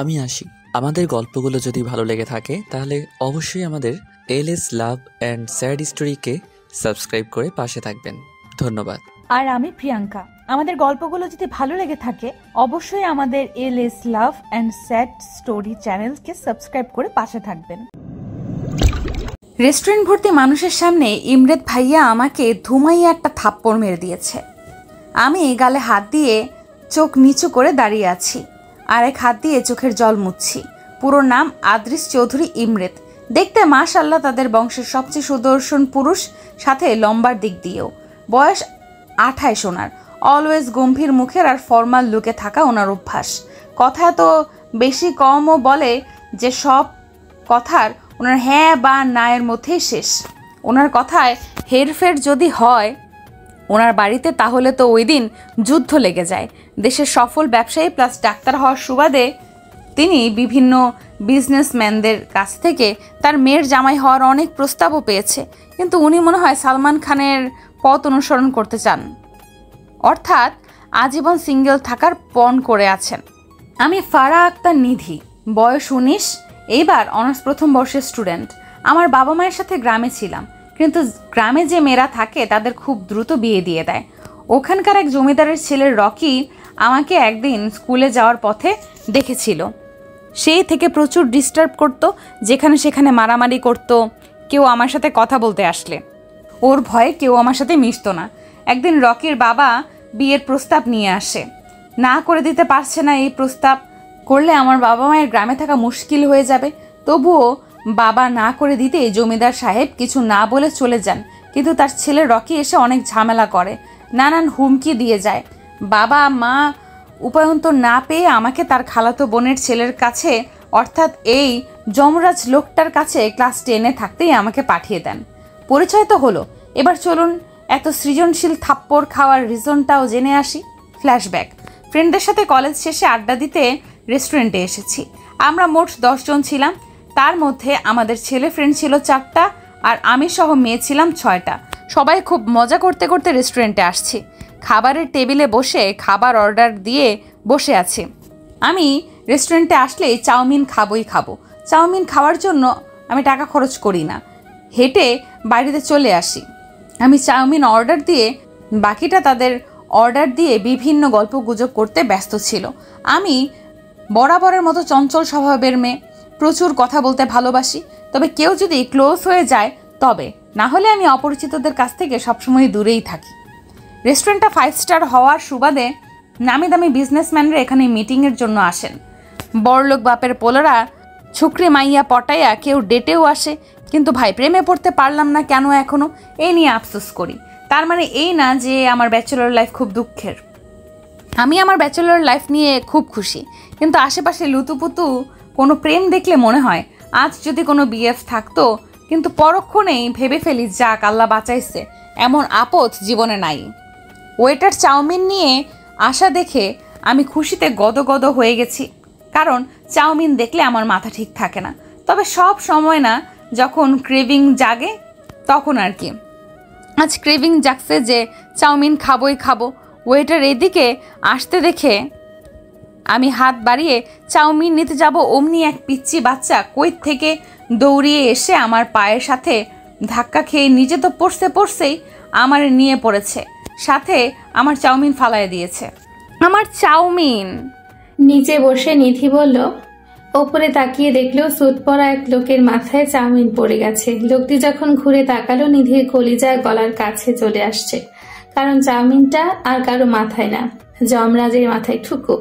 আমি আসি। আমাদের গল্পগুলো যদি ভালো লেগে থাকে তাহলে অবশ্যই আমাদের এলএস লাভ অ্যান্ড স্যাড স্টোরিকে সাবস্ক্রাইব করে পাশে থাকবেন। ধন্যবাদ। আর আমি প্রিয়াঙ্কা। আমাদের গল্পগুলো যদি ভালো লেগে থাকে অবশ্যই আমাদের LS love and sad story চ্যানেলকে সাবস্ক্রাইব করে পাশে থাকবেন। রেস্টুরেন্ট ভর্তি মানুষের সামনে ইমরেত ভাইয়া আমাকে ধুমাইয়া একটা থাপ্পড় মেরে দিয়েছে। আমি গালে হাত দিয়ে চোখ নিচু করে দাঁড়িয়ে আছি, আর এক হাত দিয়ে চোখের জল মুছছি। পুরো নাম আদ্রিস চৌধুরী ইমরেত। দেখতে মাশাআল্লাহ তাদের বংশের সবচেয়ে সুদর্শন পুরুষ, সাথে লম্বার দিক দিয়েও। বয়স 28 ওনার। অলওয়েজ গম্ভীর মুখের আর ফর্মাল লুকে থাকা ওনার অভ্যাস। কথা এত বেশি কমও বলে যে সব কথার ওনার হ্যাঁ বা না এর মধ্যেই শেষ। ওনার কথায় হেরফের যদি হয় ওনার বাড়িতে তাহলে তো ওই দিন যুদ্ধ লেগে যায়। দেশের সফল ব্যবসায়ী প্লাস ডাক্তার হওয়ার সুবাদে তিনি বিভিন্ন বিজনেসম্যানদের কাছ থেকে তার মেয়ের জামাই হওয়ার অনেক প্রস্তাবও পেয়েছে, কিন্তু উনি মনে হয় সালমান খানের পথ অনুসরণ করতে চান, অর্থাৎ আজীবন সিঙ্গেল থাকার পণ করে আছেন। আমি ফারা আক্তার নিধি, বয়স 19, এইবার অনার্স প্রথম বর্ষের স্টুডেন্ট। আমার বাবা মায়ের সাথে গ্রামে ছিলাম, কিন্তু গ্রামে যে মেয়েরা থাকে তাদের খুব দ্রুত বিয়ে দিয়ে দেয়। ওখানকার এক জমিদারের ছেলের রকি আমাকে একদিন স্কুলে যাওয়ার পথে দেখেছিল। সেই থেকে প্রচুর ডিস্টার্ব করতো, যেখানে সেখানে মারামারি করতো কেউ আমার সাথে কথা বলতে আসলে। ওর ভয়ে কেউ আমার সাথে মিশতো না। একদিন রকির বাবা বিয়ের প্রস্তাব নিয়ে আসে। না করে দিতে পারছে না, এই প্রস্তাব করলে আমার বাবা মায়ের গ্রামে থাকা মুশকিল হয়ে যাবে। তবুও বাবা না করে দিতেই জমিদার সাহেব কিছু না বলে চলে যান, কিন্তু তার ছেলে রকি এসে অনেক ঝামেলা করে, নানান হুমকি দিয়ে যায়। বাবা মা উপায়ন্তর না পেয়ে আমাকে তার খালাতো বোনের ছেলের কাছে, অর্থাৎ এই যমরাজ লোকটার কাছে ক্লাস 10-এ থাকতেই আমাকে পাঠিয়ে দেন। পরিচয় তো হলো, এবার চলুন এত সৃজনশীল থাপ্পড় খাওয়ার রিজনটাও জেনে আসি। ফ্ল্যাশব্যাক। ফ্রেন্ডদের সাথে কলেজ শেষে আড্ডা দিতে রেস্টুরেন্টে এসেছি। আমরা মোট 10 জন ছিলাম। তার মধ্যে আমাদের ছেলে ফ্রেন্ড ছিল 4টা, আর আমি সহ মেয়ে ছিলাম 6টা। সবাই খুব মজা করতে করতে রেস্টুরেন্টে আসছি। খাবারের টেবিলে বসে খাবার অর্ডার দিয়ে বসে আছি। আমি রেস্টুরেন্টে আসলেই চাউমিন খাবই খাবো। চাউমিন খাওয়ার জন্য আমি টাকা খরচ করি না, হেঁটে বাড়িতে চলে আসি। আমি চাউমিন অর্ডার দিয়ে বাকিটা তাদের অর্ডার দিয়ে বিভিন্ন গল্প গুজব করতে ব্যস্ত ছিল। আমি বরাবরের মতো চঞ্চল স্বভাবের মেয়ে, প্রচুর কথা বলতে ভালোবাসি। তবে কেউ যদি ক্লোজ হয়ে যায় তবে, না হলে আমি অপরিচিতদের কাছ থেকে সবসময় দূরেই থাকি। রেস্টুরেন্টটা 5 স্টার হওয়ার সুবাদে নামি দামি বিজনেসম্যানরা এখানে মিটিংয়ের জন্য আসেন। বড়লোক বাপের পোলারা ছুকরি মাইয়া পটাইয়া কেউ ডেটেও আসে, কিন্তু ভাই প্রেমে পড়তে পারলাম না কেন এখনও, এই নিয়ে আফসোস করি। তার মানে এই না যে আমার ব্যাচেলর লাইফ খুব দুঃখের। আমি আমার ব্যাচেলর লাইফ নিয়ে খুব খুশি, কিন্তু আশেপাশে লুতুপুতু কোনো প্রেম দেখলে মনে হয় আজ যদি কোনো বিএফ থাকতো, কিন্তু পরক্ষণেই ভেবে ফেলি যাক আল্লাহ বাঁচাইছে, এমন আপদ জীবনে নাই। ওয়েটার চাউমিন নিয়ে আসা দেখে আমি খুশিতে গদগদ হয়ে গেছি, কারণ চাউমিন দেখলে আমার মাথা ঠিক থাকে না। তবে সব সময় না, যখন ক্রেভিং জাগে তখন আর কি। আজ ক্রেভিং জাগছে যে চাউমিন খাবোই খাবো। ওয়েটার এদিকে আসতে দেখে আমি হাত বাড়িয়ে চাউমিন নিতে যাব, অমনি এক পিচ্চি বাচ্চা কই থেকে দৌড়িয়ে এসে আমার পায়ের সাথে ধাক্কা খেয়ে নিজে তো পড়ছেই আমার নিয়ে পড়েছে, সাথে আমার চাউমিন ফালায় দিয়েছে। আমার চাউমিন। নিচে বসে নিধি বলল, ওপরে তাকিয়ে দেখলো স্যুট পরা এক লোকের মাথায় চাউমিন পড়ে গেছে। লোকটি যখন ঘুরে তাকালো নিধির কলিজা গলার কাছে চলে আসছে, কারণ চাউমিনটা আর কারো মাথায় না, যমরাজের মাথায় ঠুকু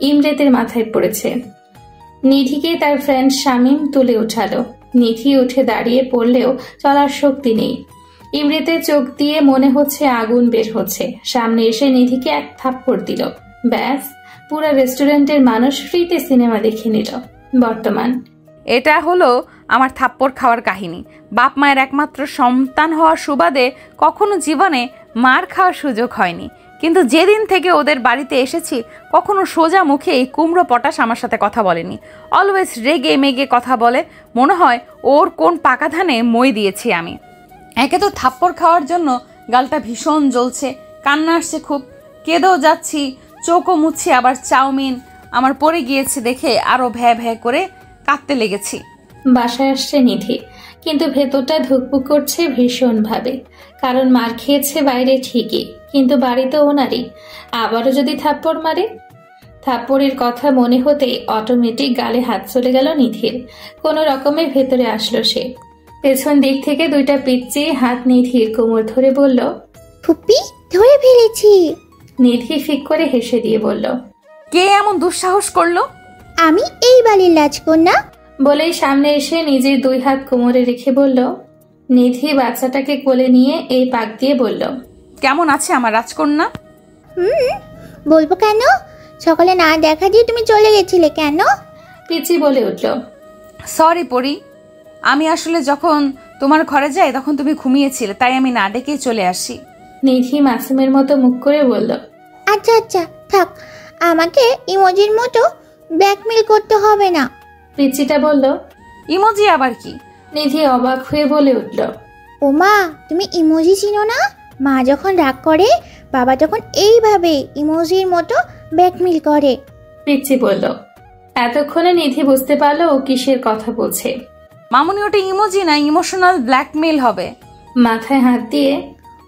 ইমরেতের মাথায় পড়েছে। নিধিকে তার ফ্রেন্ড শামীম তুলে উঠালো। নিধি উঠে দাঁড়িয়ে পড়লেও চলার শক্তি নেই। ইমরেতের চোখ দিয়ে মনে হচ্ছে আগুন বের হচ্ছে। সামনে এসে নিধিকে এক থাপ্পড় দিল। ব্যাস, পুরো রেস্টুরেন্টের মানুষ ফ্রিতে সিনেমা দেখে নিল। বর্তমান এটা হলো আমার থাপ্পড় খাওয়ার কাহিনী। বাপ মায়ের একমাত্র সন্তান হওয়ার সুবাদে কখনো জীবনে মার খাওয়ার সুযোগ হয়নি, কিন্তু যেদিন থেকে ওদের বাড়িতে এসেছি কখনো সোজা মুখে এই কুমড়ো পটাশ আমার সাথে কথা বলেনি। অলওয়েজ রেগে মেগে কথা বলে, মনে হয় ওর কোন পাকা ধানে মই দিয়েছি আমি। একে তো থাপ্পড় খাওয়ার জন্য গালটা ভীষণ জ্বলছে, কান্না আসছে খুব। কেঁদেও যাচ্ছি, চোখও মুছছি, আবার চাউমিন আমার পড়ে গিয়েছে দেখে আরো ভ্যা ভ্যা করে কাঁদতে লেগেছি। বাসায় আসছে নিধি, কিন্তু ভেতরটা ধুকপুক করছে ভীষণভাবে। কারণ মার খেয়েছে বাইরে ঠিকই, কিন্তু বাড়িতে ওনারই। আবারও যদি থাপ্পড় মারে। থাপ্পড়ের কথা মনে হতেই অটোমেটিক গালে হাত চলে গেল নিধির। কোনো রকমে ভেতরে আসলো সে। পেছন দিক থেকে দুইটা পিচ্চি হাত নিধির কোমর ধরে বলল, ফুপি ধরে ফেলেছি। নিধি ফিক করে হেসে দিয়ে বলল, কে এমন দুঃসাহস করলো? আমি এই বাড়ির রাজকন্যা। বলেই সামনে এসে নিজের দুই হাত কোমরে রেখে বলল। নিধি বাচ্চাটাকে কোলে নিয়ে এই পাক দিয়ে বলল, কেমন আছে আমার রাজকন্যা? বলবো কেন? সকালে না দেখা দিয়ে তুমি চলে গেছিলে কেন? পিচি বলে উঠল, সরি পরি, আমি আসলে যখন তোমার ঘরে যাই তখন তুমি ঘুমিয়েছিলে, তাই আমি না ডেকেই চলে আসি। নিধি মাসুমের মতো মুখ করে বলল, আচ্ছা আচ্ছা থাক, আমাকে ইমোজির মতো ব্ল্যাকমেল করতে হবে না। পিচিটা বলল, ইমোজি আবার কি? নিধি অবাক হয়ে বলে উঠল, ও মা, তুমি ইমোজি চিনো না? মা যখন রাগ করে, বাবা তখন এইভাবে ইমোজির মতো ব্ল্যাকমেল করে। পিচি বলল। এতক্ষণে নিধি বুঝতে পারলো ও কিসের কথা বলছে। মামুনি, ওটা ইমোজি না, ইমোশনাল ব্ল্যাকমেল হবে। মাথায় হাত দিয়ে,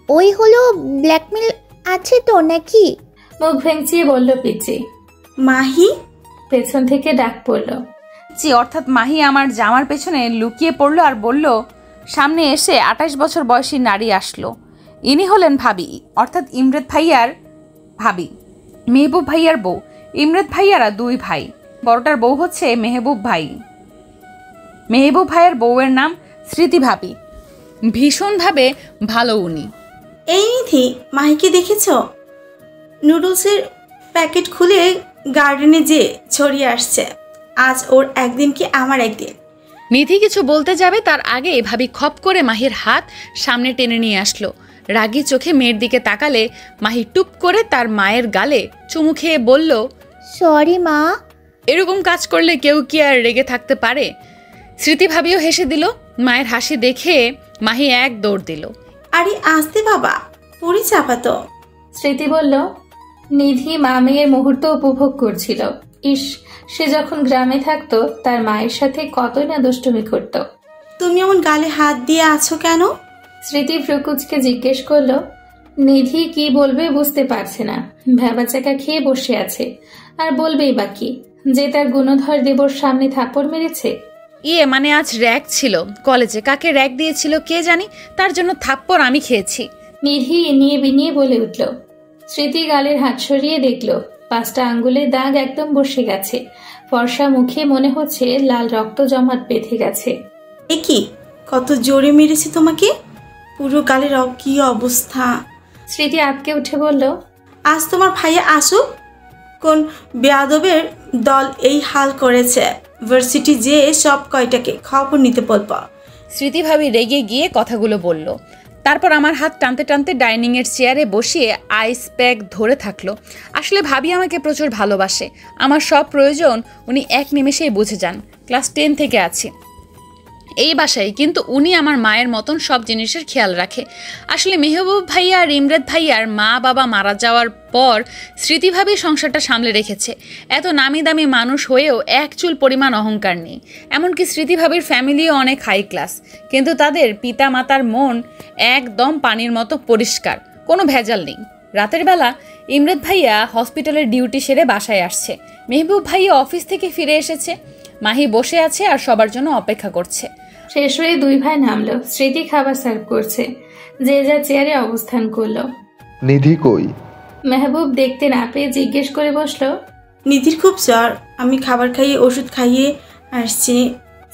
ওই হলো ব্ল্যাকমেল আছে তো নাকি? মুখ ভেঙচিয়ে বলল পিচি। মাহি? পেছন থেকে ডাক পড়ল। জি, অর্থাৎ মাহি আমার জামার পেছনে লুকিয়ে পড়লো আর বলল, সামনে এসে 28 বছর বয়সী নারী আসলো। ইনি হলেন ভাবি, অর্থাৎ ইমরেদ ভাইয়ার ভাবি, মেহবুব ভাইয়ার বউ। ইমরেদ ভাইয়ারা দুই ভাই, বড়টার বউ হচ্ছে মেহবুব ভাই। মেহবুব ভাইয়ের বউয়ের নাম স্মৃতি ভাবি, ভীষণভাবে ভালো উনি। এই নিধি, মাহিকে দেখেছ? নুডলসের প্যাকেট খুলে গার্ডেনে যে ছড়িয়ে আসছে। আজ ওর একদিন কি আমার একদিন। নিধি কিছু বলতে যাবে তার আগে ভাবি খপ করে মাহির হাত সামনে টেনে নিয়ে আসলো। রাগী চোখে মেয়ের দিকে তাকালে মাহি টুপ করে তার মায়ের গালে চুমু খেয়ে বলল, সরি মা। এরকম কাজ করলে কেউ কি আর রেগে থাকতে পারে? স্মৃতি ভাবিও হেসে দিল। মায়ের হাসি দেখে মাহি এক দৌড় দিল। আরে আসতে বাবা, পড়ে চাপাতো। স্মৃতি বলল। নিধি মা মেয়ের মুহূর্ত উপভোগ করছিল। ইস, সে যখন গ্রামে থাকতো তার মায়ের সাথে কতই না দুষ্টুমি করত। তুমি এমন গালে হাত দিয়ে আছো কেন? স্মৃতি ফ্রুকুচকে জিজ্ঞেস করলো। নিধি কি বলবে বুঝতে পারছে না, ভ্যাবাচাকা খেয়ে বসে আছে। আর বলবেই বা কি, যে তার গুণধর দেবর সামনে থাপ্পড় মেরেছে। মানে আজ র্যাক ছিল কলেজে, কাকে র্যাক দিয়েছিল কে জানি, তার জন্য থাপ্পড় আমি খেয়েছি। নিধি নিয়ে বিনিয়ে বলে উঠল। স্মৃতি গালের হাত সরিয়ে দেখলো 5টা আঙ্গুলের দাগ একদম বসে গেছে। ফর্সা মুখে মনে হচ্ছে লাল রক্ত জমাট বেঁধে গেছে। এ কি, কত জোরে মেরেছে তোমাকে? পুরো গালের কি অবস্থা। স্মৃতি আটকে উঠে বলল, আজ তোমার ভাইয়া আসুক, কোন বেয়াদবের দল এই হাল করেছে। ভার্সিটি যেয়ে সব কয়টাকে খবর নিতে বলবো। স্মৃতি ভাবি রেগে গিয়ে কথাগুলো বলল। তারপর আমার হাত টানতে টানতে ডাইনিংয়ের চেয়ারে বসিয়ে আইস প্যাক ধরে থাকলো। আসলে ভাবি আমাকে প্রচুর ভালোবাসে, আমার সব প্রয়োজন উনি এক নিমেষেই বুঝে যান। ক্লাস 10 থেকে আছি এই বাসায়, কিন্তু উনি আমার মায়ের মতন সব জিনিসের খেয়াল রাখে। আসলে মেহবুব ভাইয়া আর ইমরাত ভাইয়ার মা বাবা মারা যাওয়ার পর স্মৃতিভাবেই সংসারটা সামলে রেখেছে। এত নামি দামি মানুষ হয়েও এক চুল পরিমাণ অহংকার নেই। এমনকি স্মৃতিভাবির ফ্যামিলিও অনেক হাই ক্লাস, কিন্তু তাদের পিতা মাতার মন একদম পানির মতো পরিষ্কার, কোনো ভেজাল নেই। রাতের বেলা ইমরাত ভাইয়া হসপিটালের ডিউটি সেরে বাসায় আসছে। মেহবুব ভাইয়া অফিস থেকে ফিরে এসেছে। মাহি বসে আছে আর সবার জন্য অপেক্ষা করছে। শেষ হয়ে দুই ভাই নামলো। স্মৃতি খাবার সার্ভ করছে, যে যা চেয়ারে অবস্থান করলো। নিধি কই? মেহবুব দেখতে না পেয়ে জিজ্ঞেস করে বসলো। নিধির খুব জ্বর, আমি খাবার খাইয়ে ওষুধ খাইয়ে আসছি।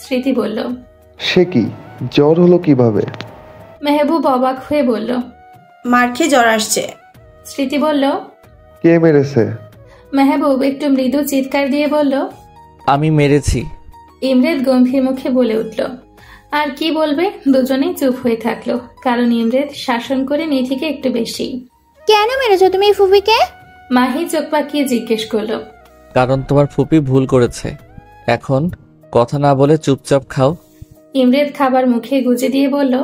স্মৃতি বলল। সে কি, জ্বর হলো কিভাবে? মেহবুব অবাক হয়ে বলল, মার খেয়ে জ্বর আসছে। স্মৃতি বলল, কে মেরেছে? মেহবুব একটু মৃদু চিৎকার দিয়ে বলল, আমি মেরেছি। ইমরেদ গম্ভীর মুখে বলে উঠল। আর কি বলবে, দুজনেই চুপ হয়ে থাকলো, কারণ ইমরেদ শাসন করে নিধিকে একটু বেশি। কেন মেরেছো তুমি ফুফিকে? মাহি চোখ পাকিয়ে জিজ্ঞেস করলো। কারণ তোমার ফুপি ভুল করেছে, এখন কথা না বলে চুপচাপ খাও। ইমরেদ খাবার মুখে গুজে দিয়ে বলল।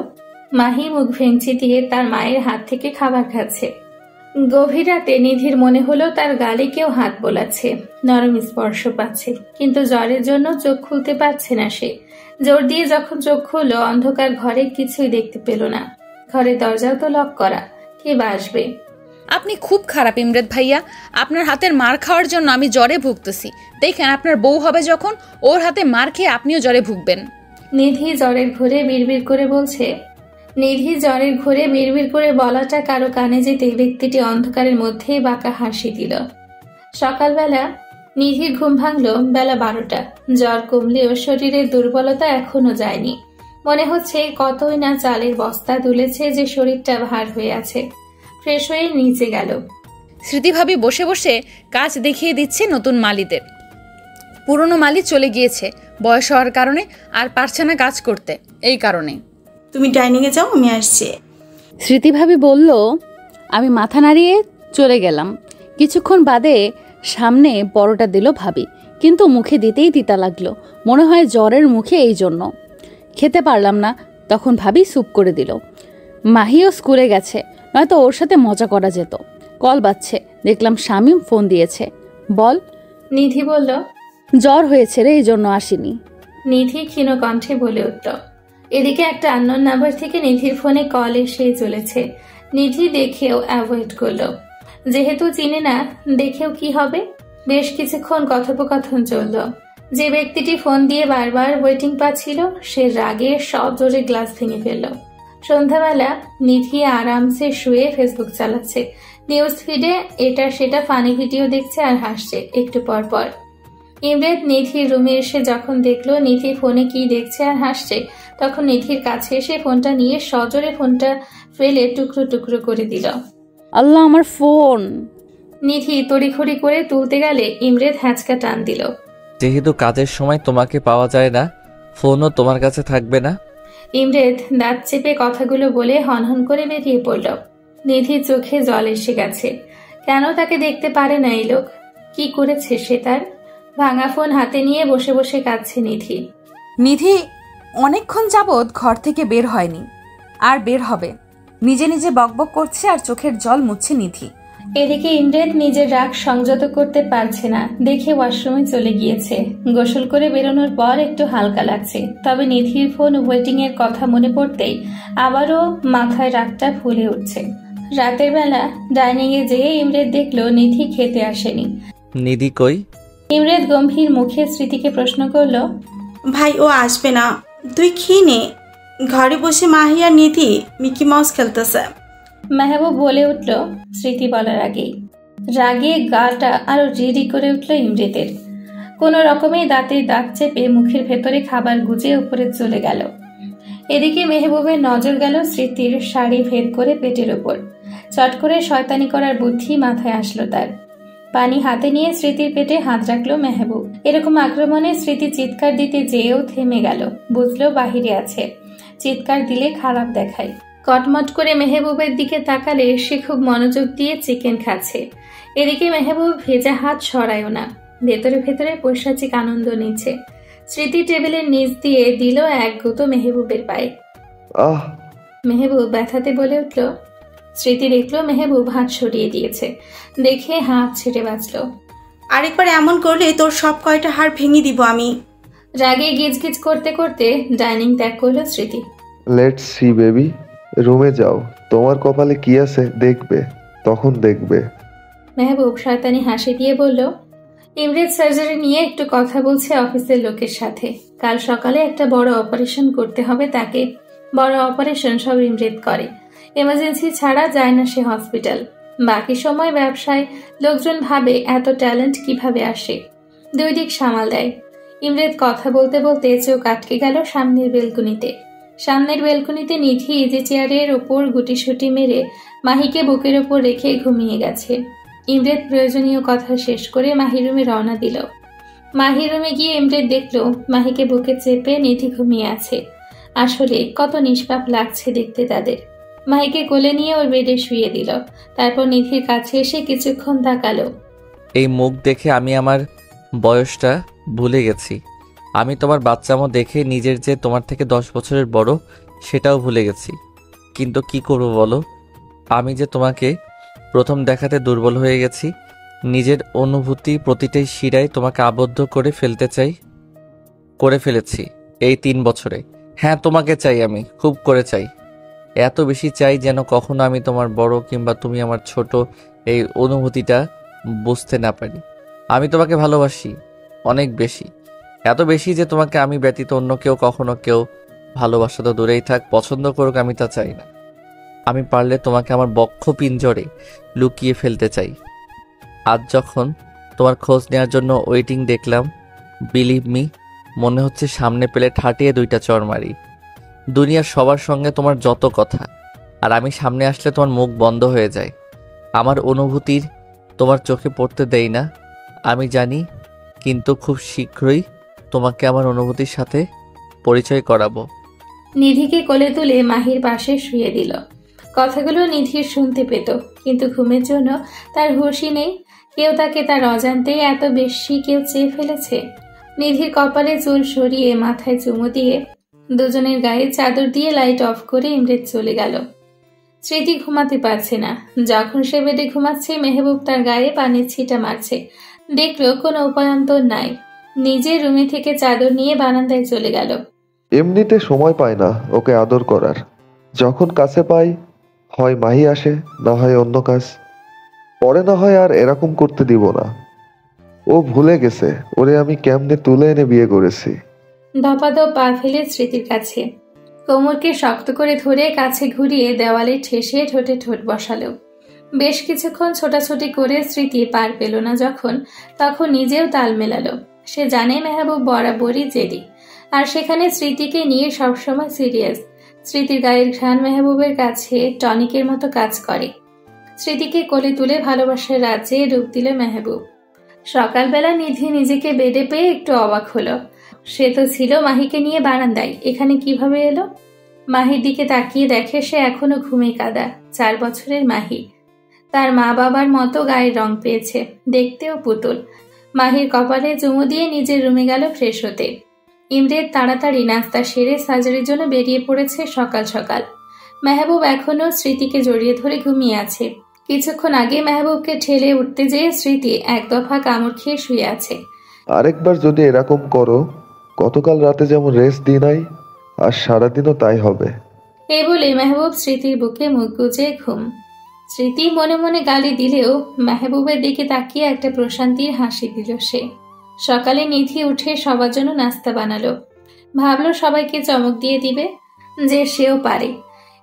মাহি মুখ ভেঙচি দিয়ে তার মায়ের হাত থেকে খাবার খাচ্ছে। গভীর রাতে নিধির মনে হলো তার গালে কেউ হাত বোলাচ্ছে, নরম স্পর্শ পাচ্ছে, কিন্তু জ্বরের জন্য চোখ খুলতে পারছে না সে। জোর দিয়ে যখন চোখ খুললো, অন্ধকার ঘরে কিছুই দেখতে পেল না। ঘরের দরজাও তো লক করা, কে বা আসবে? আপনি খুব খারাপ ইমরেদ ভাইয়া, আপনার হাতের মার খাওয়ার জন্য আমি জ্বরে ভুগতেছি। দেখেন আপনার বউ হবে যখন, ওর হাতে মার খেয়ে আপনিও জ্বরে ভুগবেন। নিধি জ্বরের ঘোরে বিড়বিড় করে বলছে। নিধি জ্বরের ঘোরে বিড়বিড় করে বলাটা কারো কানে যেতে ব্যক্তিটি অন্ধকারের মধ্যেই বাঁকা হাসি দিল। সকালবেলা নিধির ঘুম ভাঙল বেলা 12টা। জ্বর কমলেও শরীরের দুর্বলতা এখনো যায়নি। মনে হচ্ছে কতই না চালের বস্তা তুলেছে যে শরীরটা ভার হয়ে আছে। ফ্রেশ হয়ে নিচে গেল। স্মৃতিভাবী বসে বসে কাজ দেখিয়ে দিচ্ছে নতুন মালিদের। পুরনো মালি চলে গিয়েছে বয়স হওয়ার কারণে, আর পারছে না কাজ করতে, এই কারণে। তুমি ডাইনিংয়ে যাও, আমি আসছি। স্মৃতিভাবী বলল। আমি মাথা নাড়িয়ে চলে গেলাম। কিছুক্ষণ বাদে সামনে পরোটা দিল ভাবি, কিন্তু মুখে দিতেই তিতা লাগলো। মনে হয় জ্বরের মুখে, এই জন্য খেতে পারলাম না। তখন ভাবি স্যুপ করে দিল। মাহিও স্কুলে গেছে, নয়তো ওর সাথে মজা করা যেত। কল বাজছে, দেখলাম শামীম ফোন দিয়েছে। বল। নিধি বলল, জ্বর হয়েছে রে, এই জন্য আসিনি। নিধি ক্ষীণ কণ্ঠে বলে উঠল। এদিকে একটা আননোন নাম্বার থেকে নিধির ফোনে কল এসেই চলেছে। নিধি দেখেও অ্যাভয়েড করলো, যেহেতু চিনে না, দেখেও কি হবে। বেশ কিছুক্ষণ কথোপকথন চলল। যে ব্যক্তিটি ফোন দিয়ে বারবার ওয়েটিং পাচ্ছিল, সে রাগে সজোরে গ্লাস ভেঙে ফেলল। সন্ধ্যাবেলা নিধি আরামসে শুয়ে ফেসবুক চালাচ্ছে। নিউজ ফিডে এটা সেটা ফানি ভিডিও দেখছে আর হাসছে একটু পর পর। ইমরেদ নিধির রুমে এসে যখন দেখলো নিধি ফোনে কি দেখছে আর হাসছে, তখন নিধির কাছে এসে ফোনটা নিয়ে সজোরে ফোনটা ফেলে টুকরো টুকরো করে দিল। আল্লাহ, আমার ফোন! নিধি তড়িঘড়ি করে তুলতে গেলে ইমরেদ হ্যাঁচকা টান দিল। যেহেতু কাজের সময় তোমাকে পাওয়া যায় না, ফোনও তোমার কাছে থাকবে না। ইমরেদ দাঁত চেপে কথাগুলো বলে হনহন করে বেরিয়ে পড়ল। নিধির চোখে জল এসে গেছে। কেন তাকে দেখতে পারে না এই লোক? কি করেছে সে তার? ভাঙা ফোন হাতে নিয়ে বসে বসে কাঁদছে নিধি। নিধি অনেকক্ষণ যাবৎ ঘর থেকে বের হয়নি, আর বের হবে। নিজে নিজে বকবক করছে আর চোখের জল মুছছে নিধি। এদিকে ইমরেদ নিজের রাগ সংযত করতে পারছে না, দেখে ওয়াশরুমে চলে গিয়েছে। গোসল করে বেরোনোর পর একটু হালকা লাগছে, তবে নিধির ফোন ওয়েটিং এর কথা মনে পড়তেই আবারও মাথায় রাগটা ফুলে উঠছে। রাতের বেলা ডাইনিং এ যেয়ে ইমরেদ দেখলো নিধি খেতে আসেনি। নিধি কই? ইমরেদ গম্ভীর মুখে স্মৃতিকে প্রশ্ন করলো। ভাই, ও আসবে না, তুই খেয়ে নে। ঘরে বসে মাহি আর নিধি মিকি মাউস খেলতেছে। মেহবুব বলে উঠল স্মৃতি বলার আগেই। রাগে গাটা আরো রিরি করে উঠল ইমরেদের। কোনো রকমে দাঁতে দাঁত চেপে মুখের ভেতরে খাবার গুজে উপরে চলে গেল। এদিকে মেহবুবের নজর গেল স্মৃতির শাড়ি ভেদ করে পেটের ওপর। চট করে শয়তানি করার বুদ্ধি মাথায় আসলো তার। পানি হাতে নিয়ে স্মৃতির পেটে হাত রাখলো মেহবুব। এরকম আক্রমণে স্মৃতি চিৎকার দিতে যেয়েও থেমে গেল। বুঝলো বাহিরে আছে, চিৎকার দিলে খারাপ দেখায়। কটমট করে মেহবুবের দিকে তাকালে সে খুব মনোযোগ দিয়ে চিকেন খাচ্ছে। এদিকে মেহবুব ভেজা হাত সরায়ও না, ভেতরে ভেতরে পৈশাচিক আনন্দ নিচ্ছে। স্মৃতি টেবিলের নিচ দিয়ে দিল এক গুঁতো মেহবুবের পায়ে। মেহবুব ব্যথাতে বলে উঠল। স্মৃতি দেখলো মেহবুব হাত সরিয়ে দিয়েছে, দেখে হাত ছেড়ে বাঁচল। আরেকবার এমন করলে তোর সব কয়টা হাড় ভেঙে দিব আমি। রাগে গিজগিজ করতে করতে ডাইনিং ত্যাগ করলো স্মৃতি। লেটস সি বেবি, রুমে যাও, তোমার কপালে কি আছে দেখবে, তখন দেখবে। মেহবুব শয়তানি হাসি দিয়ে বলল, ইমরেদ সার্জারি নিয়ে একটু কথা বলছে অফিসের লোকের সাথে। কাল সকালে একটা বড় অপারেশন করতে হবে তাকে। বড় অপারেশন সব ইমরেদ করে, এমার্জেন্সি ছাড়া যায় না সে হসপিটাল। বাকি সময় ব্যবসায় লোকজন ভাবে এত ট্যালেন্ট কিভাবে আসে, দুই দিক সামাল দেয়। ইমরেদ কথা বলতে বলতে চোখ আটকে গেল সামনের বেলকুনিতে। সামনের বেলকুনিতে নিধি ইজি চেয়ারের ওপর গুটিসুটি মেরে মাহিকে বুকের ওপর রেখে ঘুমিয়ে গেছে। ইমরেদ প্রয়োজনীয় কথা শেষ করে মাহির রুমে রওনা দিল। মাহির রুমে গিয়ে ইমরেদ দেখল মাহিকে বুকে চেপে নিধি ঘুমিয়ে আছে। আসলে কত নিষ্পাপ লাগছে দেখতে তাদের। মাহিকে কোলে নিয়ে ওর বেডে শুয়ে দিল, তারপর নিধির কাছে এসে কিছুক্ষণ তাকালো। এই মুখ দেখে আমি আমার বয়সটা ভুলে গেছি। আমি তোমার বাচ্চামো দেখে নিজের যে তোমার থেকে 10 বছরের বড় সেটাও ভুলে গেছি। কিন্তু কি করবো বলো, আমি যে তোমাকে প্রথম দেখাতে দুর্বল হয়ে গেছি। নিজের অনুভূতি প্রতিটাই শিরায় তোমাকে আবদ্ধ করে ফেলেছি এই 3 বছরে। হ্যাঁ, তোমাকে চাই, আমি খুব করে চাই, এত বেশি চাই যেন কখনো আমি তোমার বড় কিংবা তুমি আমার ছোট এই অনুভূতিটা বুঝতে না পারি। আমি তোমাকে ভালোবাসি অনেক বেশি, এত বেশি যে তোমাকে আমি ব্যতীত অন্য কখনো কেউ ভালোবাসা তো দূরেই থাক, পছন্দ করুক, আমি তা চাই না। আমি পারলে তোমাকে আমার বক্ষ পিঞ্জরে লুকিয়ে ফেলতে চাই। আজ যখন তোমার খোঁজ নেওয়ার জন্য ওয়েটিং দেখলাম, বিলিভ মি, মনে হচ্ছে সামনে পেলে ঠাটিয়ে 2টা চড় মারি। দুনিয়ার সবার সঙ্গে তোমার যত কথা, আর আমি সামনে আসলে তোমার মুখ বন্ধ হয়ে যায়। আমার অনুভূতির তোমার চোখে পড়তে দেই না, আমি জানি, কিন্তু খুব শীঘ্রই তোমাকে আমার অনুভূতির সাথে পরিচয় করাবো। নিধিকে কোলে তুলে মাহির পাশে শুয়ে দিল। কথাগুলো নিধির শুনতে পেত, কিন্তু ঘুমের জন্য তার হুঁশই নেই। কেউ তাকে তার অজান্তেই এত বেশি কেউ চেয়ে ফেলেছে। নিধির কপালে চুল সরিয়ে মাথায় চুমু দিয়ে দুজনের গায়ে চাদর দিয়ে লাইট অফ করে ইমরেত চলে গেল। স্মৃতি ঘুমাতে পারছে না। যখন সে বেডে ঘুমাচ্ছে, মেহবুব তার গায়ে পানির ছিটা মারছে। দেখলো কোনো উপায়ন্তর নাই। নিজের রুমে থেকে চাদর নিয়ে বারান্দায় চলে গেল। এমনিতে সময় পায় না ওকে আদর করার, যখন কাছে পাই হয় মাহি আসে, না হয় অন্য কাজ। পরে না হয় আর এরকম করতে দিব না। ও ভুলে গেছে ওরে আমি কেমনে তুলে এনে বিয়ে করেছি। ধপাধপ পা ফেলে স্মৃতির কাছে কোমরকে শক্ত করে ধরে কাছে ঘুরিয়ে দেওয়ালে ঠেসে ঠোঁটে ঠোঁট বসালো। বেশ কিছুক্ষণ ছোটাছুটি করে স্মৃতি পার পেল না যখন, তখন নিজেও তাল মেলালো। সে জানে মেহবুব বরাবরই জেদি, আর সেখানে স্মৃতিকে নিয়ে সবসময় সিরিয়াস। স্মৃতির গায়ের ঘ্রাণ মেহবুবের কাছে টনিকের মতো কাজ করে। স্মৃতিকে কোলে তুলে ভালোবাসার রাজ্যে ডুব দিল মেহবুব। সকালবেলা নিধি নিজেকে বেডে পেয়ে একটু অবাক হলো। সে তো ছিল মাহিকে নিয়ে বারান্দায়, এখানে কিভাবে এলো? মাহির দিকে তাকিয়ে দেখে সে এখনো ঘুমে কাদা। 4 বছরের মাহি, তার মা বাবার মতো গায়ের রং পেয়েছে, দেখতেও পুতুল। মাহির কপালে চুমু দিয়ে নিজের রুমে গেল ফ্রেশ হতে। ইমরেত তাড়াতাড়ি নাস্তা সেরে সার্জারির জন্য বেরিয়ে পড়েছে সকাল সকাল। মেহবুব এখনো স্মৃতিকে জড়িয়ে ধরে ঘুমিয়ে আছে। কিছুক্ষণ আগে মেহবুবকে ঠেলে উঠতে যেয়ে স্মৃতি 1 দফা কামড় খেয়ে শুয়ে আছে। আরেকবার যদি এরকম করো, গতকাল রাতে যেমন রেস্ট দিই নাই, আর সারাদিনও তাই হবে। এই বলে মেহবুব স্মৃতির বুকে মুখ গুজে ঘুম। স্মৃতি মনে মনে গালি দিলেও মেহবুবের দিকে তাকিয়ে একটা প্রশান্তির হাসি দিল সে। সকালে নিধি উঠে সবার জন্য নাস্তা বানালো। ভাবলো সবাইকে চমক দিয়ে দিবে যে সেও পারে।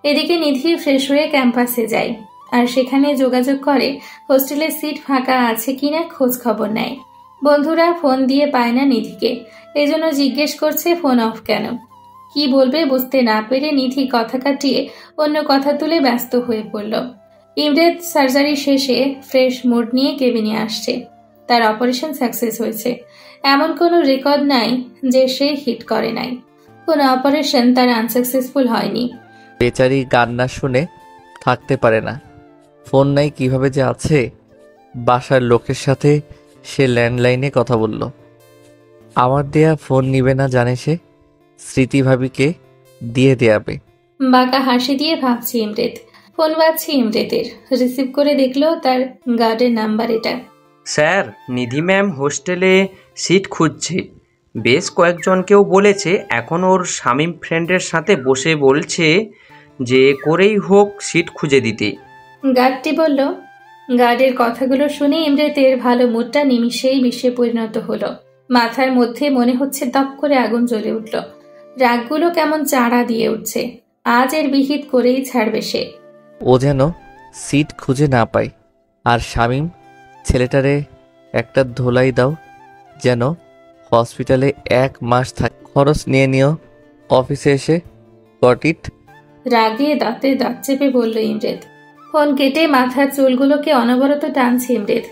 এদিকে নিধি ফ্রেশ হয়ে ক্যাম্পাসে যায়, আর সেখানে যোগাযোগ করে হোস্টেলের সিট ফাঁকা আছে কিনা খোঁজ খবর নেয়। বন্ধুরা ফোন দিয়ে পায় না নিধিকে, এজন্য জিজ্ঞেস করছে ফোন অফ কেন। কি বলবে বুঝতে না পেরে নিধি কথা কাটিয়ে অন্য কথা তুলে ব্যস্ত হয়ে পড়ল। ইমরেত সার্জারি শেষে ফ্রেশ মুড নিয়ে কেবিনে আসছে। তার অপারেশন সাকসেস হয়েছে, এমন কোনো রেকর্ড নাই যে সে হিট করে নাই। কোনো অপারেশন তার আনসাকসেসফুল হয়নি। বেচারি গান না শুনে থাকতে পারে না। ফোন নাই কিভাবে যে আছে। বাসার লোকের সাথে সে ল্যান্ডলাইনে কথা বলল। আমার দেয়া ফোন নিবে না জানে সে, স্মৃতি ভাবিকে দিয়ে দেয়াবে। বাঁকা হাসি দিয়ে ভাবছি ইমরেত। ফোন বাজছে ইমরেতের। রিসিভ করে দেখলো তার গার্ডের নাম্বার এটা। স্যার, নিধি ম্যাম হোস্টেলে সিট খুঁজছে। বেশ কয়েকজনকেও বলেছে। এখন ওর শামীম ফ্রেন্ডের সাথে বসে বলছে যে করেই হোক সিট খুঁজে দিতে। গার্ডটি বলল। গার্ডের কথাগুলো শুনে ইমরেতের ভালো মুডটা নিমিষেই বিষে পরিণত হলো। মাথার মধ্যে মনে হচ্ছে দপ করে আগুন জ্বলে উঠল। রাগগুলো কেমন চাড়া দিয়ে উঠছে। আজ এর বিহিত করেই ছাড়বে সে। ও যেন সিট খুঁজে না পায়। আর শামীম ছেলেটারে একটা ধোলাই দাও, যেন হসপিটালে 1 মাস থাকে। খরচ নিয়ে নিও, অফিসে এসে গট ইট। রাগে দাঁতে দাঁত চেপে বলল ইমরেত। ফোন কেটে মাথার চুলগুলোকে অনবরত টানছে ইমরেত।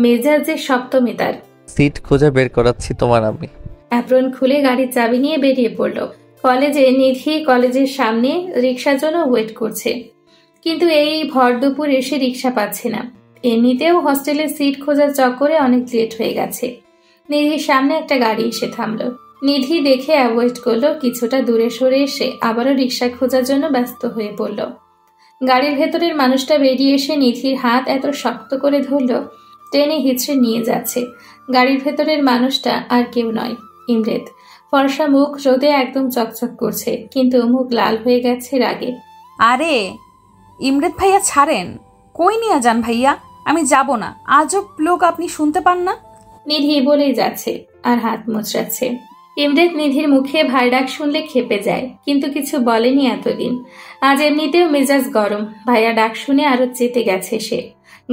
মেজাজে সপ্তমী তার। সিট খুঁজে বের করাচ্ছি তোমার আমি। অ্যাপ্রন খুলে গাড়ির চাবি নিয়ে বেরিয়ে পড়ল। কলেজে নিধি কলেজের সামনে রিক্সার জন্য ওয়েট করছে, কিন্তু এই ভর দুপুর এসে রিক্সা পাচ্ছে না। এমনিতেও হস্টেলের সিট খোঁজার চক্করে অনেক লেট হয়ে গেছে। নিধির সামনে একটা গাড়ি এসে থামলো। নিধি দেখে অ্যাভয়েড করলো। কিছুটা দূরে সরে এসে আবারও রিক্সা খোঁজার জন্য ব্যস্ত হয়ে পড়ল। গাড়ির ভেতরের মানুষটা বেরিয়ে এসে নিধির হাত এত শক্ত করে ধরল, টেনে হিচড়ে নিয়ে যাচ্ছে। গাড়ির ভেতরের মানুষটা আর কেউ নয়, ইমরেত। ফর্সা মুখ রোদে একদম চকচক করছে, কিন্তু মুখ লাল হয়ে গেছে রাগে। আরে ইমরেত ভাইয়া ছাড়েন, কই নিয়ে যান ভাইয়া, আমি যাব না। আজব লোক, আপনি শুনতে পান না? নিধি বলেই যাচ্ছে আর হাত মোচড়াচ্ছে। ইমরেত নিধির মুখে ভাই ডাক শুনলে ক্ষেপে যায়, কিন্তু কিছু বলেনি এতদিন। আজ এমনিতেও মেজাজ গরম, ভাইয়া ডাক শুনে আরো চেতে গেছে সে।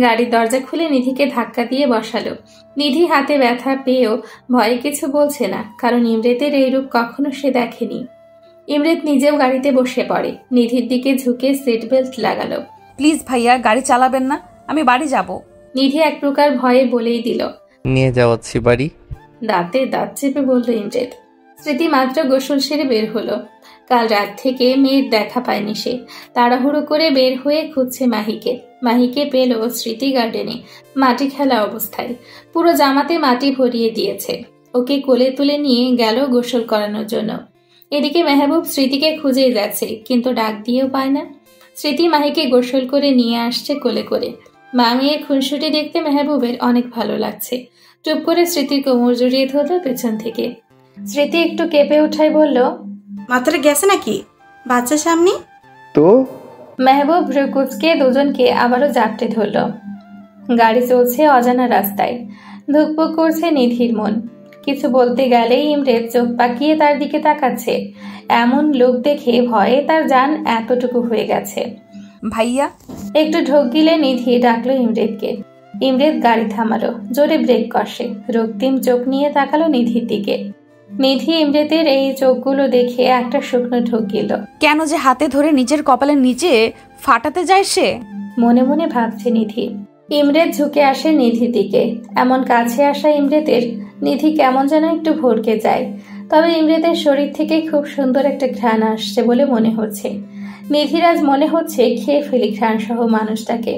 গাড়ির দরজা খুলে নিধিকে ধাক্কা দিয়ে বসালো। নিধি হাতে ব্যথা পেয়েও ভয়ে কিছু বলছে না, কারণ ইমরেতের এই রূপ কখনো সে দেখেনি। ইমরেত নিজেও গাড়িতে বসে পড়ে, নিধির দিকে ঝুঁকে সিট বেল্ট লাগালো। প্লিজ ভাইয়া, গাড়ি চালাবেন না, আমি বাড়ি যাব। নিধি এক প্রকার ভয়ে বলেই দিল। নিয়ে যাওয়াচ্ছি বাড়ি। দাঁতে দাঁত চেপে বলল ইমরেত। স্মৃতি মাত্র গোসল সেরে বের হলো। কাল রাত থেকে মেয়ের দেখা পায়নি সে। তাড়াহুড়ো করে বের হয়ে খুঁজছে মাহিকে। মাহিকে পেল স্মৃতি গার্ডেনে, মাটি খেলা অবস্থায়। পুরো জামাতে মাটি ভরিয়ে দিয়েছে। ওকে কোলে তুলে নিয়ে গেল গোসল করানোর জন্য। এদিকে মেহবুব স্মৃতিকে খুঁজেই যাচ্ছে, কিন্তু ডাক দিয়েও পায় না। স্মৃতি মাহিকে গোসল করে নিয়ে আসছে কোলে করে। মা মেয়ের খুনসুটি দেখতে মেহবুবের অনেক ভালো লাগছে। চুপ করে স্মৃতির কোমর জড়িয়ে ধরল পেছন থেকে। স্মৃতি একটু কেঁপে উঠায় বলল, মাথাটা গেছে নাকি বাচ্চার সামনে? তো মেহবুব রুকুজকে দুজনকে আবারও জাপটে ধরল। গাড়ি চলছে অজানা রাস্তায়। ধুকপুক করছে নিধির মন। কিছু বলতে গেলেই ইমরেত চোখ পাকিয়ে তার দিকে তাকাচ্ছে। এমন লোক দেখে ভয়ে তার জান এতটুকু হয়ে গেছে। ভাইয়া, একটু ঢোক গিলে নিধি ডাকলো ইমরেতকে। ইমরেত গাড়ি থামালো, জোরে ব্রেক কষে। রক্তিম চোখ নিয়ে তাকালো নিধির দিকে। নিধি ইমরেতের এই চোখগুলো দেখে একটা শুকনো ঢোক গেল। কেন যে হাতে ধরে নিজের কপালের নিচে ফাটাতে যায় সে? মনে মনে ভাবছে নিধি। ইমরেত ঝুঁকে আসে নিধির দিকে। এমন কাছে আসা ইমরেতের নিধি কেমন যেন একটু ভরকে যায়। তবে ইমরেতের শরীর থেকে খুব সুন্দর একটা ঘ্রাণ আসছে বলে মনে হচ্ছে। নিধির আজ মনে হচ্ছে খেয়ে ফেলি ঘ্রাণ সহ মানুষটাকে।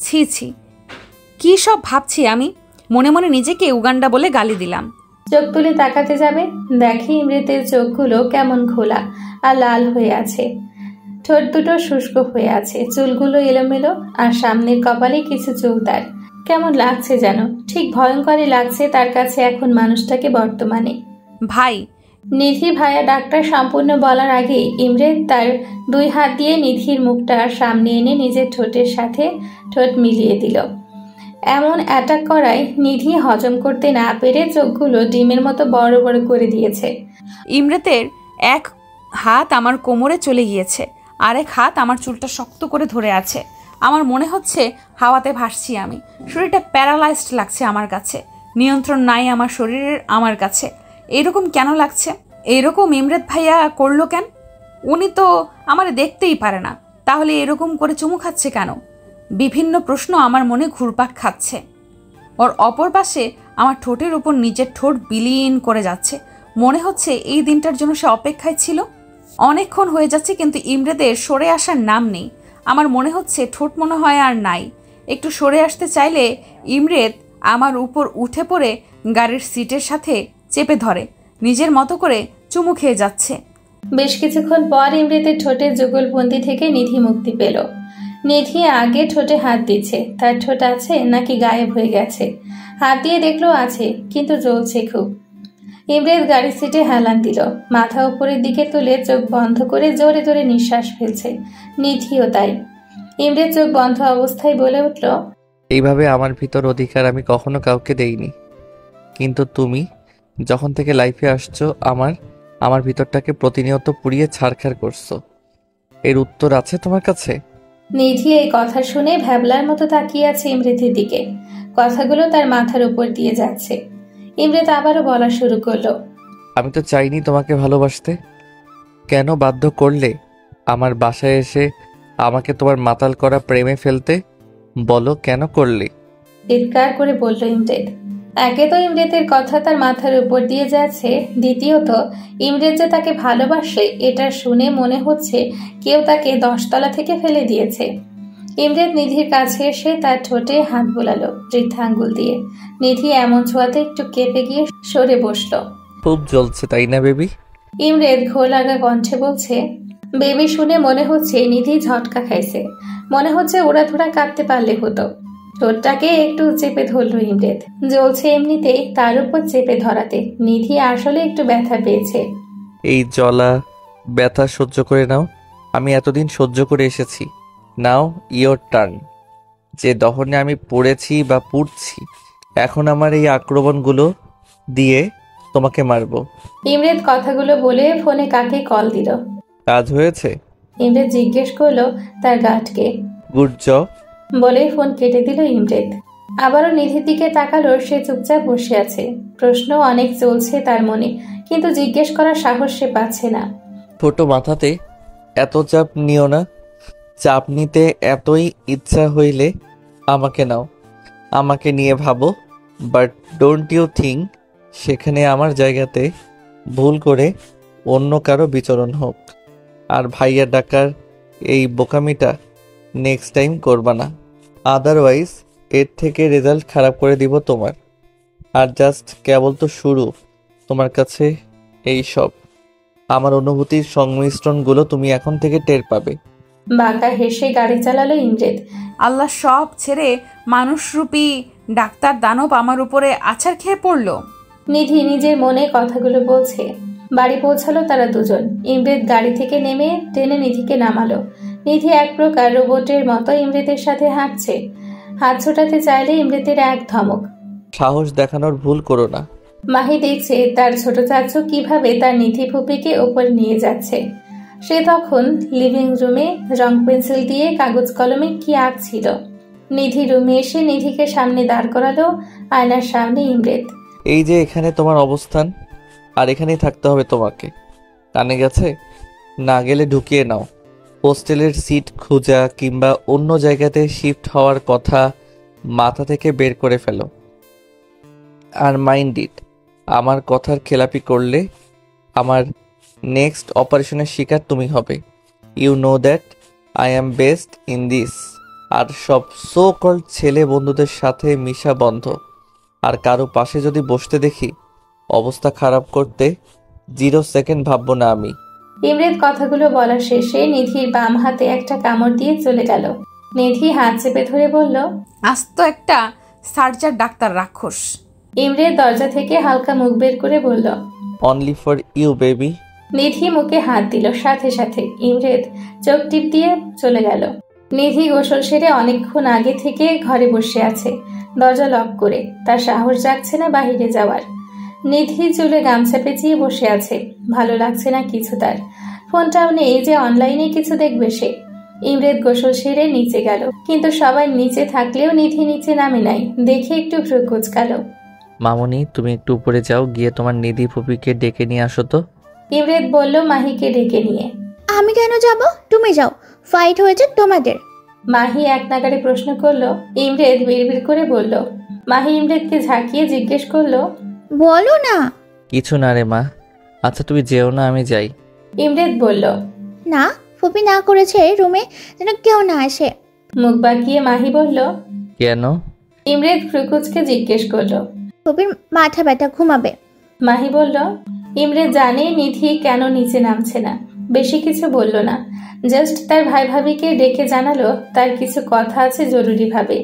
ছি ছি, কি সব ভাবছি আমি। মনে মনে নিজেকে উগান্ডা বলে গালি দিলাম। চোখ তুলে তাকাতে যাবে, দেখে ইমরেতের চোখগুলো কেমন খোলা আর লাল হয়ে আছে। ঠোঁট দুটো শুষ্ক হয়ে আছে, চুলগুলো এলোমেলো, আর সামনের কপালে কিছু চুল তার। কেমন লাগছে যেন, ঠিক ভয়ঙ্করই লাগছে তার কাছে এখন মানুষটাকে বর্তমানে। ভাই, নিধি ভাইয়া ডাক্তার সম্পূর্ণ বলার আগে ইমরেত তার দুই হাত দিয়ে নিধির মুখটা সামনে এনে নিজের ঠোঁটের সাথে ঠোঁট মিলিয়ে দিল। এমন অ্যাটাক করায় নিধি হজম করতে না পেরে চোখগুলো ডিমের মতো বড় বড় করে দিয়েছে। ইমরেতের এক হাত আমার কোমরে চলে গিয়েছে, আরেক হাত আমার চুলটা শক্ত করে ধরে আছে। আমার মনে হচ্ছে হাওয়াতে ভাসছি আমি। শরীরটা প্যারালাইজড লাগছে আমার কাছে, নিয়ন্ত্রণ নাই আমার শরীরের আমার কাছে। এরকম কেন লাগছে? এরকম ইমরেত ভাইয়া করলো কেন? উনি তো আমার দেখতেই পারে না, তাহলে এরকম করে চুমু খাচ্ছে কেন? বিভিন্ন প্রশ্ন আমার মনে ঘুরপাক খাচ্ছে। ওর অপর পাশে আমার ঠোঁটের উপর নিজের ঠোঁট বিলীন করে যাচ্ছে। মনে হচ্ছে এই দিনটার জন্য সে অপেক্ষায় ছিল। অনেকক্ষণ হয়ে যাচ্ছে, কিন্তু ইমরেতের সরে আসার নাম নেই। আমার মনে হচ্ছে ঠোঁট মনে হয় আর নাই। একটু সরে আসতে চাইলে ইমরেত আমার উপর উঠে পড়ে গাড়ির সিটের সাথে চেপে ধরে, নিজের মতো করে চুমু খেয়ে যাচ্ছে। বেশ কিছুক্ষণ পর ইমরেতের ঠোঁটের যুগলবন্দি থেকে নিধি মুক্তি পেল। নিধি আগে ঠোঁটে হাত দিচ্ছে, তার ঠোঁট আছে নাকি গায়েব হয়ে গেছে। হাত দিয়ে দেখলো আছে, কিন্তু জ্বলছে খুব। ইমরেত গাড়ির সিটে হেলান দিল, মাথা উপরের দিকে তুলে চোখ বন্ধ করে জোরে জোরে নিঃশ্বাস ফেলছে। নিধিও তাই। ইমরেত চোখ বন্ধ অবস্থায় বলে উঠল, এইভাবে আমার ভিতর অধিকার আমি কখনো কাউকে দেইনি, কিন্তু তুমি যখন থেকে লাইফে আসছো আমার ভিতরটাকে প্রতিনিয়ত পুড়িয়ে ছারখার করছো। এর উত্তর আছে তোমার কাছে? নিধি এই কথা শুনে ভ্যাবলার মতো তাকিয়ে আছে ইমরেতের দিকে। কথাগুলো তার মাথার উপর দিয়ে যাচ্ছে। ইমরেত আবারও বলা শুরু করলো, আমি তো চাইনি তোমাকে ভালোবাসতে। কেন বাধ্য করলে আমার বাসায় এসে আমাকে তোমার মাতাল করা প্রেমে ফেলতে? বলো কেন করলে? চিৎকার করে বলল ইমরেত। একে তো ইমরেতের কথা তার মাথার উপর দিয়ে যাচ্ছে, দ্বিতীয়ত ইমরেত যে তাকে ভালোবাসে এটা শুনে মনে হচ্ছে কেউ তাকে 10 তলা থেকে ফেলে দিয়েছে। ইমরেত নিধির কাছে এসে তার ঠোঁটে হাত বোলালো বৃদ্ধা আঙ্গুল দিয়ে। নিধি এমন ছোঁয়াতে একটু কেঁপে গিয়ে সরে বসলো। খুব জ্বলছে তাই না বেবি? ইমরেত ঘোর লাগা কণ্ঠে বলছে, বেবি শুনে মনে হচ্ছে নিধি ঝটকা খাইছে। মনে হচ্ছে ওড়াধুরা কাঁদতে পারলে হতো। ঠোঁটটাকে একটু চেপে ধরলো ইমরেদ। জ্বলছে এমনিতেই, তার উপর চেপে ধরাতে নিধি আসলে একটু ব্যথা পেয়েছে। এই জ্বলা ব্যথা সহ্য করে নাও, আমি এতদিন সহ্য করে এসেছি। নাও ইয়োর টার্ন। যে দহনে আমি পড়েছি বা পুড়ছি, এখন আমার এই আক্রমণগুলো দিয়ে তোমাকে মারবো। ইমরেদ কথাগুলো বলে ফোনে কাকে কল দিল। কাজ হয়েছে? ইমরেদ জিজ্ঞেস করলো তার গার্ডকে। গুড জব বলে ফোন কেটে দিল ইমরেদ। আবারও নিধির দিকে তাকালো। সে চুপচাপ বসে আছে। প্রশ্ন অনেক চলছে তার মনে, কিন্তু জিজ্ঞেস করার সাহস সে পাচ্ছে না। ছোট মাথাতে এত চাপ নিও না। চাপ নিতে এতই ইচ্ছা হইলে আমাকে নাও, আমাকে নিয়ে ভাবো, বাট ডোন্ট ইউ থিঙ্ক সেখানে আমার জায়গাতে ভুল করে অন্য কারো বিচরণ হোক। আর ভাইয়া ডাকার এই বোকামিটা নেক্সট টাইম করবা না, আদারওয়াইজ এর থেকে রেজাল্ট খারাপ করে দিব তোমার। আর জাস্ট কেবল তো শুরু, তোমার কাছে এই সব আমার অনুভূতির সংমিশ্রণগুলো তুমি এখন থেকে টের পাবে। বাঁকা হেসে গাড়ি চালালো ইমরেদ। আল্লাহ সব ছেড়ে মানুষরূপী ডাক্তার দানব আমার উপরে আছাড় খেয়ে পড়ল। নিধি নিজের মনে কথাগুলো বলছে। বাড়ি পৌঁছালো তারা দুজন। ইমরেদ গাড়ি থেকে নেমে টেনে নিধিকে নামালো। নিধি এক প্রকার রোবটের মতো ইমরেদের সাথে হাঁটছে। হাত ছোটাতে চাইলে ইমরেদের এক ধমক। সাহস দেখানোর ভুল করো না। মাহি দেখছে তার ছোট চাচু কিভাবে তার নিধি ফুপিকে ওপরে নিয়ে যাচ্ছে। সে তখন লিভিং রুমে রং পেন্সিল দিয়ে কাগজ কলমে কি আঁকছিল। নিধি রুমে এসে নিধিকে সামনে দাঁড় করালো। আয়নার সামনে ইমরেদ। এই যে এখানে তোমার অবস্থান, আর এখানেই থাকতে হবে তোমাকে। কানে গেছে? না গেলে ঢুকিয়ে নাও। হোস্টেলের সিট খোঁজা কিংবা অন্য জায়গাতে শিফট হওয়ার কথা মাথা থেকে বের করে ফেলো। আর মাইন্ড ইট, আমার কথার খেলাপি করলে আমার নেক্সট অপারেশনের শিকার তুমি হবে। You know that I am best in this. আর সব সো কল্ড ছেলে বন্ধুদের সাথে মিশা বন্ধ। আর কারো পাশে যদি বসতে দেখি অবস্থা খারাপ করতে 0 সেকেন্ড ভাববো না আমি। ইমরেদ কথাগুলো বলা শেষে নিধির বাম হাতে একটা কামড় দিয়ে চলে গেল। নিধি হাত চেপে ধরে বলল, আস্ত একটা সার্জার ডাক্তার রাক্ষস। ইমরেদ দরজা থেকে হালকা মুখ বের করে বলল, অনলি ফর ইউ বেবি। নিধি মুখে হাত দিল। সাথে সাথে ইমরেদ চোখ টিপ দিয়ে চলে গেল। নিধি গোসল সেরে অনেকক্ষণ আগে থেকে ঘরে বসে আছে, দরজা লক করে। তার সাহস জাগছে না বাহিরে যাওয়ার। নিধি চুলে গামছা পেঁচিয়ে বসে আছে। ভালো লাগছে না কিছু তার। ফোনটাও নেই যে অনলাইনে কিছু দেখবে সে। ইমরেদ গোসল সেরে নিচে গেল, কিন্তু সবাই নিচে থাকলেও নিধি নিচে নামে নাই। দেখে একটু ভ্রু কুঁচকাল। মামনি, তুমি একটু উপরে যাও, গিয়ে তোমার নিধি ফুপিকে ডেকে নিয়ে আসো তো। ইমরেদ বলল মাহিকে ডেকে নিয়ে। আমি কেন যাব? তুমি যাও, ফাইট হয়েছে তোমাদের। মাহি এক নাগারে প্রশ্ন করলো। ইমরেদ বিড়বিড় করে বলল। মাহি ইমরেদকে ঝাঁকিয়ে জিজ্ঞেস করলো, বলো না। কিছু না রে মা। আচ্ছা তুমি যেও না, আমি যাই। ইমরেদ বলল, না, ফুপি না করেছে রুমে যেন কেউ না আসে। মুখ বাঁকিয়ে মাহি বলল, কেন? ইমরেদ ফ্রুকুচকে জিজ্ঞেস করলো। ফুপির মাথা ব্যথা, ঘুমাবে। মাহি বলল। ইমরেদ জানে নিধি কেন নিচে নামছে না। বেশি কিছু বলল না, জাস্ট তার ভাই ভাবিকে ডেকে জানালো তার কিছু কথা আছে জরুরি ভাবে।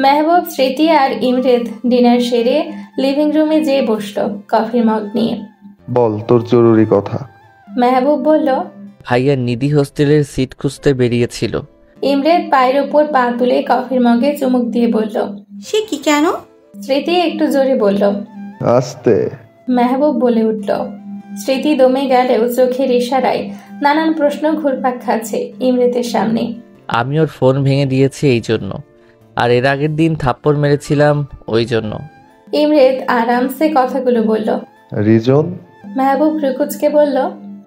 মেহবুব, স্মৃতি আর ইমরেদ ডিনার সেরে লিভিং রুমে যেয়ে বসলো কফির মগ নিয়ে। বল তোর জরুরি কথা। মেহবুব বলল, ভাইয়া নিধি হোস্টেলের সিট খুঁজতে বেরিয়েছিল। ইমরেদ পায়ের ওপর পা তুলে কফির মগে চুমুক দিয়ে বলল, সে কি কেন? স্মৃতি একটু জোরে বলল। আস্তে। মেহবুব বলে উঠল। স্মৃতি দমে গেলেও চোখের ইশারায় নানান প্রশ্ন ঘুরপাক খাচ্ছে ইমরেদের সামনে। আমি ওর ফোন ভেঙে দিয়েছি এই জন্য, আর এর আগের দিন থাপ্পড় মেরেছিলাম ওই জন্য। ইমরেদ আরামসে কথাগুলো বলল। রিজন? মেহবুব রুকুজকে বলল।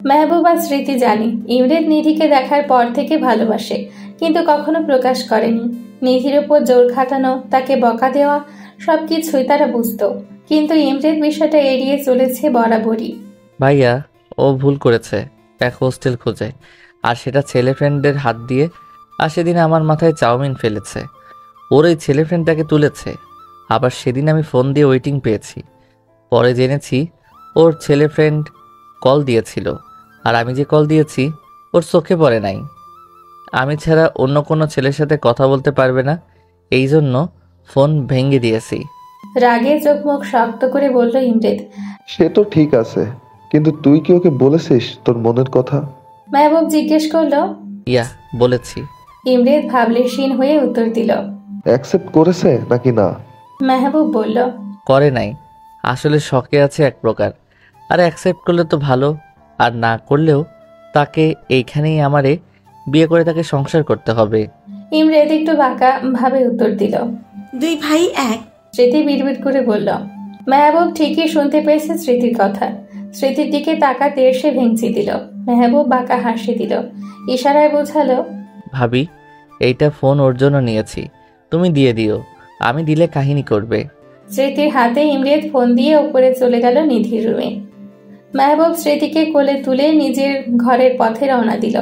মেহবুব আর স্মৃতি জানি ইমরেদ নিধিকে দেখার পর থেকে ভালোবাসে, কিন্তু কখনো প্রকাশ করেনি। নিধির উপর জোর খাটানো, তাকে বকা দেওয়া, সবকিছুই তারা বুঝত, কিন্তু ইমরেদ বিষয়টা এড়িয়ে চলেছে বরাবরই। ভাইয়া ও ভুল করেছে, এক হোস্টেল খোঁজে, আর সেটা ছেলে ফ্রেন্ডের হাত দিয়ে। আর সেদিন আমার মাথায় চাউমিন ফেলেছে, ওর ওই ছেলে ফ্রেন্ডটাকে তুলেছে। আবার সেদিন আমি ফোন দিয়ে ওয়েটিং পেয়েছি, পরে জেনেছি ওর ছেলে ফ্রেন্ড কল দিয়েছিল, আর আমি যে কল দিয়েছি ওর চোখে পড়ে নাই আমি ছাড়া অন্য কোনো ছেলের সাথে কথা বলতে পারবে না, এই জন্য ফোন ভেঙে দিয়েছি। রাগে চোখ মুখ শক্ত করে বলল ইমরেদ। সে তো ঠিক আছে, কিন্তু তুই কি ওকে বলেছিস তোর মনের কথা? মেহবুব জিজ্ঞেস করলো। ইয়া, বলেছি। ইমরেদ ভাবলেশীন হয়ে উত্তর দিল। অ্যাকসেপ্ট করেছে নাকি না? মেহবুব বলল, করে নাই, আসলে শখে আছে এক প্রকার। আর অ্যাকসেপ্ট করলে তো ভালো, আর না করলেও তাকে এইখানেই আমারে বিয়ে করে তাকে সংসার করতে হবে। ইমরেদ একটু বাঁকা ভাবে উত্তর দিল। দুই ভাই এক। স্মৃতি বিড়বিড় করে বলল। মেহবুব ঠিকই শুনতে পেয়েছে স্মৃতির কথা। স্মৃতির দিকে তাকাতে সে ভেঙচি দিল। মেহবুব বাঁকা হাসি দিল, ইশারায় বোঝালো, ভাবি, এইটা ফোন ওর জন্য নিয়েছি, তুমি দিয়ে দিও, আমি দিলে কাহিনী করবে। স্মৃতির হাতে ইমরেদ ফোন দিয়ে ওপরে চলে গেল নিধির রুমে। মেহবুব স্মৃতিকে কোলে তুলে নিজের ঘরের পথে রওনা দিল।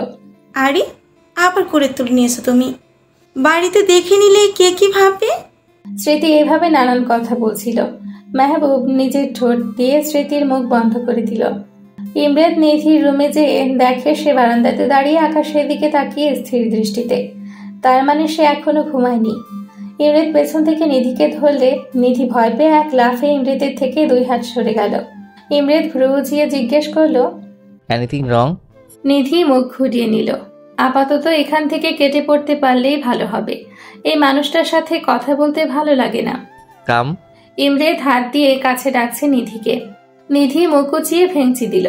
আরে আবার করে তুলে নিয়েছো তুমি, বাড়িতে দেখে নিলে কে কি ভাববে? স্মৃতি এভাবে নানান কথা বলছিল। মেহবুব নিজের ঠোঁট দিয়ে স্মৃতির মুখ বন্ধ করে দিল। ইমরেদ নিধির রুমে যেয়ে দেখে সে বারান্দাতে দাঁড়িয়ে আকাশের দিকে তাকিয়ে স্থির দৃষ্টিতে। তার মানে সে এখনো ঘুমায়নি। ইমরেদ পেছন থেকে নিধিকে ধরলে নিধি ভয় পেয়ে এক লাফে ইমরেদের থেকে 2 হাত সরে গেল। ইমরেদ ভ্রু উঁচিয়ে জিজ্ঞেস করলো, এনিথিং রং? নিধি মুখ ঘুরিয়ে নিল। আপাতত এখান থেকে কেটে পড়তে পারলেই ভালো হবে, এই মানুষটার সাথে কথা বলতে ভালো লাগে না। কাম। ইমরেদ হাত দিয়ে কাছে ডাকছে নিধিকে। নিধি মুখ উঁচিয়ে ভেঙচি দিল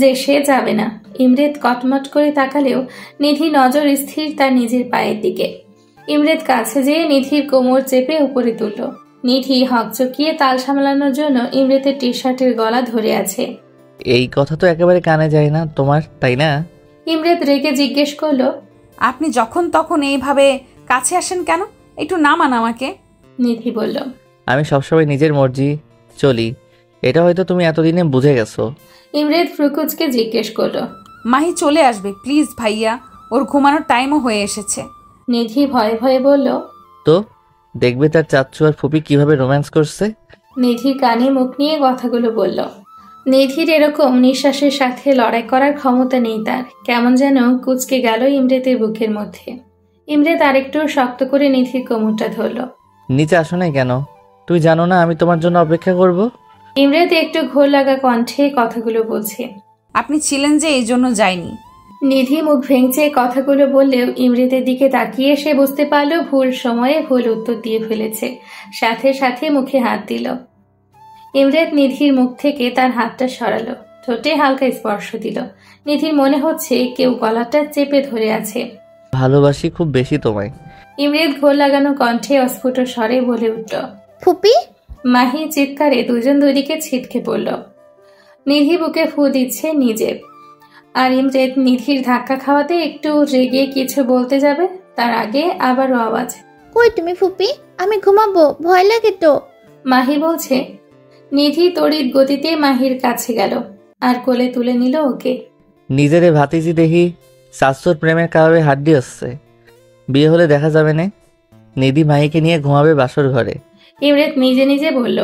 যে সে যাবে না। ইমরেদ কটমট করে তাকালেও নিধি নজর স্থির তার নিজের পায়ের দিকে। ইমরেদ কাছে যেয়ে নিধির কোমর চেপে উপরে তুলল। নিধি হকচকিয়ে তাল সামলানোর জন্য ইমরেদের টি শার্টের গলা ধরে আছে। এই কথা তো একেবারে কানে যায় না তোমার, তাই না? ইমরেদ রেগে জিজ্ঞেস করলো, আপনি যখন তখন এইভাবে কাছে আসেন কেন? একটু নামান আমাকে। নিধি বলল, আমি সবসময় নিজের মর্জি চলি, এটা হয়তো তুমি এতদিনে বুঝে গেছো। ইমরেদ ফ্রুকুজকে জিজ্ঞেস করলো, মাহি চলে আসবে প্লিজ ভাইয়া, ওর ঘুমানোর টাইমও হয়ে এসেছে। নিধি ভয়ে ভয়ে বলল, তো দেখবে তার চাচ্চু আর ফুপি কিভাবে রোম্যান্স করছে। নিধির কানে মুখ নিয়ে কথাগুলো বলল। নিধির এরকম নিঃশ্বাসের সাথে লড়াই করার ক্ষমতা নেই তার। কেমন যেন কুচকে গেল ইমরেদের বুকের মধ্যে। ইমরেদ আরেকটু শক্ত করে নিধির কোমরটা ধরল। নিচে আসো নাই কেন? তুই জানো না আমি তোমার জন্য অপেক্ষা করব? ইমরেদ একটু ঘোর লাগা কণ্ঠে কথাগুলো বলছে। আপনি ছিলেন যে এই জন্য যাইনি। নিধি মুখ ভেঙচে কথাগুলো বললেও ইমরেদের দিকে তাকিয়ে সে বুঝতে পারল ভুল সময়ে ভুল উত্তর দিয়ে ফেলেছে। সাথে সাথে মুখে হাত দিল। ইমরেদ নিধির মুখ থেকে তার হাতটা সরালো, ঠোঁটে হালকা স্পর্শ দিল। নিধির মনে হচ্ছে কেউ গলাটা চেপে ধরে আছে। ভালোবাসি খুব বেশি তোমায়। ইমরেদ ঘোর লাগানো কণ্ঠে অস্ফুট স্বরে বলে উঠল। ফুপি? মাহি চিৎকারে দুজন দুদিকে ছিটকে পড়ল। নিধি বুকে ফু দিচ্ছে নিজে, আর ইমরেদ নিধির ধাক্কা খাওয়াতে একটু রেগে কিছু বলতে যাবে, তার আগে আবারও আওয়াজ। কই তুমি ফুপি? আমি ঘুমাবো, ভয় লাগে তো। মাহি বলছে। নিধি তড়িৎ গতিতে মাহির কাছে গেল আর কোলে তুলে নিল ওকে। নিজেরে ভাতিজি দেখি শাশুর প্রেমের কারণে হাড্ডি হচ্ছে, বিয়ে হলে দেখা যাবে না। নিধি মাহিকে নিয়ে ঘুমাবে বাসর ঘরে। ইমরেদ নিজে নিজে বলল।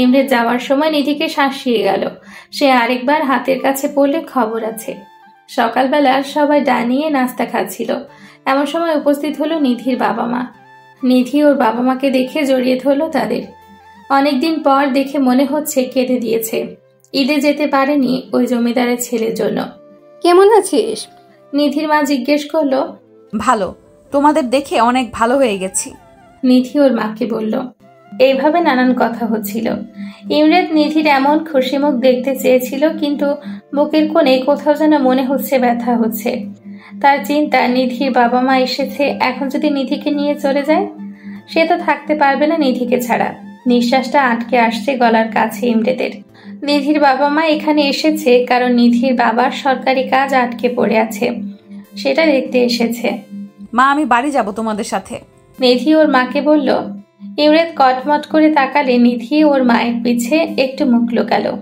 ইমরেদ যাওয়ার সময় নিধিকে শাসিয়ে গেল। সে আরেকবার হাতের কাছে পড়লে খবর আছে। সকালবেলা সবাই ডানিয়ে নাস্তা খাচ্ছিল, এমন সময় উপস্থিত হলো নিধির বাবা মা। নিধি ওর বাবা মাকে দেখে জড়িয়ে ধরল তাদের। অনেকদিন পর দেখে মনে হচ্ছে কেঁদে দিয়েছে। ঈদে যেতে পারেনি ওই জমিদারের ছেলের জন্য। কেমন আছিস? নিধির মা জিজ্ঞেস করলো। ভালো, তোমাদের দেখে অনেক ভালো হয়ে গেছি। নিধি ওর মাকে বলল। এইভাবে নানান কথা হচ্ছিল। ইমরেদ নিধির এমন খুশি মুখ দেখতে চেয়েছিল, কিন্তু বুকের কোণে কোথাও যেন মনে হচ্ছে ব্যথা হচ্ছে। তার চিন্তা, নিধির বাবা মা এসেছে, এখন যদি নিধিকে নিয়ে চলে যায়, সে তো থাকতে পারবে না নিধিকে ছাড়া। নিঃশ্বাসটা আটকে আসছে গলার কাছে ইমরেদের। নিধির বাবা মা এখানে এসেছে কারণ নিধির বাবার সরকারি কাজ আটকে পড়ে আছে, সেটা দেখতে এসেছে। মা, আমি বাড়ি যাব তোমাদের সাথে। নিধি ওর মাকে বলল। ইমরেদ কটমট করে তাকালে নিধি ওর মায়ের পিছে একটু মুখ লুকালো।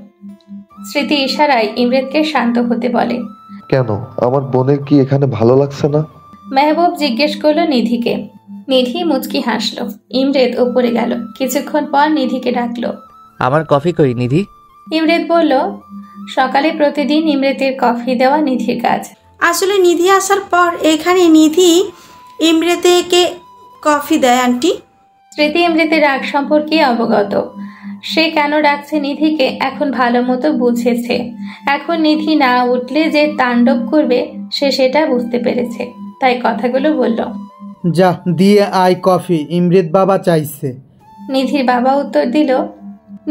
স্মৃতি ইশারায় ইমরেদকে শান্ত হতে বলে। কেন, আমার বোনের কি এখানে ভালো লাগছে না? মেহবুব জিজ্ঞেস করলো নিধিকে। নিধি মুচকি হাসলো। ইমরেদ উপরে গেল। কিছুক্ষণ পর নিধিকে ডাকলো। আমার কফি কই নিধি? ইমরেদ বলল, সকালে প্রতিদিন ইমরেদের কফি দেওয়া নিধির কাজ। আসলে নিধি আসার পর এখানে নিধি ইমরেতেকে কফি দেয় আন্টি। স্মৃতি ইমরিতের রাগ সম্পর্কে অবগত। সে কেন ডাকছে নিধিকে এখন ভালো মতো বুঝেছে। এখন নিধি না উঠলে যে তাণ্ডব করবে সে সেটা বুঝতে পেরেছে, তাই কথাগুলো বলল। যা দিয়ে আয় কফি, ইমরিত বাবা চাইছে। নিধির বাবা উত্তর দিল।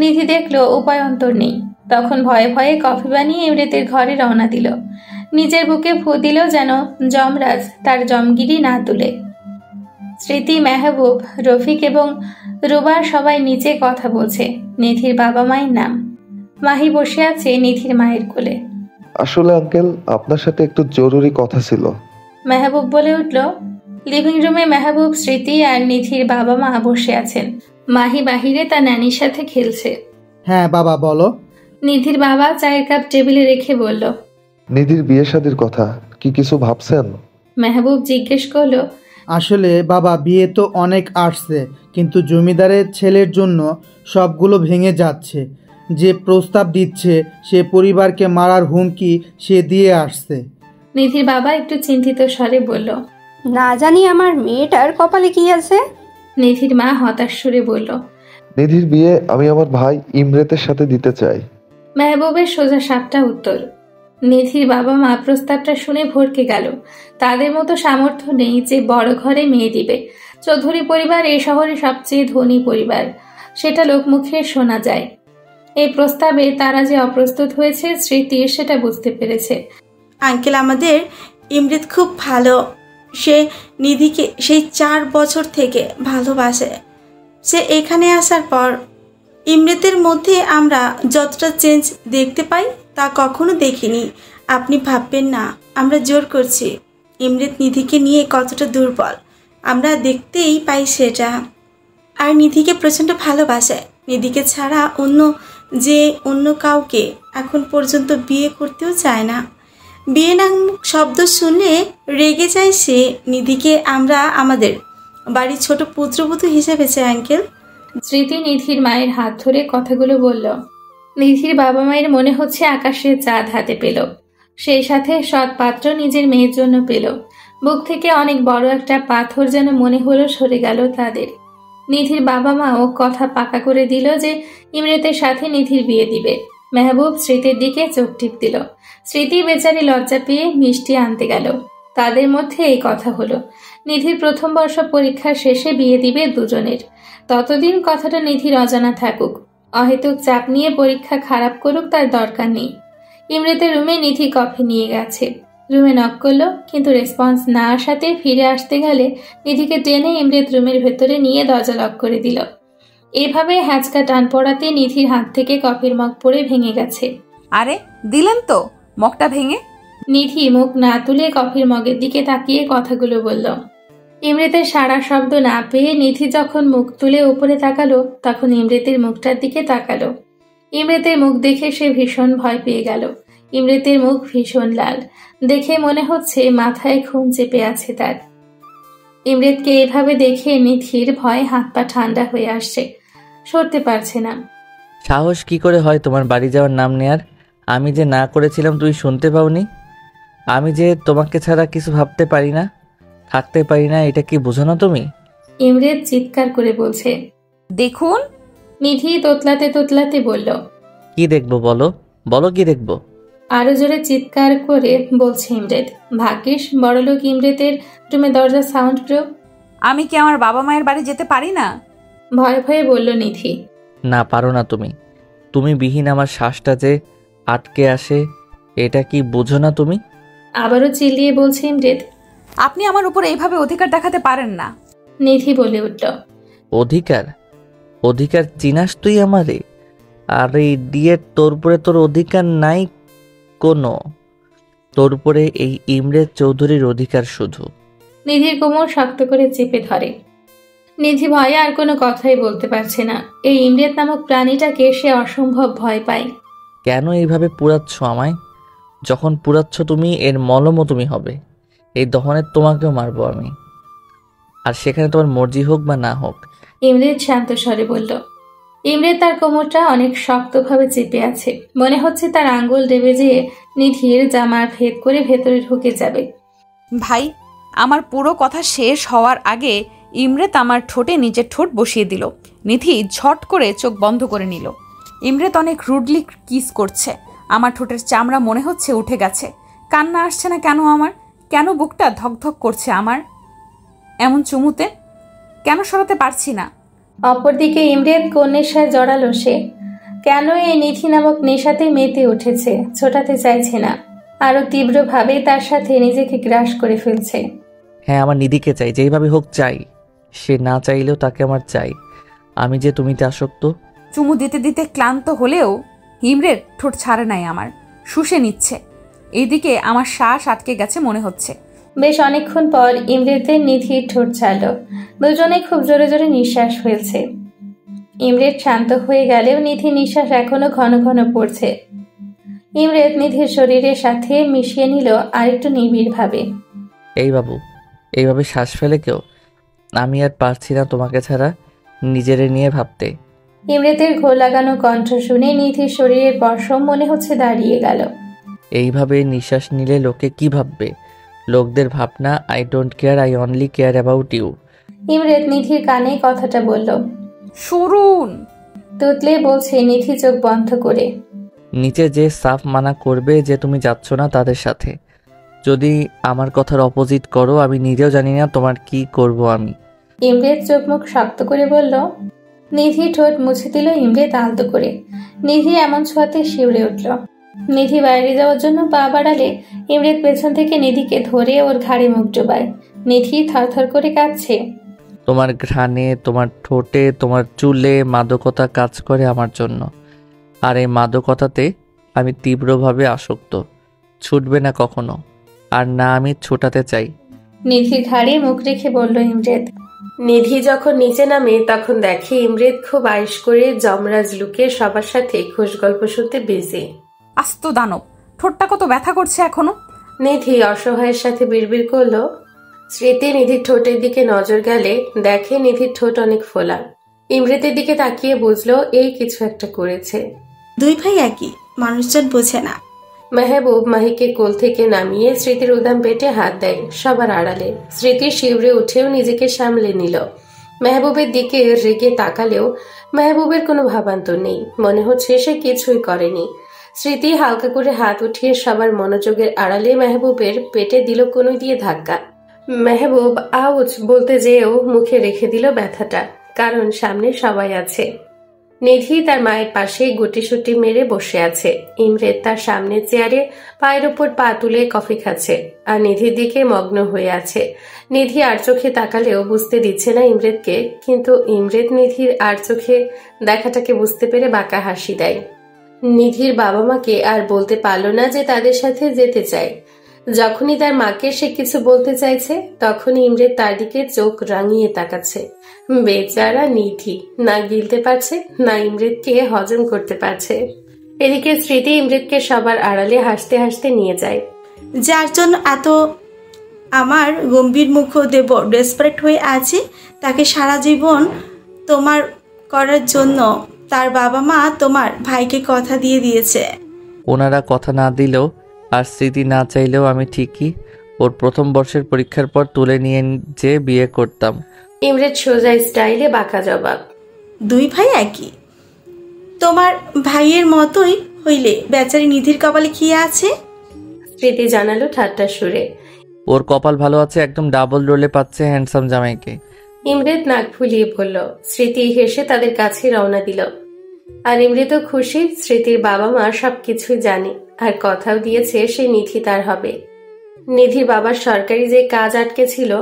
নিধি দেখলো উপায় অন্তর নেই, তখন ভয়ে ভয়ে কফি বানিয়ে ইমরিতের ঘরে রওনা দিল। নিজের বুকে ফু দিল যেন যমরাজ তার জমগিরি না তুলে। স্মৃতি, মেহবুব, রফিক এবং রুবার সবাই নিচে কথা বলছে। নিধির বাবা মায়ের নাম। মাহি বসে আছে নিধির মায়ের কোলে। আসলে আঙ্কেল, আপনার সাথে একটু জরুরি কথা ছিল। মেহবুব বলে উঠল। লিভিং রুমে মেহবুব, স্মৃতি আর নিধির বাবা মা বসে আছেন। মাহি বাহিরে তার নানির সাথে খেলছে। হ্যাঁ বাবা বলো। নিধির বাবা চায়ের কাপ টেবিলে রেখে বলল। নিধির বিয়ে শাদির কথা কি কিছু ভাবছেন? মেহবুব জিজ্ঞেস করলো। আসলে বাবা, বিয়ে তো অনেক আসছে, কিন্তু জমিদারের ছেলের জন্য সবগুলো ভেঙে যাচ্ছে। যে প্রস্তাব দিচ্ছে সে পরিবারকে মারার হুমকি সে দিয়ে আসছে। নিধির বাবা একটু চিন্তিত স্বরে বলল। না জানি আমার মেয়েটার কপালে কি আছে। নিধির মা হতাশ সুরে বলল। নিধির বিয়ে আমি আমার ভাই ইমরেতের সাথে দিতে চাই। মেহবুবের সোজা সাপটা উত্তর। নিধির বাবা মা প্রস্তাবটা শুনে ভরকে গেল। তাদের মতো সামর্থ্য নেই যে বড় ঘরে মেয়ে দিবে। চৌধুরী পরিবার এই শহরের সবচেয়ে ধনী পরিবার, সেটা লোকমুখে শোনা যায়। এই প্রস্তাবে তারা যে অপ্রস্তুত হয়েছে স্মৃতি সেটা বুঝতে পেরেছে। আঙ্কেল, আমাদের ইমরিত খুব ভালো। সে নিধিকে সেই 4 বছর থেকে ভালোবাসে। সে এখানে আসার পর ইমরিতের মধ্যে আমরা যতটা চেঞ্জ দেখতে পাই তা কখনো দেখিনি। আপনি ভাববেন না আমরা জোর করছি। ইমরিত নিধিকে নিয়ে কতটা দুর্বল আমরা দেখতেই পাই সেটা। আর নিধিকে প্রচণ্ড ভালোবাসে। নিধিকে ছাড়া অন্য কাউকে এখন পর্যন্ত বিয়ে করতেও চায় না। বিয়ে নামক শব্দ শুনলে রেগে যায় সে। নিধিকে আমরা আমাদের বাড়ির ছোট পুত্রবধূ হিসেবে চাই আঙ্কেল। স্মৃতি নিধির মায়ের হাত ধরে কথাগুলো বলল। নিধির বাবা মায়ের মনে হচ্ছে আকাশের চাঁদ হাতে পেল, সেই সাথে সৎ পাত্র নিজের মেয়ের জন্য পেল। বুক থেকে অনেক বড় একটা পাথর যেন মনে হলো সরে গেল তাদের। নিধির বাবা মাও কথা পাকা করে দিল যে ইমরেতের সাথে নিধির বিয়ে দিবে। মেহবুব স্মৃতির দিকে চোখ টিপ দিল। স্মৃতি বেচারি লজ্জা পেয়ে মিষ্টি আনতে গেল। তাদের মধ্যে এই কথা হলো, নিধির প্রথম বর্ষ পরীক্ষার শেষে বিয়ে দিবে দুজনের। ততদিন কথাটা নিধির অজানা থাকুক। অহেতুক চাপ নিয়ে পরীক্ষা খারাপ করুক তার দরকার নেই। ইমরেতের রুমে নিধি কফি নিয়ে গেছে। রুমে নক করলো, কিন্তু রেসপন্স না আসাতে ফিরে আসতে গেলে নিধিকে টেনে ইমরেত রুমের ভেতরে নিয়ে দরজা লক করে দিল। এভাবে হ্যাঁচকা টান পড়াতে নিধির হাত থেকে কফির মগ পড়ে ভেঙে গেছে। আরে দিলেন তো মগটা ভেঙে। নিধি মুখ না তুলে কফির মগের দিকে তাকিয়ে কথাগুলো বলল। ইমরেতের সারা শব্দ না পেয়ে নিধি যখন মুখ তুলে উপরে তাকালো তখন ইমরেতের মুখটার দিকে তাকালো। ইমরেতের মুখ দেখে সে ভীষণ ভয় পেয়ে গেল। ইমরেতের মুখ ভীষণ লাল, দেখে মনে হচ্ছে মাথায় খুন চেপে আছে তার। ইমরেতকে এভাবে দেখে নিধির ভয়ে হাত পা ঠান্ডা হয়ে আসছে, সরতে পারছে না। সাহস কি করে হয় তোমার বাড়ি যাওয়ার নাম নেয়ার? আমি যে না করেছিলাম তুমি শুনতে পাওনি? আমি যে তোমাকে ছাড়া কিছু ভাবতে পারি না, থাকতে পারি না, এটা কি বোঝো না তুমি? ইমরেত চিৎকার করে বলছে। দেখুন। নিধি তোতলাতে তোতলাতে বলল। কি দেখবো বলো, বলো কি দেখবো? আরো জোরে চিৎকার করে বলছে ইমরেত। ভাগ্যিস বড়লোক ইমরেতের রুমে দরজা সাউন্ড প্রুফ। আমি কি আমার বাবা মায়ের বাড়ি যেতে পারি না? ভয়ে ভয়ে বলল নিধি। না পারো না তুমি। তুমি বিহীন আমার শ্বাসটা যে আটকে আসে, এটা কি বোঝো না তুমি? আবারও চিল্লিয়ে বলছে ইমরেত। আপনি আমার উপর এইভাবে অধিকার দেখাতে পারেন না। নিধি বলে উঠল। অধিকার? অধিকার চিনাস তুই আমারে? আর এই ডিয়েট তোর উপরে তোর অধিকার নাই কোনো। তোর উপরে এই ইমরেত চৌধুরীর অধিকার শুধু। নিধির কোমর শক্ত করে চেপে ধরে। নিধি ভয়ে আর কোনো কথাই বলতে পারছে না। এই ইমরেত নামক প্রাণীটাকে সে অসম্ভব ভয় পায়। কেন এইভাবে পুরাচ্ছ আমায়? যখন পুরাচ্ছ তুমি, এর মলমও তুমি হবে। এই দহনে তোমাকেও মারবো আমি, আর সেখানে তোমার মর্জি হোক বা না হোক। ইমরেত শান্ত স্বরে বলল। ইমরেত তার কোমরটা অনেক শক্তভাবে চেপে আছে। মনে হচ্ছে তার আঙ্গুল ডেবে যেয়ে নিধির জামার ভেদ করে ভেতরে ঢুকে যাবে। ভাই, আমার পুরো কথা শেষ হওয়ার আগে ইমরেত আমার ঠোঁটে নিজের ঠোঁট বসিয়ে দিল। নিধি ঝট করে চোখ বন্ধ করে নিল। ইমরেত অনেক রুডলি কিস করছে। আমার ঠোঁটের চামড়া মনে হচ্ছে উঠে গেছে। কান্না আসছে না কেন আমার? কেন বুকটা ধকধক করছে আমার এমন চুমুতে? কেন সরাতে পারছি না? অপরদিকে ইমরেত কোন নেশায় জড়ালো সে। কেন এই নিধি নামক নেশাতে মেতে উঠেছে, ছোটাতে চাইছে না, আরো তীব্রভাবে তার সাথে নিজেকে গ্রাস করে ফেলছে। হ্যাঁ, আমার নিধিকে চাই, যেইভাবে হোক চাই। সে না চাইলেও তাকে আমার চাই। আমি যে তুমিতে আসক্ত। চুমু দিতে দিতে ক্লান্ত হলেও ইমরেত ঠোঁট ছাড়ে নাই আমার, শুষে নিচ্ছে। এইদিকে আমার শ্বাস আটকে গেছে মনে হচ্ছে। বেশ অনেকক্ষণ পর ইমরেতের নিধির ঠোঁট ছাড়ল। দুজনে খুব জোরে জোরে নিঃশ্বাস ফেলছে। ইমরেত শান্ত হয়ে গেলেও নিধির নিঃশ্বাস এখনো ঘন ঘন পড়ছে। ইমরেত নিধির শরীরের সাথে মিশিয়ে নিল আরেকটু নিবিড় ভাবে। এই বাবু, এইভাবে শ্বাস ফেলে কেউ? আমি আর পারছি না তোমাকে ছাড়া নিজেরে নিয়ে ভাবতে। ইমরেতের ঘোর লাগানো কণ্ঠ শুনে নিধির শরীরের পশম মনে হচ্ছে দাঁড়িয়ে গেল। এইভাবে নিঃশ্বাস নিলে লোকে কি ভাববে? লোকদের ভাবনা I don't care, I only care about you. Imret নিধির কানে কথাটা বলল। শুনুন, তুতলে বলছে নিধি চোখ বন্ধ করে। নিচে যে সাফ মানা করবে যে তুমি যাচ্ছ না তাদের সাথে। যদি আমার কথার অপোজিট করো, আমি নিজেও জানি না তোমার কি করব আমি। ইমরেত চোখ মুখ শক্ত করে বলল। নিধি ঠোঁট মুছে দিল ইমরেত আলতো করে। নিধি এমন ছোঁয়াতে শিউরে উঠল। নিধি বাইরে যাওয়ার জন্য পা বাড়ালে ইমরেত পেছন থেকে নিধিকে ধরে ওর ঘাড়ে মুখ ডোবায়। নিধি থরথর করে কাঁদছে। তোমার ঘ্রাণে, তোমার ঠোঁটে, তোমার চুলে মাদকতা কাজ করে আমার জন্য। আর এই মাদকতাতে আমি তীব্রভাবে আসক্ত। ছুটবে না কখনো, আর না আমি ছোটাতে চাই। নিধির ঘাড়ে মুখ রেখে বলল ইমরেত। নিধি যখন নিচে নামে তখন দেখে ইমরেত খুব আয়েশ করে যমরাজ লুকে সবার সাথে খোশ গল্প শুনতে বেজে। আস্ত দানব, ঠোঁটটা কত ব্যথা করছে এখনো। নিধি অসহায়ের সাথে বিড়বিড় করলো। স্মৃতি নিধির ঠোঁটের দিকে নজর গেলে দেখে নিধির ঠোঁট অনেক ফোলা। ইমরেতের দিকে তাকিয়ে বুঝলো এই কিছু একটা করেছে। দুই ভাই একই, মানুষজন বোঝে না। মেহবুব মাহিকে কোল থেকে নামিয়ে স্মৃতির উদাম পেটে হাত দেয় সবার আড়ালে। স্মৃতি শিউরে উঠেও নিজেকে সামলে নিল। মেহবুবের দিকে রেগে তাকালেও মেহবুবের কোনো ভাবান্তর নেই, মনে হচ্ছে সে কিছুই করেনি। স্মৃতি হালকা করে হাত উঠিয়ে সবার মনোযোগের আড়ালে মেহবুবের পেটে দিল কোনো দিয়ে ধাক্কা। মেহবুব আউচ বলতে যেয়েও মুখে রেখে দিল ব্যথাটা, কারণ সামনে সবাই আছে। নিধি তার মায়ের পাশে গুটিসুটি মেরে বসে আছে। ইমরেত তার সামনে চেয়ারে পায়ের উপর পা তুলে কফি খাচ্ছে আর নিধির দিকে মগ্ন হয়ে আছে। নিধি আর চোখে তাকালেও বুঝতে দিচ্ছে না ইমরেতকে, কিন্তু ইমরেত নিধির আর চোখে দেখাটাকে বুঝতে পেরে বাঁকা হাসি দেয়। নিধির বাবা মাকে আর বলতে পারল না যে তাদের সাথে যেতে চায়। যখনই তার মাকে সে কিছু বলতে চাইছে তখনই ইমরেত তার দিকে চোখ রাঙিয়ে তাকাচ্ছে। বেচারা নিধি না গিলতে পারছে না ইমরেতকে হজম করতে পারছে। এদিকে স্মৃতি ইমরেতকে সবার আড়ালে হাসতে হাসতে নিয়ে যায়। যার জন্য এত আমার গম্ভীর মুখ দেব ডেসপারেট হয়ে আছে, তাকে সারা জীবন তোমার করার জন্য তার বাবা মা তোমার ভাইকে কথা দিয়ে দিয়েছে। ওনারা কথা না দিলেও আর স্মৃতি না চাইলেও আমি ঠিকই ওর প্রথম বর্ষের পরীক্ষার পর তুলে নিয়ে যে বিয়ে করতাম। ইমরেত সোজা স্টাইলে বাঁকা জবাব। দুই ভাই একই, তোমার ভাইয়ের মতোই হইলে বেচারি নিধির কপালে কি আছে? স্মৃতি জানালো ঠাট্টার সুরে। ওর কপাল ভালো আছে, একদম ডাবল রোলে পাচ্ছে হ্যান্ডসাম জামাইকে। ইমরেত নাক ফুলিয়ে বলল। স্মৃতি হেসে তাদের কাছে রওনা দিল। আর ইমরেতও খুশি, স্মৃতির বাবা মা সবকিছুই জানে আর কথাও দিয়েছে সে নিধি তার হবে। নিধির বাবার সরকারি যে কাজ আটকে ছিল,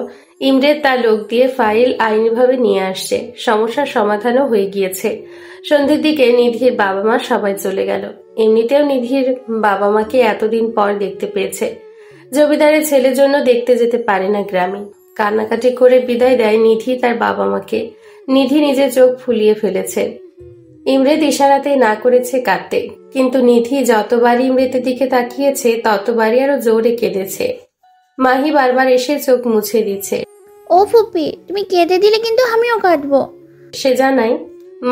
ইমরেত তার লোক দিয়ে ফাইল আইনিভাবে নিয়ে আসছে। সমস্যার সমাধানও হয়ে গিয়েছে। সন্ধ্যের দিকে নিধির বাবা মা সবাই চলে গেল। এমনিতেও নিধির বাবা মাকে এতদিন পর দেখতে পেয়েছে। জমিদারের ছেলের জন্য দেখতে যেতে পারে না গ্রামে। কান্নাকাটি করে বিদায় দেয় নিধি তার বাবা মাকে। নিধি নিজের চোখ ফুলিয়ে ফেলেছে। ইমরেত ইশারাতেই না করেছে কাঁদতে, কিন্তু নিধি যতবারই ইমরেতের দিকে তাকিয়েছে ততবারই আরো জোরে কেঁদেছে। মাহি বারবার এসে চোখ মুছে দিচ্ছে। ও ফুপি, তুমি কেঁদে দিলে কিন্তু আমিও কাঁদবো। সে জানায়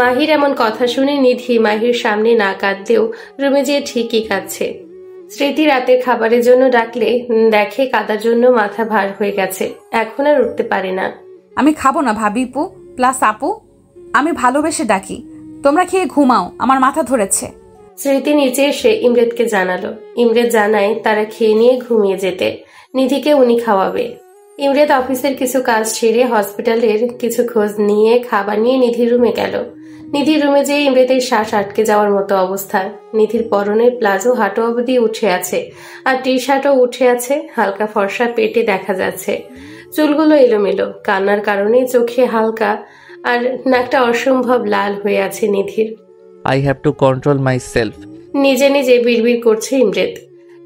মাহির এমন কথা শুনে নিধি মাহির সামনে না কাঁদলেও রুমে যেয়ে ঠিকই কাঁদছে। স্মৃতি রাতের খাবারের জন্য ডাকলে দেখে কাদার জন্য মাথা ভার হয়ে গেছে, এখন আর উঠতে পারে না। আমি খাবো না ভাবিপু প্লাস আপু, আমি ভালোবেসে ডাকি, তোমরা খেয়ে ঘুমাও, আমার মাথা ধরেছে। স্মৃতি নিচে এসে ইমরেতকে জানালো। ইমরেত জানায় তারা খেয়ে নিয়ে ঘুমিয়ে যেতে, নিধিকে উনি খাওয়াবে। ইমরেত অফিসের কিছু কাজ ছেড়ে হসপিটালের কিছু খোঁজ নিয়ে খাবার নিয়ে নিধির রুমে গেল। নিধির রুমে যেয়ে ইমরেতের শ্বাস আটকে যাওয়ার মতো অবস্থা। নিধির পরনের প্লাজো হাঁটু অবধি উঠে আছে, আর টি শার্টও উঠে আছে, হালকা ফর্সা পেটে দেখা যাচ্ছে, চুলগুলো এলোমেলো, কান্নার কারণে চোখে হালকা আর নাকটা অসম্ভব লাল হয়ে আছে নিধির। I have to control myself. নিজে নিজে বিড়বিড় করছে ইমরেত,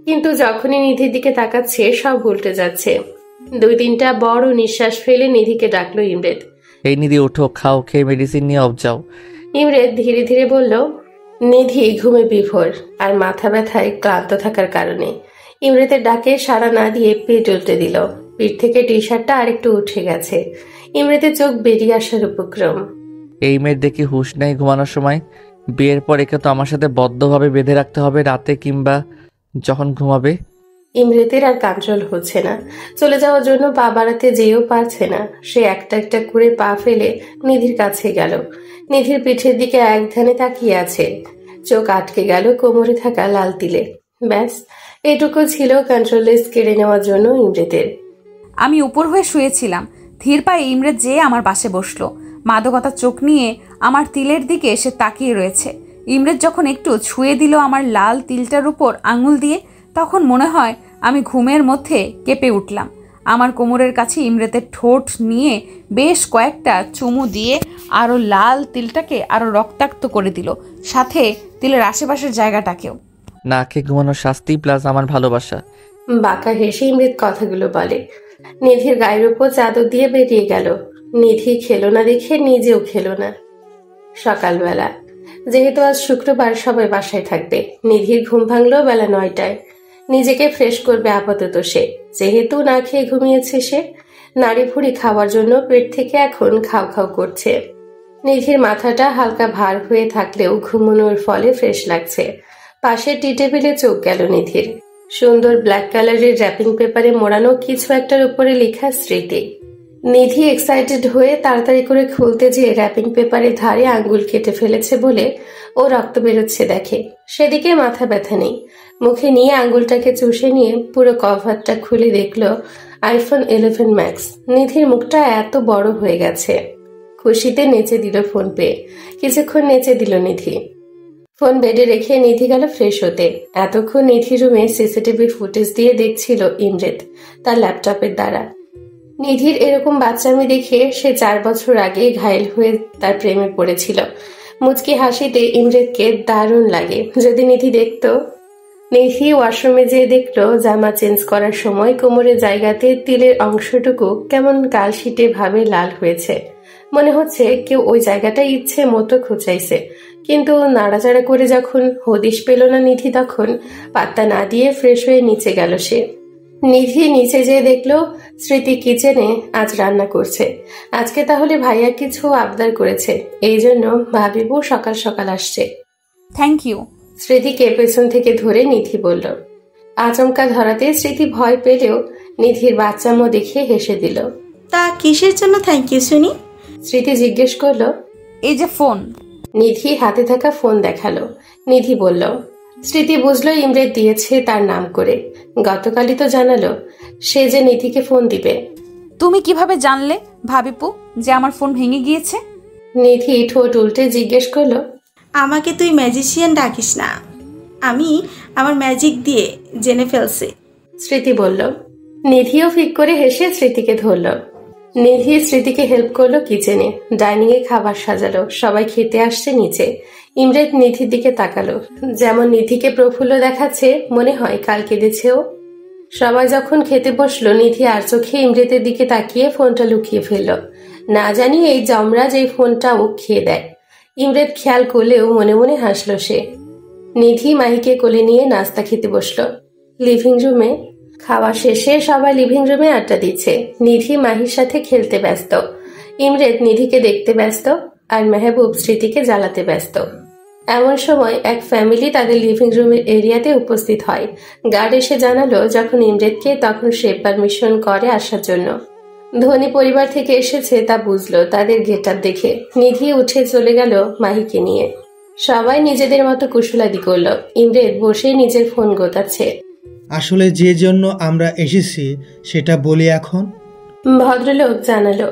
কিন্তু যখনই নিধির দিকে তাকাচ্ছে সব উল্টে যাচ্ছে। 2-3টা বড় নিঃশ্বাস ফেলে নিধিকে ডাকলো ইমরেত। এই নিধি উঠো, খাও, খেয়ে মেডিসিন নিয়ে অফ যাও। ইমরেত ধীরে ধীরে বলল। নিধি ঘুমে বিভোর আর মাথা ব্যথায় ক্লান্ত থাকার কারণে ইমরেতের ডাকে সাড়া না দিয়ে পেট উল্টে দিল। পিঠ থেকে টি শার্টটা আরেকটু উঠে গেছে, ইমরেতের চোখ বেরিয়ে আসার উপক্রম। এই মেয়ের দেখি হুঁশ নেই ঘুমানোর সময়। বিয়ের পর একে তো আমার সাথে বদ্ধভাবে বেঁধে রাখতে হবে, রাতে কিংবা যখন ঘুমাবে। ইমরেতের আর কন্ট্রোল হচ্ছে না, চলে যাওয়ার জন্য পা বাড়াতে যেও পারছে না। সে একটা একটা করে পা ফেলে নিধির কাছে গেল। নিধির পিঠের দিকে এক ধ্যানে তাকিয়ে আছে, চোখ আটকে গেল কোমরে থাকা লাল তিলে। ব্যাস, এটুকু ছিল কন্ট্রোললেস কেড়ে নেওয়ার জন্য ইমরেতের। আমি উপর হয়ে শুয়েছিলাম, ধীর পায়ে ইমরেত যেয়ে আমার পাশে বসলো। মাদকতা চোখ নিয়ে আমার তিলের দিকে এসে তাকিয়ে রয়েছে। ইমরেত যখন একটু ছুঁয়ে দিল আমার লাল তিলটার উপর আঙুল দিয়ে, তখন মনে হয় আমি ঘুমের মধ্যে কেঁপে উঠলাম। আমার কোমরের কাছে ইমরেতের ঠোঁট নিয়ে বেশ কয়েকটা চুমু দিয়ে আরও লাল তিলটাকে আরও রক্তাক্ত করে দিল, সাথে তিলের আশেপাশের জায়গাটাকেও। না খেয়ে ঘুমানোর শাস্তি প্লাস আমার ভালোবাসা। বাঁকা হেসে ইমরেত কথাগুলো বলে। নিধির গায়ের উপর চাদর দিয়ে বেরিয়ে গেল। নিধি খেলো না দেখে নিজেও খেলো না। সকালবেলা, যেহেতু আজ শুক্রবার সবাই বাসায় থাকবে, নিধির ঘুম ভাঙলো বেলা 9টায়। নিজেকে ফ্রেশ করবে আপাতত সে, যেহেতু না খেয়ে ঘুমিয়েছে সে। নাড়ি ভুড়ি খাওয়ার জন্য পেট থেকে এখন খাও খাও করছে। নিধির মাথাটা হালকা ভার হয়ে থাকলেও ঘুমানোর ফলে ফ্রেশ লাগছে। পাশে টি টেবিলে চোখ গেল নিধির। সুন্দর ব্ল্যাক কালারের র্যাপিং পেপারে মোড়ানো কিছু একটার উপরে লেখা স্মৃতি। নিধি এক্সাইটেড হয়ে তাড়াতাড়ি করে খুলতে যেয়ে র্যাপিং পেপারের ধারে আঙ্গুল কেটে ফেলেছে বলে ও রক্ত বেরোচ্ছে দেখে। সেদিকে মাথা ব্যথা নেই, মুখে নিয়ে আঙ্গুলটাকে চুষে নিয়ে পুরো কভারটা খুলে দেখলো আইফোন 11 ম্যাক্স। নিধির মুখটা এত বড় হয়ে গেছে। খুশিতে নেচে দিল ফোন পেয়ে। কিছুক্ষণ নেচে দিল নিধি। ফোন বেডে রেখে নিধি গেল ফ্রেশ হতে। এতক্ষণ নিধি রুমে সিসিটিভি ফুটেজ দিয়ে দেখছিল ইমরেত তার ল্যাপটপের দ্বারা। নিধির এরকম বাচ্চামি দেখে সে 4 বছর আগে ঘায়েল হয়ে তার প্রেমে পড়েছিল। মুচকি হাসিতে ইমরেতকে দারুণ লাগে। যদি নিধি দেখতো। নিধি ওয়াশরুমে যেয়ে দেখলো জামা চেঞ্জ করার সময় কোমরের জায়গাতে তিলের অংশটুকু কেমন কালশিটে ভাবে লাল হয়েছে। মনে হচ্ছে কেউ ওই জায়গাটা ইচ্ছে মতো খুঁচাইছে, কিন্তু নাড়াচাড়া করে যখন হদিশ পেল না নিধি, তখন পাত্তা না দিয়ে ফ্রেশ হয়ে নিচে গেল সে। নিধি নিচে যেয়ে দেখলো স্মৃতি কিচেনে আজ রান্না করছে। আজকে তাহলে ভাইয়া কিছু আবদার করেছে, এই জন্য ভাবিবু সকাল সকাল আসছে। Thank you. স্মৃতিকে পেছন থেকে ধরে নিধি বলল। আচমকা ধরাতে স্মৃতি ভয় পেলেও নিধির বাচ্চামো দেখে হেসে দিল। তা কিসের জন্য থ্যাংক ইউ শুনি? স্মৃতি জিজ্ঞেস করলো। এই যে ফোন। নিধি হাতে থাকা ফোন দেখালো। নিধি বলল। স্মৃতি বুঝলো ইমরেত দিয়েছে তার নাম করে। গতকালই তো জানালো সে যে নিধিকে ফোন দিবে। তুমি কিভাবে জানলে ভাবিপু যে আমার ফোন ভেঙে গিয়েছে? নিধি ঠোঁট উল্টে জিজ্ঞেস করলো। আমাকে তুই ম্যাজিশিয়ান ডাকিস না, আমি আমার ম্যাজিক দিয়ে জেনে ফেলছি। স্মৃতি বলল। নিধিও ফিক করে হেসে স্মৃতিকে ধরল। নিধি স্মৃতিকে হেল্প করলো কিচেনে। ডাইনিং এ খাবার সাজালো। সবাই খেতে আসছে নিচে। ইমরেত নিধির দিকে তাকালো। যেমন নিধিকে প্রফুল্ল দেখাচ্ছে, মনে হয় কাল কেঁদেছেও। সবাই যখন খেতে বসলো, নিধি আর চোখে ইমরেতের দিকে তাকিয়ে ফোনটা লুকিয়ে ফেলল। না জানি এই যমরাজ এই ফোনটা ও খেয়ে দেয়। ইমরেত খেয়াল করলেও মনে মনে হাসল সে। নিধি মাহিকে কোলে নিয়ে নাস্তা খেতে বসলো লিভিং রুমে। খাওয়া শেষে সবাই লিভিং রুমে আড্ডা দিচ্ছে। নিধি মাহির সাথে খেলতে ব্যস্ত। ইমরেত নিধিকে দেখতে ব্যস্ত। আর মেহবুব স্মৃতিকে জ্বালাতে ব্যস্ত। এমন সময় এক ফ্যামিলি তাদের লিভিং রুমের এরিয়াতে উপস্থিত হয়। গার্ড এসে জানালো যখন ইমরেদকে, তখন সে পারমিশন করে আসার জন্য। ধনী পরিবার থেকে এসেছে তা বুঝলো তাদের গেটআপ দেখে। নিধি উঠে চলে গেল মাহিকে নিয়ে। সবাই নিজেদের মতো কুশলাদি করলো। ইমরেদ বসে নিজের ফোন গোতাচ্ছে। আসলে যে জন্য আমরা এসেছি সেটা বলি এখন। ভদ্রলোক জানালো।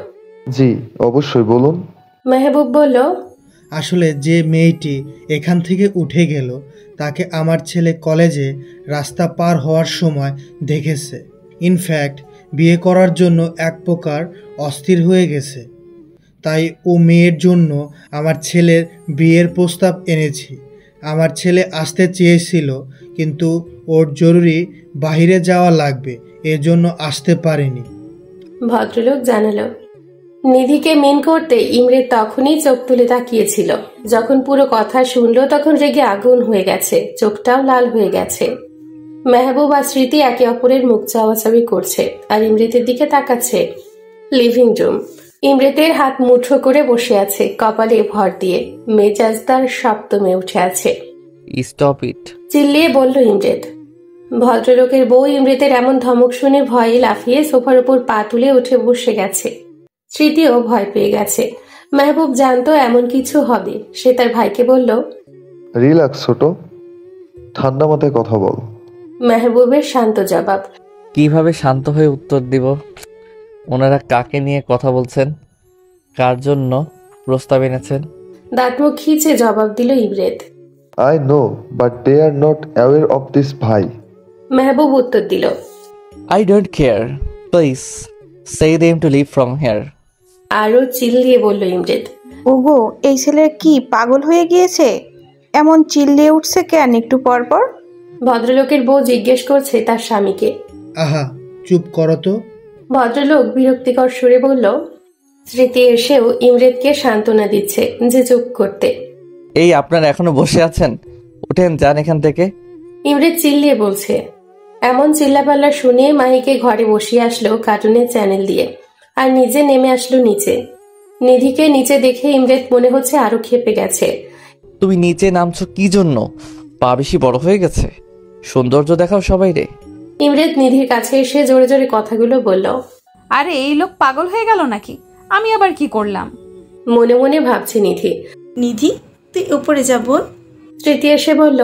জি অবশ্যই বলুন। মেহবুব বলল, আসলে যে মেয়েটি এখান থেকে উঠে গেল তাকে আমার ছেলে কলেজে রাস্তা পার হওয়ার সময় দেখেছে। ইনফ্যাক্ট বিয়ে করার জন্য এক প্রকার অস্থির হয়ে গেছে। তাই ও মেয়ের জন্য আমার ছেলের বিয়ের প্রস্তাব এনেছি। আমার ছেলে আসতে চেয়েছিল কিন্তু ওর জরুরি বাইরে যাওয়া লাগবে, এজন্য আসতে পারেনি। ভদ্রলোক জানালো। নিধিকে মিন করতে ইমরেদ তখনই চোখ তুলে তাকিয়েছিল। যখন পুরো কথা শুনলো তখন রেগে আগুন হয়ে গেছে, চোখটাও লাল হয়ে গেছে। মেহবুব আর স্মৃতি একে অপরের মুখ চাওয়াচাওয়ি করছে আর ইমরেতের দিকে তাকাচ্ছে। Living room. ইমরেতের হাত মুঠো করে বসে আছে, কপালে ভর দিয়ে। মেজাজ তার সপ্তমে উঠে আছে। স্টপ ইট, চিল্লিয়ে বলল ইমরেত। ভদ্রলোকের বউ ইমরেতের এমন ধমক শুনে ভয়ে লাফিয়ে সোফার উপর পা তুলে উঠে বসে গেছে। স্মৃতিও ভয় পেয়ে গেছে। মেহবুব জানতো এমন কিছু হবে। সে তার ভাইকে বলল, রিল্যাক্স ছোট, ঠান্ডা মাথায় কথা বল। মেহবুবের শান্ত জবাব। কিভাবে শান্ত হয়ে উত্তর দিব? ওনারা কাকে নিয়ে কথা বলছেন? কার জন্য প্রস্তাব এনেছেন? দাঁতমুখ খিচে জবাব দিল Imret. I know but they are not aware of this ভাই। মেহবুব উত্তর দিল, I don't care, please say them to leave from here. আরো চিল্লিয়ে বলল ইমরেত। ওগো, এই ছেলে কি পাগল হয়ে গিয়েছে? এমন চিল্লিয়ে উঠছে কেন একটু পর পর? ভদ্রলোকের বউ জিজ্ঞেস করছে তার স্বামীকে। আহা চুপ করো তো। ভদ্রলোক বিরক্তিকর সুরে বলল। স্মৃতি এসেও ইমরেতকে সান্ত্বনা দিচ্ছে যে চুপ করতে। এই আপনারা এখনো বসে আছেন? উঠেন, যান এখান থেকে। ইমরেত চিল্লিয়ে বলছে। এমন চিল্লাপাল্লা শুনে মাহিকে ঘরে বসিয়ে আসলো কার্টুনের চ্যানেল দিয়ে, আর নিজে নেমে আসলো নিচে। নিধিকে নিচে দেখে ইমরেত মনে হচ্ছে আরো ক্ষেপে গেছে। তুমি নিচে নামছো কি জন্য? পা বেশি বড় হয়ে গেছে? সৌন্দর্য দেখাও সবাই রে। ইমরেত নিধির কাছে এসে জোরে জোরে কথাগুলো বলল। আরে এই লোক পাগল হয়ে গেল নাকি? আমি আবার কি করলাম? মনে মনে ভাবছে নিধি। নিধি তুই উপরে যা বল। স্মৃতি এসে বলল,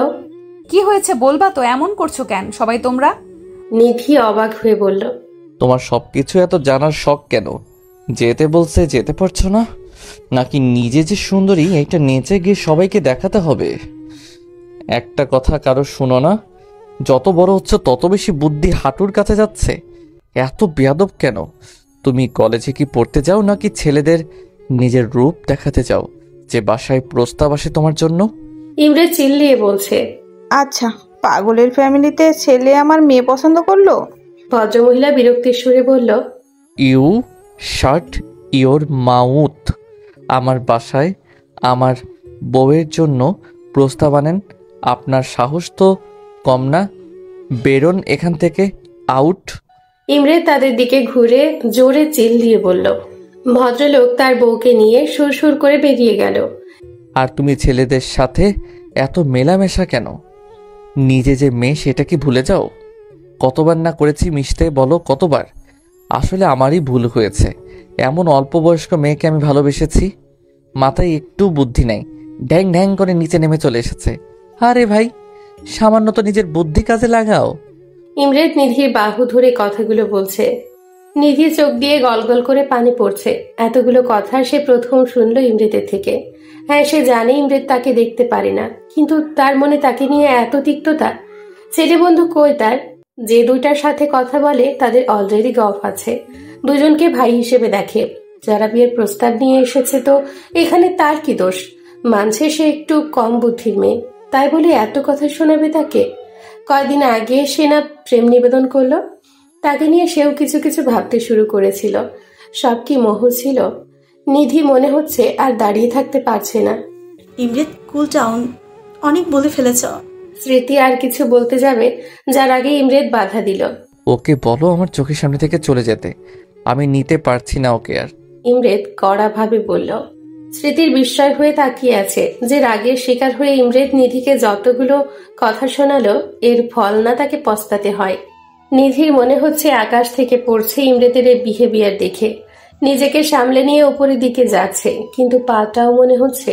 কি হয়েছে বলবা তো? এমন করছো কেন সবাই তোমরা? নিধি অবাক হয়ে বলল, তোমার সবকিছু এত জানার শখ কেন? যেতে বলছে যেতে পারছো না? নাকি নিজে যে সুন্দরী এইটা নেচে গিয়ে সবাইকে দেখাতে হবে? একটা কথা কারো শুনো না? যত বড় হচ্ছে তত বেশি বুদ্ধি হাঁটুর কাছে যাচ্ছে। এত বেয়াদব কেন? তুমি কলেজে কি পড়তে যাও নাকি ছেলেদের নিজের রূপ দেখাতে যাও যে বাসায় প্রস্তাব আসে তোমার জন্য? ইমরেত চিল্লিয়ে বলছে। আচ্ছা, পাগলের ফ্যামিলিতে ছেলে আমার মেয়ে পছন্দ করলো? ভদ্রমহিলা বিরক্তির সুরে বলল, ইউ শাট ইওর মাউথ। আমার বাসায় আমার বউয়ের জন্য প্রস্তাব আনেন? আপনার সাহস তো কম না? বেরোন এখান থেকে, আউট। ইমরেত তাদের দিকে ঘুরে জোরে চিল্লিয়ে বলল। ভদ্রলোক তার বউকে নিয়ে সুরসুর করে বেরিয়ে গেল। আর তুমি ছেলেদের সাথে এত মেলামেশা কেন? নিজে যে মেয়ে সেটা কি ভুলে যাও? কতবার না করেছি মিশতে, বলো কতবার? আসলে আমারই ভুল হয়েছে। এমন অল্প বয়স্ক মেয়েকে আমি ভালোবেসেছি। মাথায় একটু বুদ্ধি নাই, ঢ্যাং ঢ্যাং করে নিচে নেমে চলে এসেছে। আরে ভাই, সামান্য তো নিজের বুদ্ধি কাজে লাগাও। ইমরেত নিধির বাহু ধরে কথাগুলো বলছে। নিধি চোখ দিয়ে গলগল করে পানি পড়ছে। এতগুলো কথা সে প্রথম শুনল ইমরেতের থেকে। হ্যাঁ, সে জানে ইমরেত তাকে দেখতে পারে না, কিন্তু তার মনে তাকে নিয়ে এত তিক্ততা। ছেলে বন্ধু কই তার? যে দুইটার সাথে কথা বলে তাদের অলরেডি গফ আছে। দুজনকে ভাই হিসেবে দেখে। যারা বিয়ের প্রস্তাব নিয়ে এসেছে তো এখানে তার কি দোষ? মানছে সে একটু কম বুদ্ধির মেয়ে, তাই বলে এত কথা শোনাবে তাকে? কয়দিন আগে সে না প্রেম নিবেদন করলো? তাকে নিয়ে সেও কিছু কিছু ভাবতে শুরু করেছিল। সব কি মোহ ছিল? নিধি মনে হচ্ছে আর দাঁড়িয়ে থাকতে পারছে না। ইমরেত কুল ডাউন, অনেক বলে ফেলেছ। স্মৃতি আর কিছু বলতে যাবে, যার আগে ইমরেত বাধা দিল। ওকে বলো আমার চোখের সামনে থেকে চলে যেতে। আমি নিতে পারছি না ওকে আর। ইমরেত কড়া ভাবে বলল, স্মৃতির বিস্ময় হয়ে তাকিয়ে আছে যে রাগের শিকার হয়ে ইমরেত নিধিকে যতগুলো কথা শোনালো এর ফল না তাকে পস্তাতে হয়। নিধির মনে হচ্ছে আকাশ থেকে পড়ছে ইমরেতের এই বিহেভিয়ার দেখে। নিজেকে সামলে নিয়ে উপরের দিকে যাচ্ছে, কিন্তু পাটাও মনে হচ্ছে।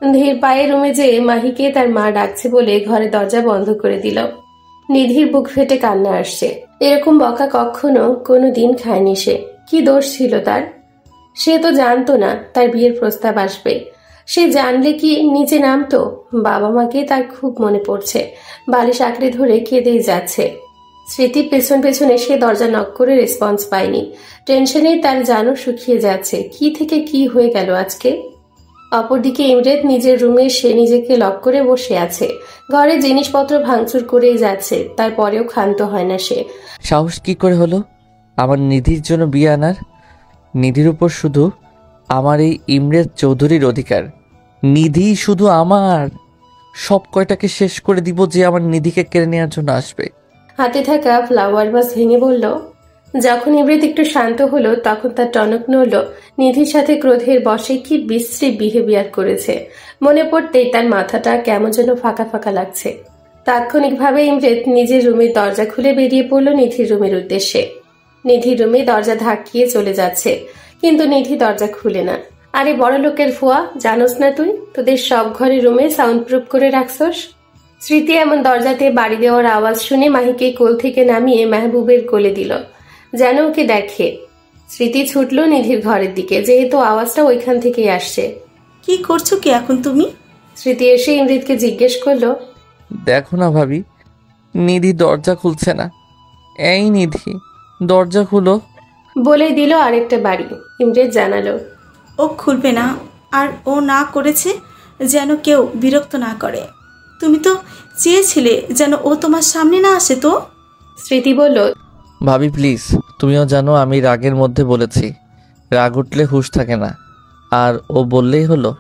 ধীর পায়ে রুমে যেয়ে মাহিকে তার মা ডাকছে বলে ঘরে দরজা বন্ধ করে দিল। নিধির বুক ফেটে কান্না আসছে। এরকম বকা কখনো কোনো দিন খায়নি সে। কি দোষ ছিল তার? সে তো জানতো না তার বিয়ের প্রস্তাব আসবে। সে জানলে কি নিচে নামতো? বাবা মাকে তার খুব মনে পড়ছে। বালিশ আঁকড়ে ধরে কেঁদেই যাচ্ছে। স্মৃতি পেছন পেছন এসে দরজা নক করে রেসপন্স পায়নি। টেনশনে তার জানও শুকিয়ে যাচ্ছে। কি থেকে কি হয়ে গেল আজকে? অপরদিকে ইমরেত নিজের রুমে সে নিজেকে লক করে বসে আছে। ঘরে জিনিসপত্র ভাঙচুর করেই যাচ্ছে, তারপরেও ক্ষান্ত হয় না সে। সাহস কি করে হলো আমার নিধির জন্য বিয়ে আনার? নিধির উপর শুধু আমার এই ইমরেত চৌধুরীর অধিকার। নিধি শুধু আমার। সব কয়টাকে শেষ করে দিব যে আমার নিধিকে কেড়ে নেওয়ার জন্য আসবে। হাতে থাকা ফ্লাওয়ার ভাস ভেঙে বলল। যখন ইমরেত একটু শান্ত হলো তখন তার টনক নড়ল। নিধির সাথে ক্রোধের বশে কি বিশ্রী বিহেভিয়ার করেছে মনে পড়তেই তার মাথাটা কেমন যেন ফাঁকা ফাঁকা লাগছে। তাৎক্ষণিকভাবে ইমরেত নিজের রুমের দরজা খুলে বেরিয়ে পড়ল নিধির রুমের উদ্দেশ্যে। নিধির রুমে দরজা ধাক্কিয়ে চলে যাচ্ছে, কিন্তু নিধি দরজা খুলে না। আরে বড় লোকের ফুয়া, জানোস না তুই তোদের সব ঘরে রুমে সাউন্ড প্রুফ করে রাখছস? স্মৃতি এমন দরজাতে বাড়ি দেওয়ার আওয়াজ শুনে মাহিকে কোল থেকে নামিয়ে মেহবুবের কোলে দিল, যেন ওকে দেখে। স্মৃতি ছুটল নিধির ঘরের দিকে, যেহেতু আওয়াজটা ওইখান থেকেই আসছে। কি করছো কি এখন তুমি? স্মৃতি এসে ইমরিতকে জিজ্ঞেস করলো। দেখো না ভাবি, নিধি দরজা খুলছে না। এই নিধি, দরজা খুলো। বলে দিল আরেকটা বাড়ি। ইমরিত জানালো, ও খুলবে না। আর ও না করেছে যেন কেউ বিরক্ত না করে। তুমি তো চেয়েছিলে যেন ও তোমার সামনে না আসে। তো স্মৃতি বলল, ভাবি প্লিজ, তুমিও জানো আমি রাগের মধ্যে বলেছি। রাগ উঠলে হুঁশ থাকে না। আর ও বললেই হলো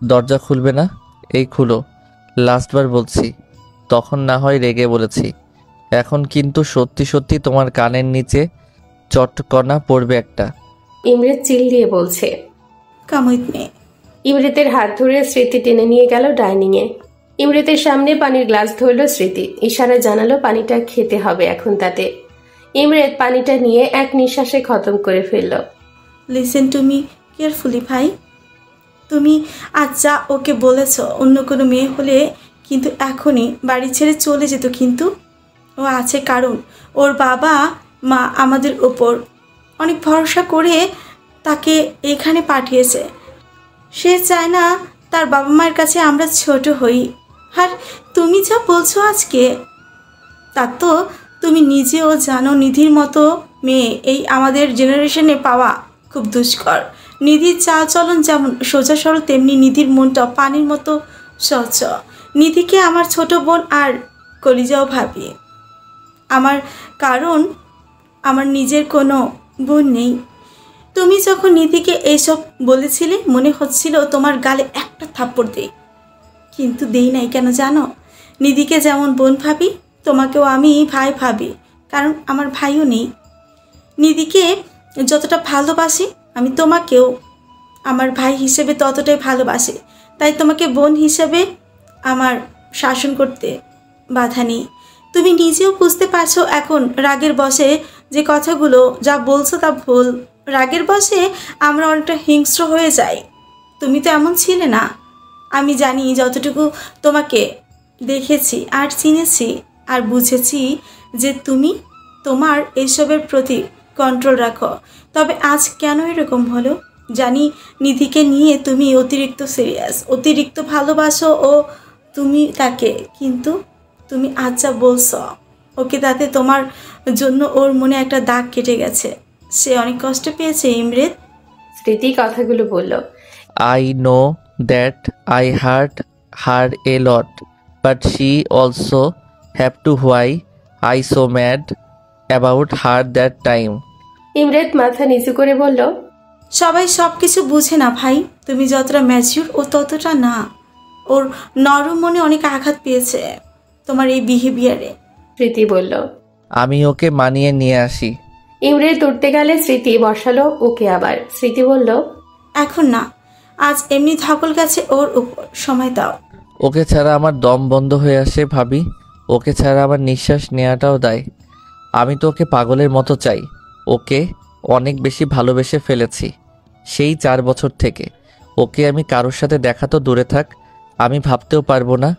দরজা খুলবে না। এই খুলো, লাস্টবার বলছি। তখন না হয় রেগে বলেছি। এখন কিন্তু সত্যি সত্যি তোমার কানের নিচে চটকনা পড়বে একটা। ইমরিত চিল দিয়ে বলছে। কামুইত মেয়ে। ইমরিতের হাত ধরে স্মৃতি টেনে নিয়ে গেল ডাইনিং এ। ইমরিতের সামনে পানির গ্লাস ধরল স্মৃতি। ইশারা জানালো পানিটা খেতে হবে এখন তাতে। ইমরিত পানিটা নিয়ে এক নিঃশ্বাসে খতম করে ফেলল। লিসেন টু মি কেয়ারফুলি ভাই। তুমি আজ যা ওকে বলেছ, অন্য কোনো মেয়ে হলে কিন্তু এখনই বাড়ি ছেড়ে চলে যেত। কিন্তু ও আছে কারণ ওর বাবা মা আমাদের ওপর অনেক ভরসা করে তাকে এখানে পাঠিয়েছে। সে চায় না তার বাবা মায়ের কাছে আমরা ছোট হই। আর তুমি যা বলছো আজকে, তা তো তুমি নিজেও জানো নিধির মতো মেয়ে এই আমাদের জেনারেশনে পাওয়া খুব দুষ্কর। নিধির চালচলন যেমন সোজা সরল, তেমনি নিধির মনটা পানির মতো স্বচ্ছ। নিধিকে আমার ছোট বোন আর কলিজাও ভাবি আমার, কারণ আমার নিজের কোনো বোন নেই। তুমি যখন নিধিকে এইসব বলেছিলে মনে হচ্ছিল তোমার গালে একটা থাপ্পড় দেই, কিন্তু দেই নাই। কেন জানো? নিধিকে যেমন বোন ভাবি তোমাকেও আমি ভাই ভাবি, কারণ আমার ভাইও নেই। নিধিকে যতটা ভালোবাসি আমি তোমাকেও আমার ভাই হিসেবে ততটাই ভালোবাসি। তাই তোমাকে বোন হিসেবে আমার শাসন করতে বাধা নেই। তুমি নিজেও বুঝতে পারছো এখন রাগের বশে যে কথাগুলো যা বলছো তা ভুল। রাগের বশে আমরা অনেকটা হিংস্র হয়ে যাই। তুমি তো এমন ছিলে না। আমি জানি যতটুকু তোমাকে দেখেছি আর চিনেছি আর বুঝেছি যে তুমি তোমার এসবের প্রতি কন্ট্রোল রাখো। তবে আজ কেন এরকম হলো জানি। নিধিকে নিয়ে তুমি অতিরিক্ত সিরিয়াস, অতিরিক্ত ভালোবাসো ও তুমি তাকে, কিন্তু তুমি আজ যা বলছো ওকে, তাতে তোমার জন্য ওর মনে একটা দাগ কেটে গেছে। সে অনেক কষ্ট পেয়েছে ইমরেত। স্মৃতি কথাগুলো বলল। I know that I hurt her a lot, but she also have to why I so mad about her that time. ইমরেত মাথা নিচু করে বলল, সবাই সব কিছু বুঝে না ভাই। তুমি যতটা ম্যাচিউর ও ততটা না। ওর নরম মনে অনেক আঘাত পেয়েছে তোমার এই বিহেভিয়ারে। স্মৃতি বলল, আমি ওকে মানিয়ে নিয়ে আসি। ইমরেত উঠতে গেলে স্মৃতি বসালো ওকে আবার। স্মৃতি বলল, এখন না, আজ এমনি ধকল গেছে ওর উপর। সময় দাও। ওকে ছাড়া আমার দম বন্ধ হয়ে আসে ভাবি, ওকে ছাড়া আমার নিঃশ্বাস নেওয়াটাও দায়। আমি তো ওকে পাগলের মতো চাই, ওকে অনেক বেশি ভালোবেসে ফেলেছি সেই 4 বছর থেকে। ওকে আমি কারোর সাথে দেখা তো দূরে থাক, আমি ভাবতেও পারবো না।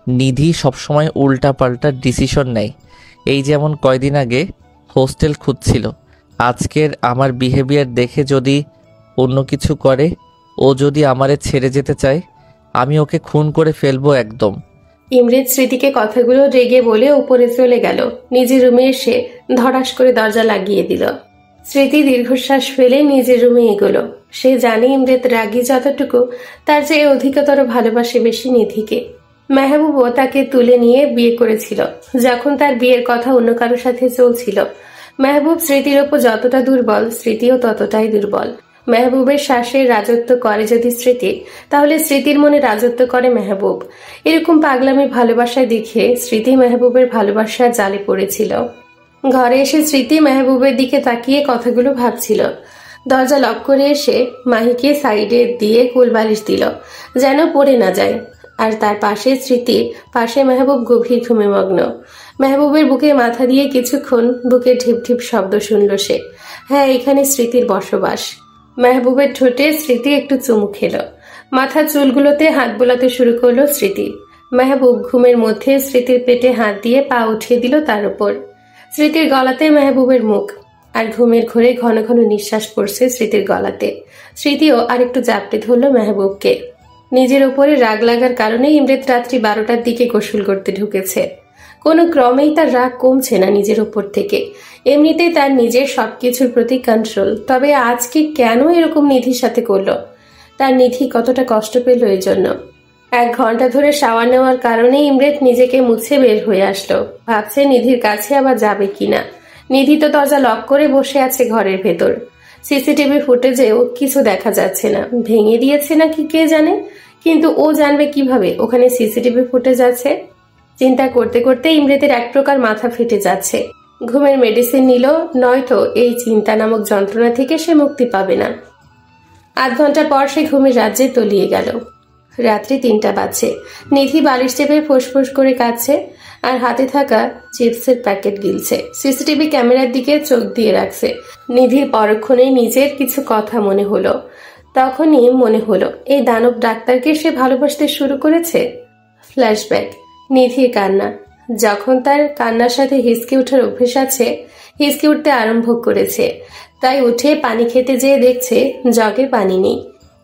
নিধি সবসময় উল্টা পাল্টা ডিসিশন নেয়। এই যেমন কয়দিন আগে হোস্টেল খুঁজছিল, আজকের আমার বিহেভিয়ার দেখে যদি অন্য কিছু করে, ও যদি আমারে ছেড়ে যেতে চায়, আমি ওকে খুন করে ফেলবো একদম। ইমরেত স্মৃতিকে কথাগুলো রেগে বলে উপরে চলে গেল। নিজের রুমে এসে ধড়াস করে দরজা লাগিয়ে দিল। স্মৃতি দীর্ঘশ্বাস ফেলে নিজের রুমে এগোলো। সে জানে ইমরেত রাগী যতটুকু, তার চেয়ে অধিকতর ভালোবাসে বেশি নিধিকে। মেহবুবও তাকে তুলে নিয়ে বিয়ে করেছিল যখন তার বিয়ের কথা অন্য কারোর সাথে চলছিল। মেহবুব স্মৃতির ওপর যতটা দুর্বল, স্মৃতিও ততটাই দুর্বল। মেহবুবের শ্বাসের রাজত্ব করে যদি স্মৃতি, তাহলে স্মৃতির মনে রাজত্ব করে মেহবুব। এরকম পাগলামি ভালোবাসায় দেখে স্মৃতি মেহবুবের ভালোবাসার জালে পড়েছিল। ঘরে এসে স্মৃতি মেহবুবের দিকে তাকিয়ে কথাগুলো ভাবছিল। দরজা লক করে এসে মাহিকে সাইডে দিয়ে কোলবালিশ দিল যেন পড়ে না যায়। আর তার পাশে স্মৃতি, পাশে মেহবুব গভীর ঘুমে মগ্ন। মেহবুবের বুকে মাথা দিয়ে কিছুক্ষণ বুকে ঢিপ ঢিপ শব্দ শুনল সে। হ্যাঁ, এখানে স্মৃতির বসবাস। মেহবুবের ঠোঁটে স্মৃতি একটু চুমু খেল। মাথার চুলগুলোতে হাত বোলাতে শুরু করলো স্মৃতি। মেহবুব ঘুমের মধ্যে স্মৃতির পেটে হাত দিয়ে পা উঠিয়ে দিল তার উপর। স্মৃতির গলাতে মেহবুবের মুখ, আর ঘুমের ঘোরে ঘন ঘন নিঃশ্বাস পড়ছে স্মৃতির গলাতে। স্মৃতিও আরেকটু জাপটে ধরল মেহবুবকে। নিজের ওপরে রাগ লাগার কারণে ইমরেত রাত্রি 12টার দিকে গোসল করতে ঢুকেছে। কোনো ক্রমেই তার রাগ কমছে না নিজের ওপর থেকে। এমনিতেই তার নিজের সবকিছুর প্রতি কন্ট্রোল, তবে আজকে কেন এরকম নিধির সাথে করলো? তার নিধি কতটা কষ্ট পেল এর জন্য। 1 ঘন্টা ধরে শাওয়ার নেওয়ার কারণে ইমরেত নিজেকে মুছে বের হয়ে আসলো। ভাবছে নিধির কাছে আবার যাবে কিনা। নিধি তো দরজা লক করে বসে আছে ঘরের ভেতর। সিসিটিভি ফুটেজেও কিছু দেখা যাচ্ছে না, ভেঙে দিয়েছে নাকি কে জানে। কিন্তু ও জানবে কিভাবে ওখানে সিসিটিভি ফুটেজ আছে? চিন্তা করতে করতে ইমরেতের এক প্রকার মাথা ফেটে যাচ্ছে। ঘুমের মেডিসিন নিল, নয়তো এই চিন্তা নামক যন্ত্রণা থেকে সে মুক্তি পাবে না। 8 ঘন্টা পর সে ঘুমের রাজ্যে তলিয়ে গেল। রাত্রি 3টা বাজছে। নিধি বালিশ চেপে ফোঁস করে কাঁদছে আর হাতে থাকা চিপসের প্যাকেট গিলছে। সিসিটিভি ক্যামেরার দিকে চোখ দিয়ে রাখছে। নিধির পরক্ষণে নিজের কিছু কথা মনে হলো। তখনই মনে হলো এই দানব ডাক্তারকে সে ভালোবাসতে শুরু করেছে। ফ্ল্যাশব্যাক, নিধির কান্না। যখন তার কান্নার সাথে হিসকে ওঠার অভ্যেস আছে, হিসকে উঠতে আরম্ভ করেছে। তাই উঠে পানি খেতে যেয়ে দেখছে জগে পানি নেই।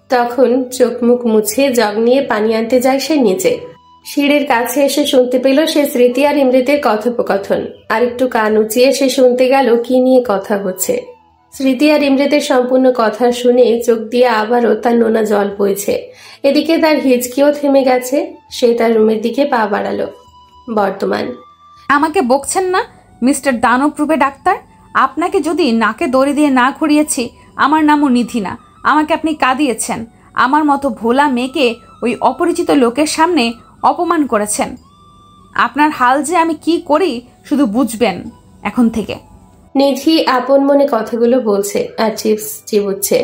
তখন চোখ মুখ মুছে জগ নিয়ে পানি আনতে যায় সে নিচে। সিঁড়ির কাছে এসে শুনতে পেল সে স্মৃতি আর ইমরেতের কথোপকথন। আর একটু কান উঁচিয়ে সে শুনতে গেল কি নিয়ে কথা হচ্ছে। স্মৃতি আর ইমরেতের সম্পূর্ণ কথা শুনে চোখ দিয়ে আবারও তার নোনা জল বইছে। এদিকে তার হিচকিও থেমে গেছে। সে তার রুমের দিকে পা বাড়ালো। বর্তমান। আমাকে বকছেন না মিস্টার দানবরূপে ডাক্তার? আপনাকে যদি নাকে দড়ি দিয়ে না ঘুরিয়েছি, আমার নামও নিধি না। আমাকে আপনি কাঁদিয়েছেন। আমার মতো ভোলা মেয়েকে ওই অপরিচিত লোকের সামনে অপমান করেছেন। আপনার হাল যে আমি কি করি শুধু বুঝবেন এখন থেকে। নিধি আপন মনে কথাগুলো বলছে আর চিপস চিবুচ্ছে।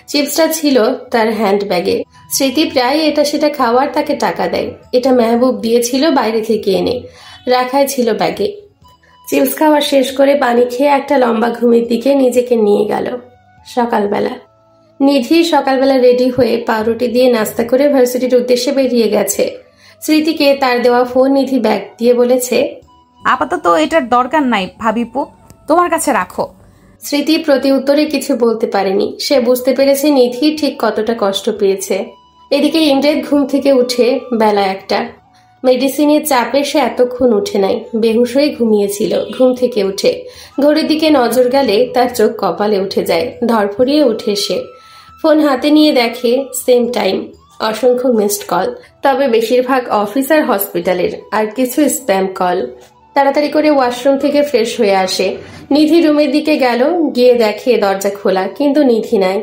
চিপসটা ছিল তার হ্যান্ড ব্যাগে। স্মৃতি প্রায় এটা সেটা খাওয়ার তাকে টাকা দেয়। এটা মেহবুব দিয়েছিল বাইরে থেকে এনে, রাখাই ছিল ব্যাগে। চিপস খাওয়া শেষ করে পানি খেয়ে একটা লম্বা ঘুমের দিকে নিজেকে নিয়ে গেল। সকালবেলা নিধি সকালবেলা রেডি হয়ে পাউরুটি দিয়ে নাস্তা করে ভার্সিটির উদ্দেশ্যে বেরিয়ে গেছে। স্মৃতিকে তার দেওয়া ফোন নিধি ব্যাগ দিয়ে বলেছে, আপাতত এটার দরকার নাই ভাবিপু, তোমার কাছে রাখো। স্মৃতি প্রতি উত্তরে কিছু বলতে পারেনি। সে বুঝতে পেরেছে নিধি ঠিক কতটা কষ্ট পেয়েছে। এদিকে ইমরেত ঘুম থেকে উঠে বেলা 1টা। মেডিসিনের চাপে সে এতক্ষণ উঠে নাই, বেহুশ হয়ে ঘুমিয়েছিল। ঘুম থেকে উঠে ঘড়ির দিকে নজর গেলে তার চোখ কপালে উঠে যায়। ধরফড়িয়ে উঠে সে ফোন হাতে নিয়ে দেখে সেম টাইম। অসংখ্য মিসড কল, তবে বেশিরভাগ অফিস আর হসপিটালের, আর কিছু স্প্যাম কল। তাড়াতাড়ি করে ওয়াশরুম থেকে ফ্রেশ হয়ে আসে। নিধি রুমের দিকে গেল, গিয়ে দেখে দরজা খোলা, কিন্তু নিধি নাই।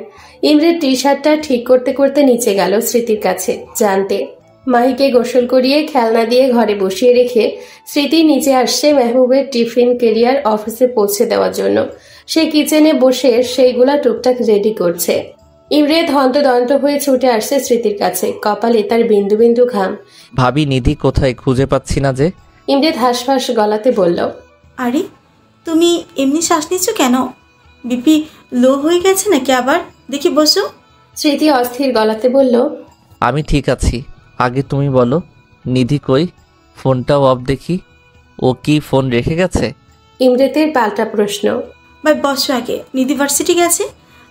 ইমরের টি শার্টটা ঠিক করতে করতে নিচে গেল স্মৃতির কাছে জানতে। মাহিকে গোসল করিয়ে খেলনা দিয়ে ঘরে বসিয়ে রেখে স্মৃতি নিচে আসছে মেহবুবের টিফিন ক্যারিয়ার অফিসে পৌঁছে দেওয়ার জন্য। সে কিচেনে বসে সেইগুলা টুকটাক রেডি করছে। ইমরেত হন্তদন্ত হয়ে ছুটে আসছে স্মৃতির কাছে, কপালে তার বিন্দু বিন্দু ঘাম। ভাবি নিধি কোথায়, খুঁজে পাচ্ছি না যে। ইমরেত হাঁসফাঁস গলাতে বলল, আরে তুমি এমনি শ্বাস নিচ্ছ কেন? বিপি লো হয়ে গেছে নাকি আবার? দেখি বসো। স্মৃতি অস্থির গলাতে বলল, আমি ঠিক আছি, আগে তুমি বলো নিধি কই, ফোনটাও অফ দেখি। ও কি ফোন রেখে গেছে? ইমরেতের পাল্টা প্রশ্ন। ভাই বসো আগে। নিধি ভার্সিটি গেছে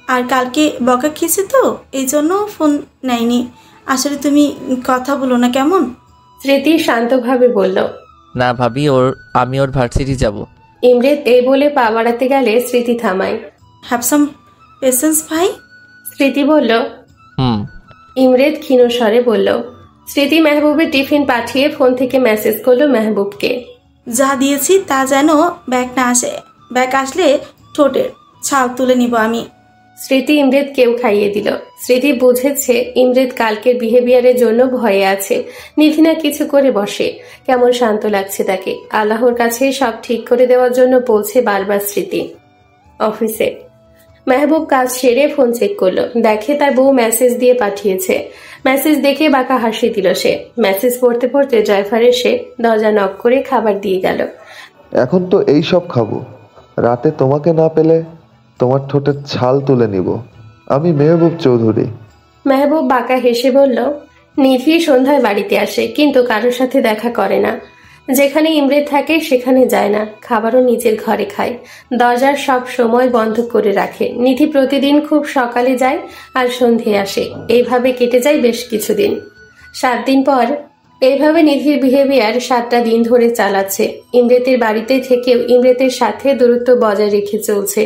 আর কালকে বকা খেয়েছে তো এই জন্য ফোন নেয়নি। আসলে তুমি কথা বলো না কেমন? স্মৃতি শান্তভাবে বলল, না ভাবি, আমি ওর ভার্সিটি যাব। ইমরেত এই বলে পা বাড়াতে গেলে স্মৃতি থামায়। হ্যাভ সাম পেশেন্স ভাই। স্মৃতি বলল, হুম। ইমরেত ক্ষীণ স্বরে বলল। স্মৃতি মেহবুবের টিফিন পাঠিয়ে ফোন থেকে মেসেজ করলো মেহবুবকে, যা দিয়েছি তা যেন ব্যাগ না আসে, ব্যাগ আসলে ঠোঁটের ছাল তুলে নিব আমি। স্মৃতি ইমরেতকেও খাইয়ে দিল। স্মৃতি বুঝেছে ইমরেত কালকের বিহেভিয়ারের জন্য ভয়ে আছে। নিধি না কিছু করে বসে, কেমন শান্ত লাগছে তাকে। আল্লাহর কাছে সব ঠিক করে দেওয়ার জন্য বলছে বারবার স্মৃতি। অফিসে মেহবুব কাজ সেরে ফোন চেক করলো, দেখে তার বউ মেসেজ দিয়ে পাঠিয়েছে। মেসেজ দেখে বাঁকা হাসি দিল সে। মেসেজ পড়তে পড়তে ড্রাইভার এসে দরজা নক করে খাবার দিয়ে গেল। এখন তো এই সব খাবো, রাতে তোমাকে না পেলে তোমার ঠোঁটের ছাল তুলে নিব। আমি মেহবুব চৌধুরী। মেহবুব বাঁকা হেসে বলল, নিধি সন্ধ্যায় বাড়িতে আসে কিন্তু কারোর সাথে দেখা করে না। যেখানে ইমরেত থাকে সেখানে যায় না, খাবারও নিজের ঘরে খায়। দরজার সব সময় বন্ধ করে রাখে। নিধি প্রতিদিন খুব সকালে যায় আর সন্ধে আসে। এইভাবে কেটে যায় বেশ কিছুদিন। 7 দিন পর এইভাবে নিধির বিহেভিয়ার 7টা দিন ধরে চালাচ্ছে। ইমরেতের বাড়িতে থেকেও ইমরেতের সাথে দূরত্ব বজায় রেখে চলছে।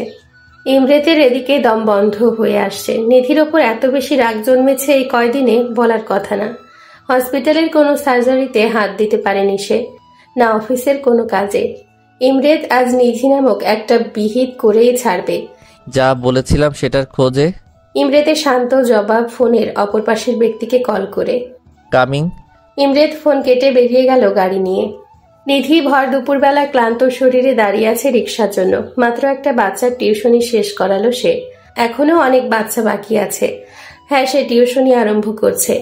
ইমরেতের এদিকে দম বন্ধ হয়ে আসছে। নিধির ওপর এত বেশি রাগ জন্মেছে এই কয়দিনে বলার কথা না। হসপিটালের কোনো সার্জারিতে হাত দিতে পারেনি সে, না অফিসের কোনো কাজে। ইমরেত আজ নিধি নামক একটা বিহিত করেই ছাড়বে। যা বলেছিলাম সেটার খোঁজে। ইমরেতের শান্ত জবাব ফোনের অপর পাশের ব্যক্তিকে কল করে। কামিং। ইমরেত ফোন কেটে বেরিয়ে গেল গাড়ি নিয়ে। নিধি ভর দুপুরবেলা ক্লান্ত শরীরে দাঁড়িয়ে আছে রিক্সার জন্য। মাত্র একটা বাচ্চার টিউশনি শেষ করালো সে। এখনো অনেক বাচ্চা বাকি আছে। হ্যাঁ, সে টিউশনি আরম্ভ করছে।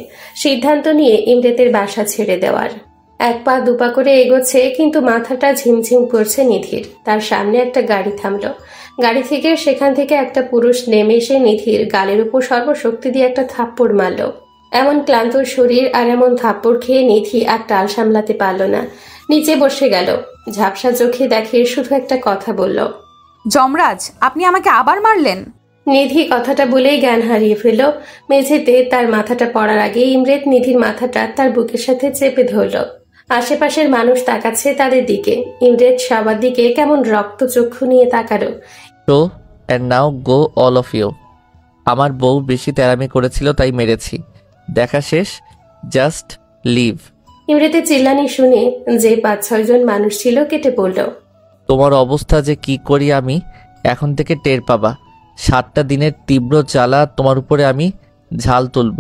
সিদ্ধান্ত নিয়ে ইমরেতের বাসা ছেড়ে দেওয়ার। 1 পা 2 পা করে এগোচ্ছে, কিন্তু মাথাটা ঝিমঝিম করছে নিধির। তার সামনে একটা গাড়ি থামলো। গাড়ি থেকে সেখান থেকে একটা পুরুষ নেমে এসে নিধির গালের উপর সর্বশক্তি দিয়ে একটা থাপ্পড় মারল। এমন ক্লান্ত শরীর আর এমন থাপ্পড় খেয়ে নিধি আর টাল সামলাতে পারল না। নিচে বসে গেল। ঝাপসা চোখে দেখে শুধু একটা কথা বলল, যমরাজ, আপনি আমাকে আবার মারলেন? নিধি কথাটা বলেই জ্ঞান হারিয়ে ফেল। মেঝেতে তার মাথাটা পড়ার আগে ইমরেত নিধির মাথাটা তার বুকের সাথে চেপে ধরল। আশেপাশের মানুষ তাকাচ্ছে তাদের দিকে। ইমরেত সবার দিকে কেমন রক্তচক্ষু নিয়ে তাকালো। তো and now go all of you. আমার বউ বেশি তেরামি করেছিল তাই মেরেছি, দেখা শেষ, জাস্ট লিভ। ইমরেতের চিল্লানি শুনে যে 5-6 জন মানুষ ছিল কেটে পড়ল। তোমার অবস্থা যে কি করি আমি এখন থেকে টের পাবা। 7টা দিনের তীব্র জ্বালা তোমার উপরে আমি ঝাল তুলব।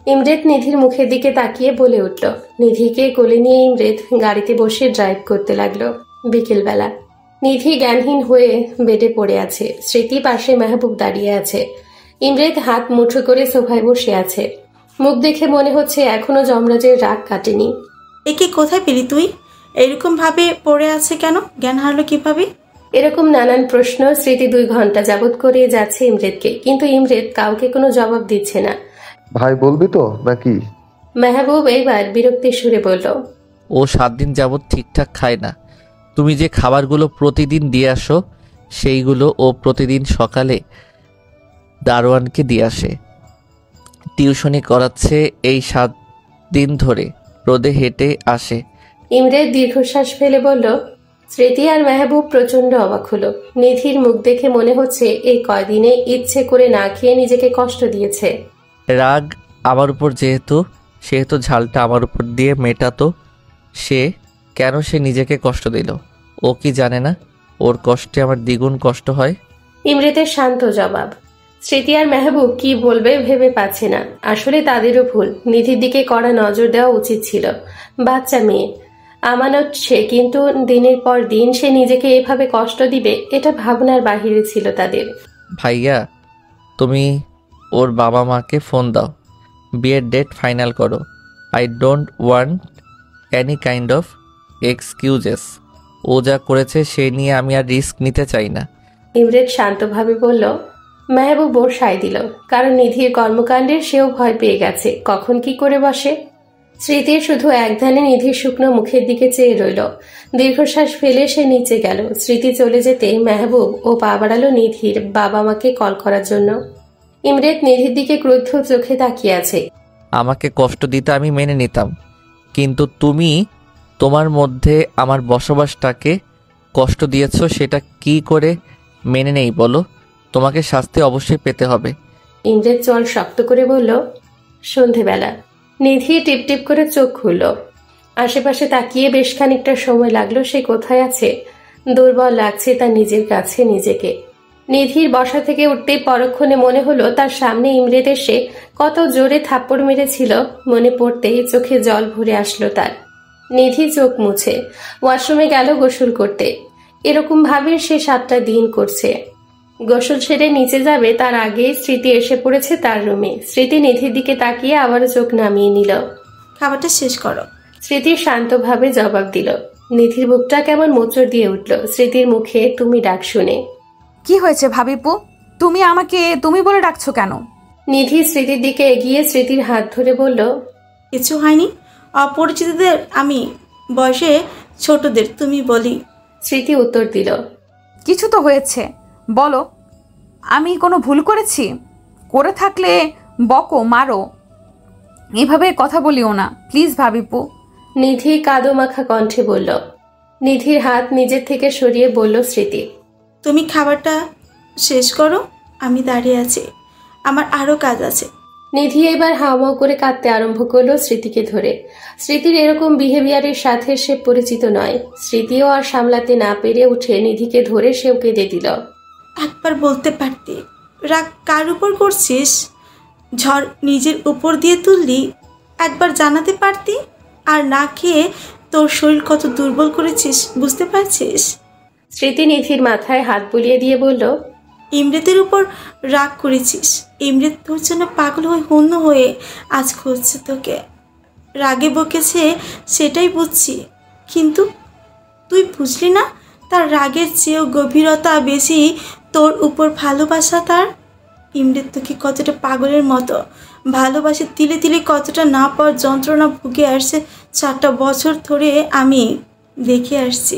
ইমরেত নিধির মুখের দিকে তাকিয়ে বলে উঠল। নিধিকে কোলে নিয়ে ইমরেত গাড়িতে বসে ড্রাইভ করতে লাগলো। বিকেলবেলা নিধি জ্ঞানহীন হয়ে বেডে পড়ে আছে। স্মৃতি পাশে মেহবুব দাঁড়িয়ে আছে। ইমরেত হাত মুঠো করে সোফায় বসে আছে। মুখ দেখে মনে হচ্ছে এখনো যমরাজের রাগ কাটেনি। একে কোথায় পেলি তুই? এরকম ভাবে পড়ে আছে কেন? জ্ঞান হারলো কিভাবে? এরকম নানান প্রশ্ন স্মৃতি 2 ঘন্টা যাবত করে যাচ্ছে ইমরেতকে, কিন্তু ইমরেত কাউকে কোনো জবাব দিচ্ছে না। ভাই বলবি তো নাকি? মেহবুব এইবার বিরক্তির সুরে বলল, ও 7 দিন যাবত ঠিকঠাক খায় না। তুমি যে খাবারগুলো প্রতিদিন দিয়ে আসো সেইগুলো ও প্রতিদিন সকালে দারোয়ানকে দিয়ে আসে। টিউশনি করাচ্ছে এই 7 দিন ধরে, রোদে হেঁটে আসে। ইমরেত দীর্ঘশ্বাস ফেলে বলল। স্মৃতি আর মেহবুব প্রচন্ড অবাক হলো। নিধির মুখ দেখে মনে হচ্ছে এই কয়দিনে ইচ্ছে করে না খেয়ে নিজেকে কষ্ট দিয়েছে। রাগ আমার উপর সেহেতু ঝালটা আমার উপর দিয়ে মেটাতো সে। কেন সে নিজেকে কষ্ট দিল? ও কি জানে না ওর কষ্টে আমার দ্বিগুণ কষ্ট হয়? ইমরেতের শান্ত জবাব। স্মৃতি আর মেহবুব কি বলবে ভেবে পাচ্ছে না। আসলে তাদেরও ভুল। নিধির দিকে কড়া নজর দেওয়া উচিত ছিল। বাচ্চা মেয়ে, আমানত সে, কিন্তু দিনের পর দিন সে নিজেকে এভাবে কষ্ট দিবে এটা ভাবনার বাহিরে ছিল তাদের। ভাইয়া তুমি ওর বাবা মাকে ফোন দাও, বিয়ের ডেট ফাইনাল করো। I don't want any kind of excuses. ও যা করেছে সে নিয়ে আমি আর রিস্ক নিতে চাই না। ইমরেদ শান্তভাবে বলল। মেহবুব ওর সায় দিল, কারণ নিধির কর্মকাণ্ডে সেও ভয় পেয়ে গেছে কখন কি করে বসে। স্মৃতির শুধু একধানে নিধির শুকনো মুখের দিকে চেয়ে রইল। দীর্ঘশ্বাস ফেলে সে নিচে গেল। স্মৃতি চলে যেতে মেহবুব ও পা বাড়ালো নিধির বাবা মাকে কল করার জন্য। ইমরেদ নিধির দিকে ক্রুদ্ধ চোখে তাকিয়ে আছে। আমাকে কষ্ট দিতে আমি মেনে নিতাম, কিন্তু তুমি তোমার মধ্যে আমার বসবাসটাকে কষ্ট দিয়েছ, সেটা কি করে মেনে নেই বলো? তোমাকে শাস্তি অবশ্যই পেতে হবে। ইমরেদ চল শক্ত করে বলল। সন্ধেবেলা নিধি টিপটিপ করে চোখ খুলল। আশেপাশে তাকিয়ে বেশ খানিকটা সময় লাগলো সে কোথায় আছে। দুর্বল লাগছে তার নিজের কাছে নিজেকে। নিধির বসা থেকে উঠতেই পরক্ষণে মনে হলো তার সামনে ইমরেদ এসে কত জোরে থাপ্পড় মেরেছিল। মনে পড়তেই চোখে জল ভরে আসলো তার। নিধি চোখ মুছে ওয়াশরুমে গেল গোসল করতে। এরকম ভাবে সে 7টা দিন করছে। গোসল সেরে নিচে যাবে তার আগে স্মৃতি এসে পড়েছে তার রুমে। স্মৃতি নিধির দিকে তাকিয়ে আবারও চোখ নামিয়ে নিল। খাবারটা শেষ করো। স্মৃতি শান্তভাবে জবাব দিল। নিধির বুকটা কেমন মোচড় দিয়ে উঠল স্মৃতির মুখে তুমি ডাক শুনে। কি হয়েছে ভাবিপু? তুমি আমাকে তুমি বলে ডাকছো কেন? নিধি স্মৃতির দিকে এগিয়ে স্মৃতির হাত ধরে বলল। কিছু হয়নি, অপরিচিতদের আমি, বয়সে ছোটদের তুমি বলি। স্মৃতি উত্তর দিল। কিছু তো হয়েছে, বলো। আমি কোনো ভুল করেছি? করে থাকলে বকো, মারো, এভাবে কথা বলিও না প্লিজ ভাবিপু। নিধি কাদো মাখা কণ্ঠে বলল। নিধির হাত নিজের থেকে সরিয়ে বলল স্মৃতি। তুমি খাবারটা শেষ করো, আমি দাঁড়িয়ে আছি, আমার আরো কাজ আছে। নিধি এবার হাওমাও করে কাঁদতে আরম্ভ করলো স্মৃতিকে ধরে। স্মৃতির এরকম বিহেভিয়ারের সাথে সে পরিচিত নয়। স্মৃতিও আর সামলাতে না পেরে উঠে নিধিকে ধরে সেও কেঁদে দিল। একবার বলতে পারতি রাগ কার উপর করছিস? ঝড় নিজের উপর দিয়ে তুললি, একবার জানাতে পারতি। আর না খেয়ে তোর শরীর কত দুর্বল করেছিস বুঝতে পারছিস? স্মৃতি নিধির মাথায় হাত বুলিয়ে দিয়ে বলল। ইমরেতের উপর রাগ করেছিস। ইমরেত তোর জন্য পাগল হয়ে হন্য হয়ে আজ খুঁজছে তোকে। রাগে বকেছে সেটাই বুঝছি, কিন্তু তুই বুঝলি না তার রাগের চেয়েও গভীরতা বেশি তোর উপর ভালোবাসা তার। ইমরেত তোকে কতটা পাগলের মতো ভালোবাসে, তিলে তিলে কতটা না পাওয়ার যন্ত্রণা ভুগে আসছে 4টা বছর ধরে আমি দেখে আসছি।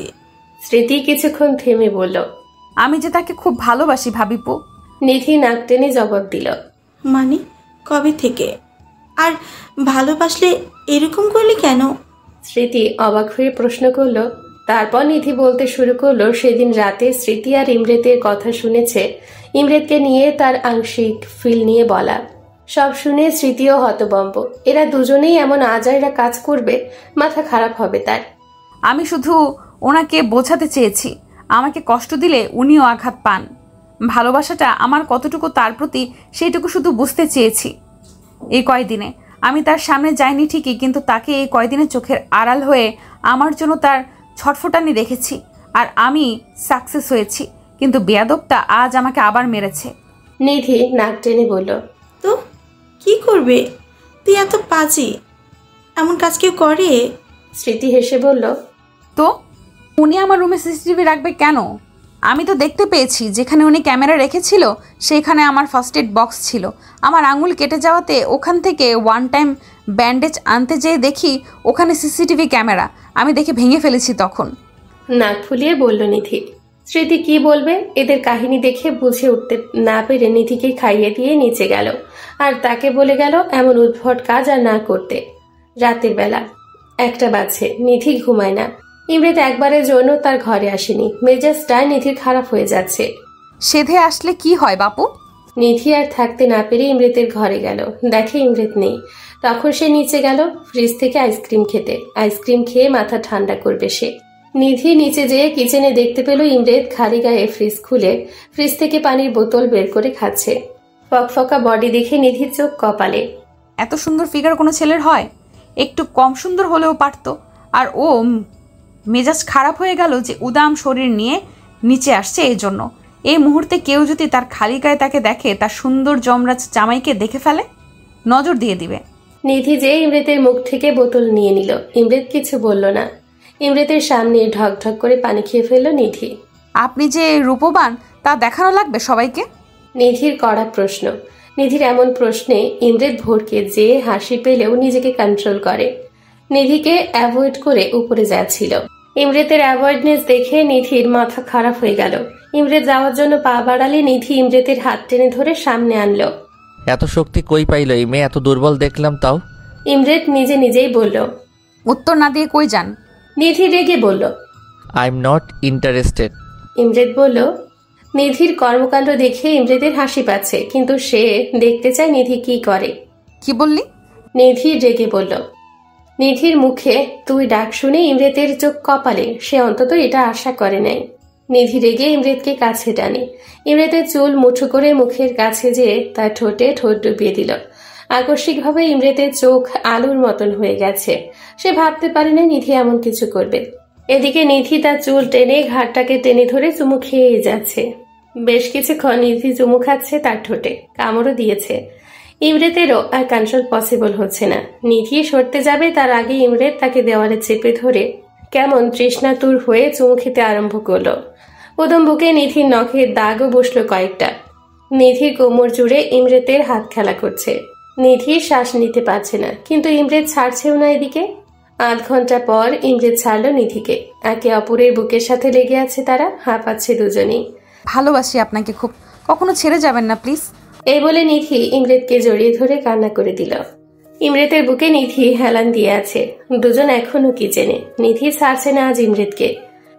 স্মৃতি কিছুক্ষণ থেমে বলল। আমি যে তাকে খুব ভালোবাসি ভাবিপু। নিধি নাক টেনে জবাব দিল। মানে কবে থেকে? আর ভালোবাসলে এরকম করলি কেন? স্মৃতি অবাক হয়ে প্রশ্ন করল। তারপর নিধি বলতে শুরু করলো সেদিন রাতে স্মৃতি আর ইমরেতের কথা শুনেছে। ইমরেতকে নিয়ে তার আংশিক ফিল নিয়ে বলা সব শুনে স্মৃতিও হতবম্ব। এরা দুজনেই এমন আজাইরা কাজ করবে, মাথা খারাপ হবে তার। আমি শুধু ওনাকে বোঝাতে চেয়েছি আমাকে কষ্ট দিলে উনিও আঘাত পান। ভালোবাসাটা আমার কতটুকু তার প্রতি সেইটুকু শুধু বুঝতে চেয়েছি। এই কয়দিনে আমি তার সামনে যাইনি ঠিকই, কিন্তু তাকে এই কয়দিনে চোখের আড়াল হয়ে আমার জন্য তার ছটফটানি দেখেছি, আর আমি সাকসেস হয়েছি। কিন্তু বেয়াদবটা আজ আমাকে আবার মেরেছে। নিধি নাক টেনে বলল। তো কি করবে? তুই এত পাজি, এমন কাজ কেউ করে? স্মৃতি হেসে বলল। তো উনি আমার রুমে সিসিটিভি রাখবে কেন? আমি তো দেখতে পেয়েছি যেখানে উনি ক্যামেরা রেখেছিল সেইখানে আমার ফার্স্ট এড বক্স ছিল। আমার আঙুল কেটে যাওয়াতে ওখান থেকে ওয়ান টাইম ব্যান্ডেজ আনতে যেয়ে দেখি ওখানে সিসিটিভি ক্যামেরা। আমি দেখে ভেঙে ফেলেছি তখন। নাক ফুলিয়ে বলল নিধি। স্মৃতি কি বলবে? এদের কাহিনী দেখে বুঝে উঠতে না পেরে নিধিকে খাইয়ে দিয়ে নিচে গেল, আর তাকে বলে গেল এমন উদ্ভট কাজ আর না করতে। রাতের বেলা 1টা বাজছে, নিধি ঘুমায় না। ইমরেত একবারের জন্য তার ঘরে আসেনি। মেজাজটা নিধির খারাপ হয়ে যাচ্ছে। সেধে আসলে কি হয় বাপু? নিধি আর থাকতে না পেরে ইমরেতের ঘরে গেল, দেখে ইমরেত নেই। তখন সে নিচে গেল ফ্রিজ থেকে আইসক্রিম খেতে। আইসক্রিম খেয়ে মাথা ঠান্ডা করবে সে। নিধি নিচে যেয়ে কিচেনে দেখতে পেল ইমরেত খালি গায়ে ফ্রিজ খুলে ফ্রিজ থেকে পানির বোতল বের করে খাচ্ছে। ফকফকা বডি দেখে নিধির চোখ কপালে। এত সুন্দর ফিগার কোনো ছেলের হয়? একটু কম সুন্দর হলেও পারত। আর ও মেজাজ খারাপ হয়ে গেল যে উদাম শরীর নিয়ে নিচে আসছে এই জন্য। এই মুহূর্তে কেউ যদি তার খালি গায়ে তাকে দেখে, তার সুন্দর যমরাজ জামাইকে দেখে ফেলে, নজর দিয়ে দিবে। নিধি যে ইমরেতের মুখ থেকে বোতল নিয়ে নিল। ইমরেত কিছু বলল না। ইমরেতের সামনে ঢক ঢক করে পানি খেয়ে ফেলল নিধি। আপনি যে রূপবান তা দেখানো লাগবে সবাইকে। নিধির কড়া প্রশ্ন। নিধির এমন প্রশ্নে ইমরেত ভরকে যে হাসি পেলেও নিজেকে কন্ট্রোল করে। নিধিকে অ্যাভয়েড করে উপরে যাচ্ছিল। ইমরেতের অ্যাভয়েডনেস দেখে নিধির মাথা খারাপ হয়ে গেল। ইমরেত যাওয়ার জন্য পা বাড়ালে নিধি ইমরেতের হাত টেনে ধরে সামনে আনলো। এত শক্তি কই পাইল এই মেয়ে? এত দুর্বল দেখলাম তাও। ইমরেত নিজে নিজেই বলল। উত্তর না দিয়ে কই যান? নিধি রেগে বলল, আই এম নট ইন্টারেস্টেড। ইমরেত বলল। নিধির কর্মকাণ্ড দেখে ইমরেতের হাসি পাচ্ছে, কিন্তু সে দেখতে চায় নিধি কি করে। কি বললি? নিধি রেগে বলল। নিধির মুখে তুই ডাক শুনে ইমরেতের চোখ কপালে। সে অন্তত এটা আশা করে নাই। নিধি রেগে ইমরেতকে কাছে টানে। ইমরেতের চুল মুঠো করে মুখের কাছে যেয়ে তার ঠোঁটে ঠোঁট ডুবিয়ে দিল। আকস্মিকভাবে ইমরেতের চোখ আলুর মতন হয়ে গেছে। সে ভাবতে পারে না নিধি এমন কিছু করবে। এদিকে নিধি তার চুল টেনে ঘাটটাকে টেনে ধরে চুমু খেয়ে যাচ্ছে। বেশ কিছুক্ষণ নিধি চুমু খাচ্ছে তার ঠোঁটে, কামড়ও দিয়েছে। ইমরেতেরও আর কন্ট্রোল পসিবল হচ্ছে না। নিধি সরতে যাবে তার আগে ইমরেত তাকে দেওয়ালে চেপে ধরে কেমন তৃষ্ণাতুর হয়ে চুমু খেতে আরম্ভ করলো। উদম বুকে নিধির নখের দাগও বসলো কয়েকটা। নিধির কোমর জুড়ে ইমরেতের হাত খেলা করছে। নিধি শ্বাস নিতে পারছে না, কিন্তু ইমরেত ছাড়ছেও না এদিকে। আধ ঘন্টা পর ইমরেত ছাড়লো নিধিকে। একে অপরের বুকের সাথে লেগে আছে তারা, হাঁপাচ্ছে দুজনেই। ভালোবাসি আপনাকে খুব, কখনো ছেড়ে যাবেন না প্লিজ। এই বলে নিধি ইমরেতকে জড়িয়ে ধরে কান্না করে দিল। ইমরেতের বুকে নিধি হেলান দিয়ে আছে। দুজন এখনো কিচেনে। নিধি ছাড়ছে না আজ ইমরেতকে।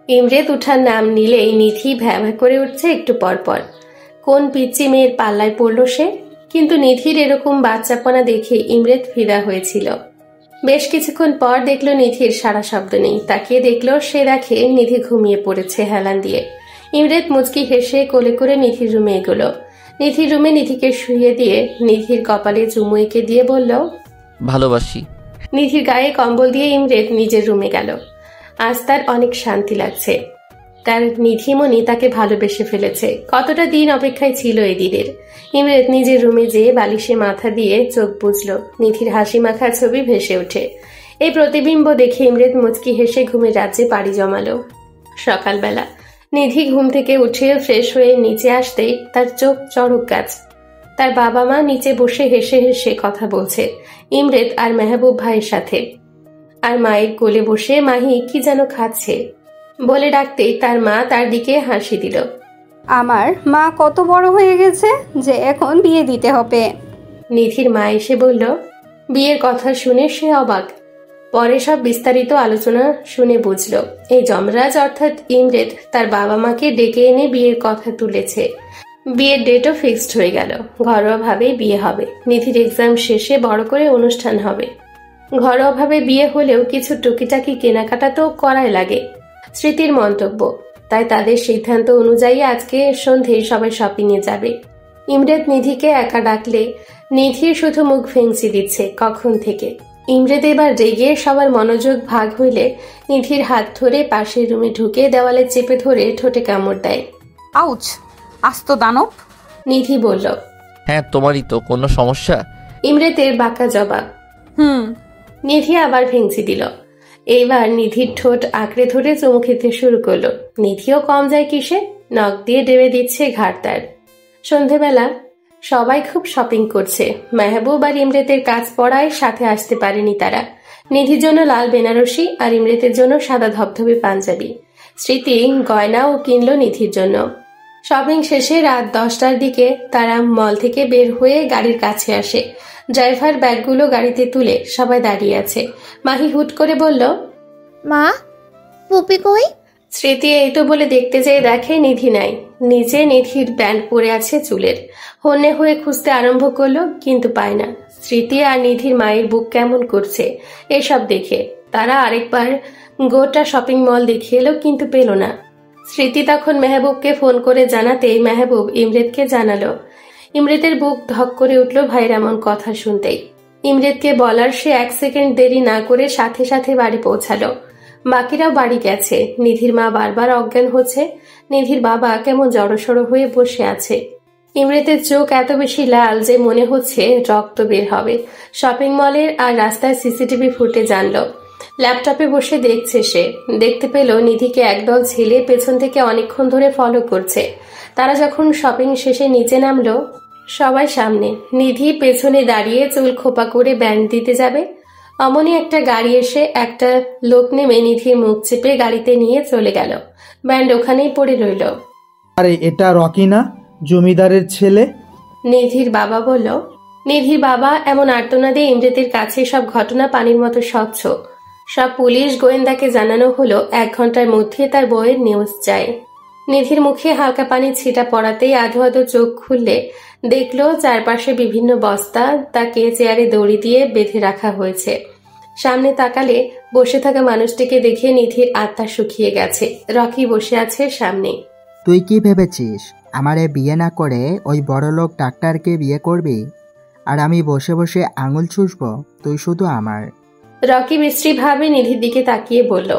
ইমরেত উঠার নাম নিলেই নিধি ভ্যা ভ্যা করে উঠছে একটু পর পর। কোন পিচ্চি মেয়ের পাল্লায় পড়ল সে? কিন্তু নিধির এরকম বাচ্চাপনা দেখে ইমরেত ফিদা হয়েছিল। বেশ কিছুক্ষণ পর দেখলো নিধির সারা শব্দ নেই। তাকিয়ে দেখলো, সে দেখে নিধি ঘুমিয়ে পড়েছে হেলান দিয়ে। ইমরেত মুচকি হেসে কোলে করে নিধির রুমে এগোলো। নিধির রুমে নিধিকে শুইয়ে দিয়ে নিধির কপালে চুমু এঁকে দিয়ে বলল, ভালোবাসি। নিধির গায়ে কম্বল দিয়ে ইমরেত নিজের রুমে গেল। আজ তার অনেক শান্তি লাগছে। তার নিধিমণি তাকে ভালোবেসে ফেলেছে। কতটা দিন অপেক্ষায় ছিল এই দিনের। ইমরেত নিজের রুমে যেয়ে বালিশে মাথা দিয়ে চোখ বুঝল। নিধির হাসি মাখা ছবি ভেসে ওঠে। এই প্রতিবিম্ব দেখে ইমরেত মুচকি হেসে ঘুমের রাজ্যে পাড়ি জমালো। সকালবেলা নিধি ঘুম থেকে উঠে ফ্রেশ হয়ে নিচে আসতেই তার চোখ চড়ক গাছ। তার বাবা মা নিচে বসে হেসে হেসে কথা বলছে ইমরেত আর মেহবুব ভাইয়ের সাথে। আর মায়ের কোলে বসে মাহি কি যেন খাচ্ছে। বলে ডাকতেই তার মা তার দিকে হাসি দিল। আমার মা কত বড় হয়ে গেছে যে এখন বিয়ে দিতে হবে। নিধির মা এসে বলল। বিয়ের কথা শুনে সে অবাক। পরে সব বিস্তারিত আলোচনা শুনে বুঝল এই যমরাজ অর্থাৎ ইমরেত তার বাবা মাকে ডেকে এনে বিয়ের কথা তুলেছে। বিয়ের ডেটও ফিক্সড হয়ে গেল। ঘরোয়াভাবে বিয়ে হবে। নিধির এক্সাম শেষে বড় করে অনুষ্ঠান হবে। ঘরোয়াভাবে বিয়ে হলেও কিছু টুকিটাকি কেনাকাটা তো করাই লাগে। স্মৃতির মন্তব্য, তাই তাদের সিদ্ধান্ত অনুযায়ী আজকে সন্ধে সবাই শপিংয়ে যাবে। ইমরেত নিধিকে একা ডাকলে নিধির শুধু মুখ ভেঙচি দিচ্ছে কখন থেকে। ইমরেত এবার রেগে সবার মনোযোগ ভাগ হইলে নিধির হাত ধরে পাশের রুমে ঢুকে দেওয়ালে চেপে ধরে ঠোঁটে কামড় দেয়। আউচ, আস্ত দানব। নিধি বলল, হ্যাঁ তোমারই তো, কোনো সমস্যা? ইমরেতের বাঁকা জবাব। নিধি আবার ভেঙচি দিল। এইবার নিধির ঠোঁট আঁকড়ে ধরে চুমু খেতে শুরু করলো। নিধিও কম যায় কিসে, নখ দিয়ে ডেবে দিচ্ছে ঘাড় তার। সন্ধেবেলা সবাই খুব শপিং করছে। মেহবুব আর ইমরেতের কাজ পড়ায় সাথে আসতে পারেনি তারা। নিধির জন্য লাল বেনারসি আর ইমরেতের জন্য সাদা ধবধবে পাঞ্জাবি। স্মৃতি গয়নাও কিনলো নিধির জন্য। শপিং শেষে রাত 10টার দিকে তারা মল থেকে বের হয়ে গাড়ির কাছে আসে। ড্রাইভার ব্যাগগুলো গাড়িতে তুলে সবাই দাঁড়িয়ে আছে। মাহি হুট করে বলল, মা, পুপি কই? স্মৃতি এই তো বলে দেখতে যেয়ে দেখে নিধি নাই। নিচে নিধির ব্যান্ড পরে আছে চুলের। হন্যে হয়ে খুঁজতে আরম্ভ করলো, কিন্তু পায় না। স্মৃতি আর নিধির মায়ের বুক কেমন করছে এসব দেখে। তারা আরেকবার গোটা শপিং মল দেখিয়ে এলো, কিন্তু পেল না। স্মৃতি তখন মেহবুবকে ফোন করে জানাতে মেহবুব ইমরেতকে জানালো। ইমরেতের বুক ধক করে উঠল ভাইয়ের এমন কথা শুনতেই। ইমরেতকে বলার সে 1 সেকেন্ড দেরি না করে সাথে সাথে বাড়ি পৌঁছালো। বাকিরাও বাড়ি গেছে। নিধির মা বারবার অজ্ঞান হচ্ছে। নিধির বাবা কেমন জড়সড় হয়ে বসে আছে। ইমরেতের চোখ এত বেশি লাল যে মনে হচ্ছে রক্ত বের হবে। শপিং মলের আর রাস্তায় সিসিটিভি ফুটেজ আনলো। ল্যাপটপে বসে দেখছে সে। দেখতে পেল নিধিকে একদল ছেলে পেছন থেকে অনেকক্ষণ ধরে ফলো করছে। তারা যখন শপিং শেষে নিচে নামলো, সবাই সামনে, নিধি পেছনে দাঁড়িয়ে চুল খোপা করে ব্যান্ড দিতে যাবে। অমনি একটা গাড়ি এসে একটা লোক নেমে নিধির মুখ চেপে গাড়িতে নিয়ে চলে গেল। ব্যান্ড ওখানেই পড়ে রইল। আরে এটা রকি না, জমিদারের ছেলে? নিধির বাবা বলল। নিধির বাবা এমন আর্তনাদে ইমরেতের কাছে সব ঘটনা পানির মতো স্বচ্ছ। সব পুলিশ গোয়েন্দাকে জানানো হলো 1 ঘন্টার মধ্যে তার বউয়ের নিউজ চাই। নিধির মুখে হালকা পানি ছিটা পড়াতেই আধো আধো চোখ খুললে দেখলো চারপাশে বিভিন্ন বস্তা, তাকে চেয়ারে দড়ি দিয়ে বেঁধে রাখা হয়েছে। সামনে তাকালে বসে থাকা মানুষটিকে দেখে নিধির আত্মা শুকিয়ে গেছে। রকি বসে আছে সামনে। তুই কি ভেবেছিস আমারে বিয়ে না করে ওই বড়লোক ডাক্তারকে বিয়ে করবি, আর আমি বসে বসে আঙুল চুষব? তুই শুধু আমার। রকি বিশ্রীভাবে নিধির দিকে তাকিয়ে বলল।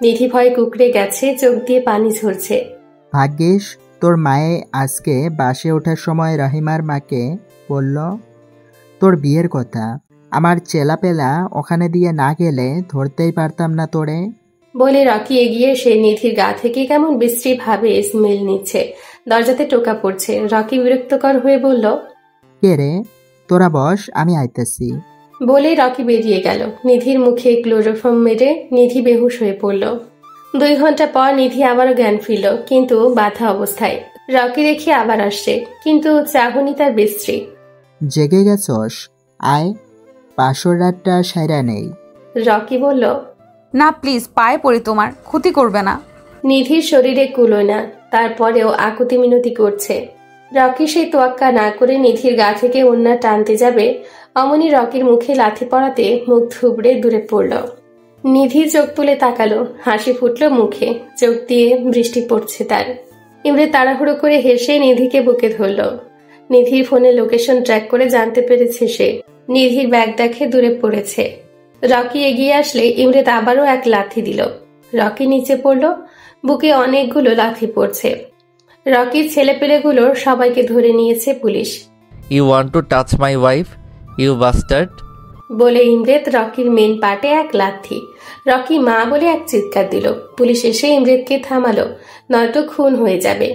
নিধি ভয়ে কুকড়ে গেছে, চোখ দিয়ে পানি ঝরছে। ভাগ্যিস তোর মায়ে আজকে বাসে ওঠার সময় রহিমার মাকে বলল তোর বিয়ের কথা। আমার চেলাপেলা ওখানে দিয়ে না গেলে ধরতেই পারতাম না তোরে। বলে রকি এগিয়ে এসে নিধির গা থেকে কেমন বিশ্রীভাবে স্মেল নিচ্ছে। দরজাতে টোকা পড়ছে। রকি বিরক্তকর হয়ে বলল, কে রে? তোরা বস, আমি আইতেছি। বলে রকি বেরিয়ে গেল। নিধির মুখে ক্লোরোফর্ম মেরে নিধি বেহুশ হয়ে পড়ল। 2 ঘন্টা পর নিধি আবারও জ্ঞান ফিরল, কিন্তু বাধা অবস্থায়। রকি দেখে আবার আসছে, কিন্তু চাহনি তার বিশ্রী। জেগে গেছস? আয়, পাশর রাতটা সাইরা নেই। রকি বলল, না প্লিজ, পায়ে পড়ি, তোমার ক্ষতি করবে না। নিধির শরীরে কুলোয় না, তারপরেও আকুতি মিনতি করছে। রকি সেই তোয়াক্কা না করে নিধির গা থেকে ওন্না টানতে যাবে, অমনি রকির মুখে লাথি পড়াতে মুখ থুবড়ে দূরে পড়ল। নিধি চোখ তুলে তাকালো, হাসি ফুটল মুখে, চোখ দিয়ে বৃষ্টি পড়ছে তার। ইমরে তাড়াহুড়ো করে হেসে নিধিকে বুকে ধরল। নিধির ফোনে লোকেশন ট্র্যাক করে জানতে পেরেছে সে নিধির ব্যাগ দেখে দূরে পড়েছে। রকি এগিয়ে আসলে ইমরেত আবারও এক লাথি দিল। রকি নিচে পড়ল, বুকে অনেকগুলো লাথি পড়ছে। রকির ছেলেপেলেগুলোর সবাইকে ধরে নিয়েছে police. You want to touch my wife, you bastard, বলে ইমরেত রকির মেন পাটে এক লাথি। রকি মা বলে এক চিৎকার দিল। পুলিশ এসে ইমরেতকে থামালো, নয়তো খুন হয়ে যাবে।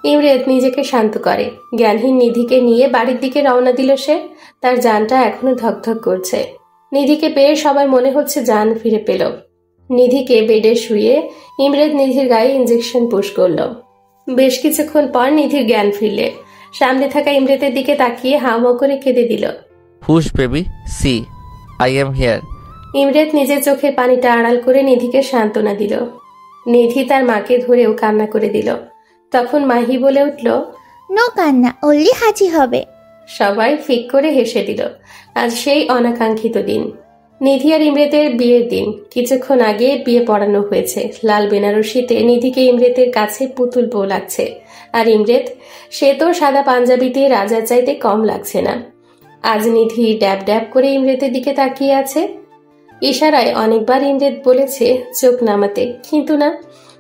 ইমরেত নিজেকে শান্ত করে। জ্ঞানহীন নিধিকে নিয়ে বাড়ির দিকে রওনা দিল সে। তার জানটা এখনো ধকধক করছে। নিধিকে পেয়ে সবাই মনে হচ্ছে জান ফিরে পেল। নিধিকে বেডে শুয়ে ইমরেত নিধির গায়ে ইঞ্জেকশন পুশ করল। বেশ কিছুক্ষণ পর নিধির জ্ঞান ফিরলে সামনে থাকা ইমরেতের দিকে তাকিয়ে হাওয়া করে কেঁদে দিল। Hush baby, see I am here. Imret নিজের চোখের পানিটা আড়াল করে নিধিকে সান্ত্বনা দিল। নিধি তার মাকে ধরেও কান্না করে দিল। তখন মাহি বলে উঠল, নো কান্না, অল্লি হাঁচি হবে। সবাই ফিক করে হেসে দিল। আজ সেই অনাকাঙ্ক্ষিত দিন, নিধি আর ইমরেতের বিয়ের দিন। কিছুক্ষণ আগে বিয়ে পড়ানো হয়েছে। লাল বেনারসিতে নিধিকে ইমরেতের কাছে পুতুল বউ লাগছে। আর ইমরেত, সে তো সাদা পাঞ্জাবিতে রাজার চাইতে কম লাগছে না। আজ নিধি ড্যাব ড্যাব করে ইমরেতের দিকে তাকিয়ে আছে। ইশারায় অনেকবার ইমরেত বলেছে চোখ নামাতে, কিন্তু না,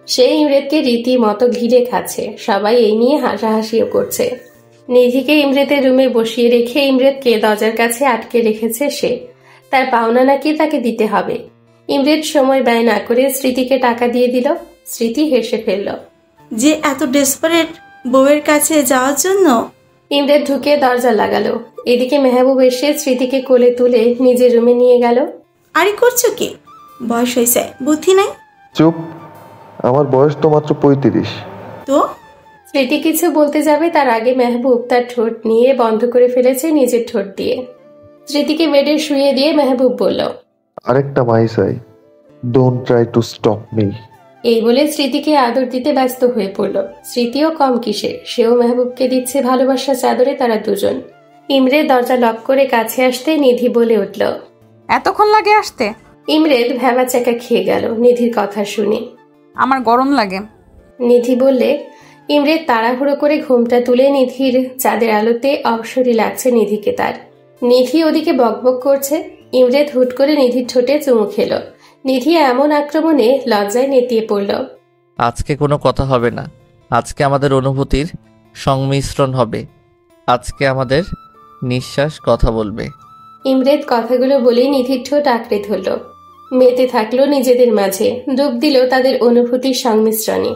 সে ইমরেতকে রীতিমতো ঘিরে খাচ্ছে। সবাই এই নিয়ে হাসাহাসিও করছে। নিধিকে ইমরেতের রুমে বসিয়ে রেখে ইমরেতকে দরজার কাছে আটকে রেখেছে সে। তার পাওনা নাকি তাকে দিতে হবে। ইমরেত সময় ব্যয় না করে স্মৃতিকে টাকা দিয়ে দিল। স্মৃতি হেসে ফেলল। যে এত ডেসপারেট বউয়ের কাছে যাওয়ার জন্য। ইমরেত ঢুকে দরজা লাগালো। এদিকে মেহবুব এসে স্মৃতিকে কোলে তুলে নিজের রুমে নিয়ে গেল। আরে করছো কি? বয়স হয়েছে, বুদ্ধি নাই? চুপ, আমার বয়স তো মাত্র 35। তো স্মৃতি কিছু বলতে যাবে তার আগে মেহবুব তার ঠোঁট নিয়ে বন্ধ করে ফেলেছে নিজের ঠোঁট দিয়ে। স্মৃতিকে বেডে শুয়ে দিয়ে মেহবুব বলল, আরেকটা মাই চাই, don't try to stop me. এই বলে স্মৃতিকে আদর দিতে ব্যস্ত হয়ে পড়ল। স্মৃতিও কম কিসে, সেও মেহবুবকে দিচ্ছে ভালোবাসার চাদরে তারা দুজন। ইমরে দরজা লক করে কাছে আসতে নিধি বলে উঠল, এতক্ষণ লাগে আসতে? ইমরেদ ভেবা চাকা খেয়ে গেল নিধির কথা শুনে। আমার গরম লাগে। নিধি বললে। ইমরেদ তাড়াহুড়ো করে ঘুমটা তুলে নিধির চাঁদের আলোতে অবসরই লাগছে নিধিকে তার। নিধি ওদিকে বকবক করছে। ইমরেদ হুট করে নিধির ঠোঁটে চুমু খেল। নিধি এমন আক্রমণে লজ্জায় নেতিয়ে পড়ল। আজকে কোনো কথা হবে না, আজকে আমাদের অনুভূতির সংমিশ্রণ হবে, আজকে আমাদের নিঃশ্বাস কথা বলবে। ইমরেদ কথাগুলো বলেই নিধির ঠোঁট আঁকড়ে ধরল, মেতে থাকলো নিজেদের মাঝে, ডুব দিল তাদের অনুভূতির সংমিশ্রণে।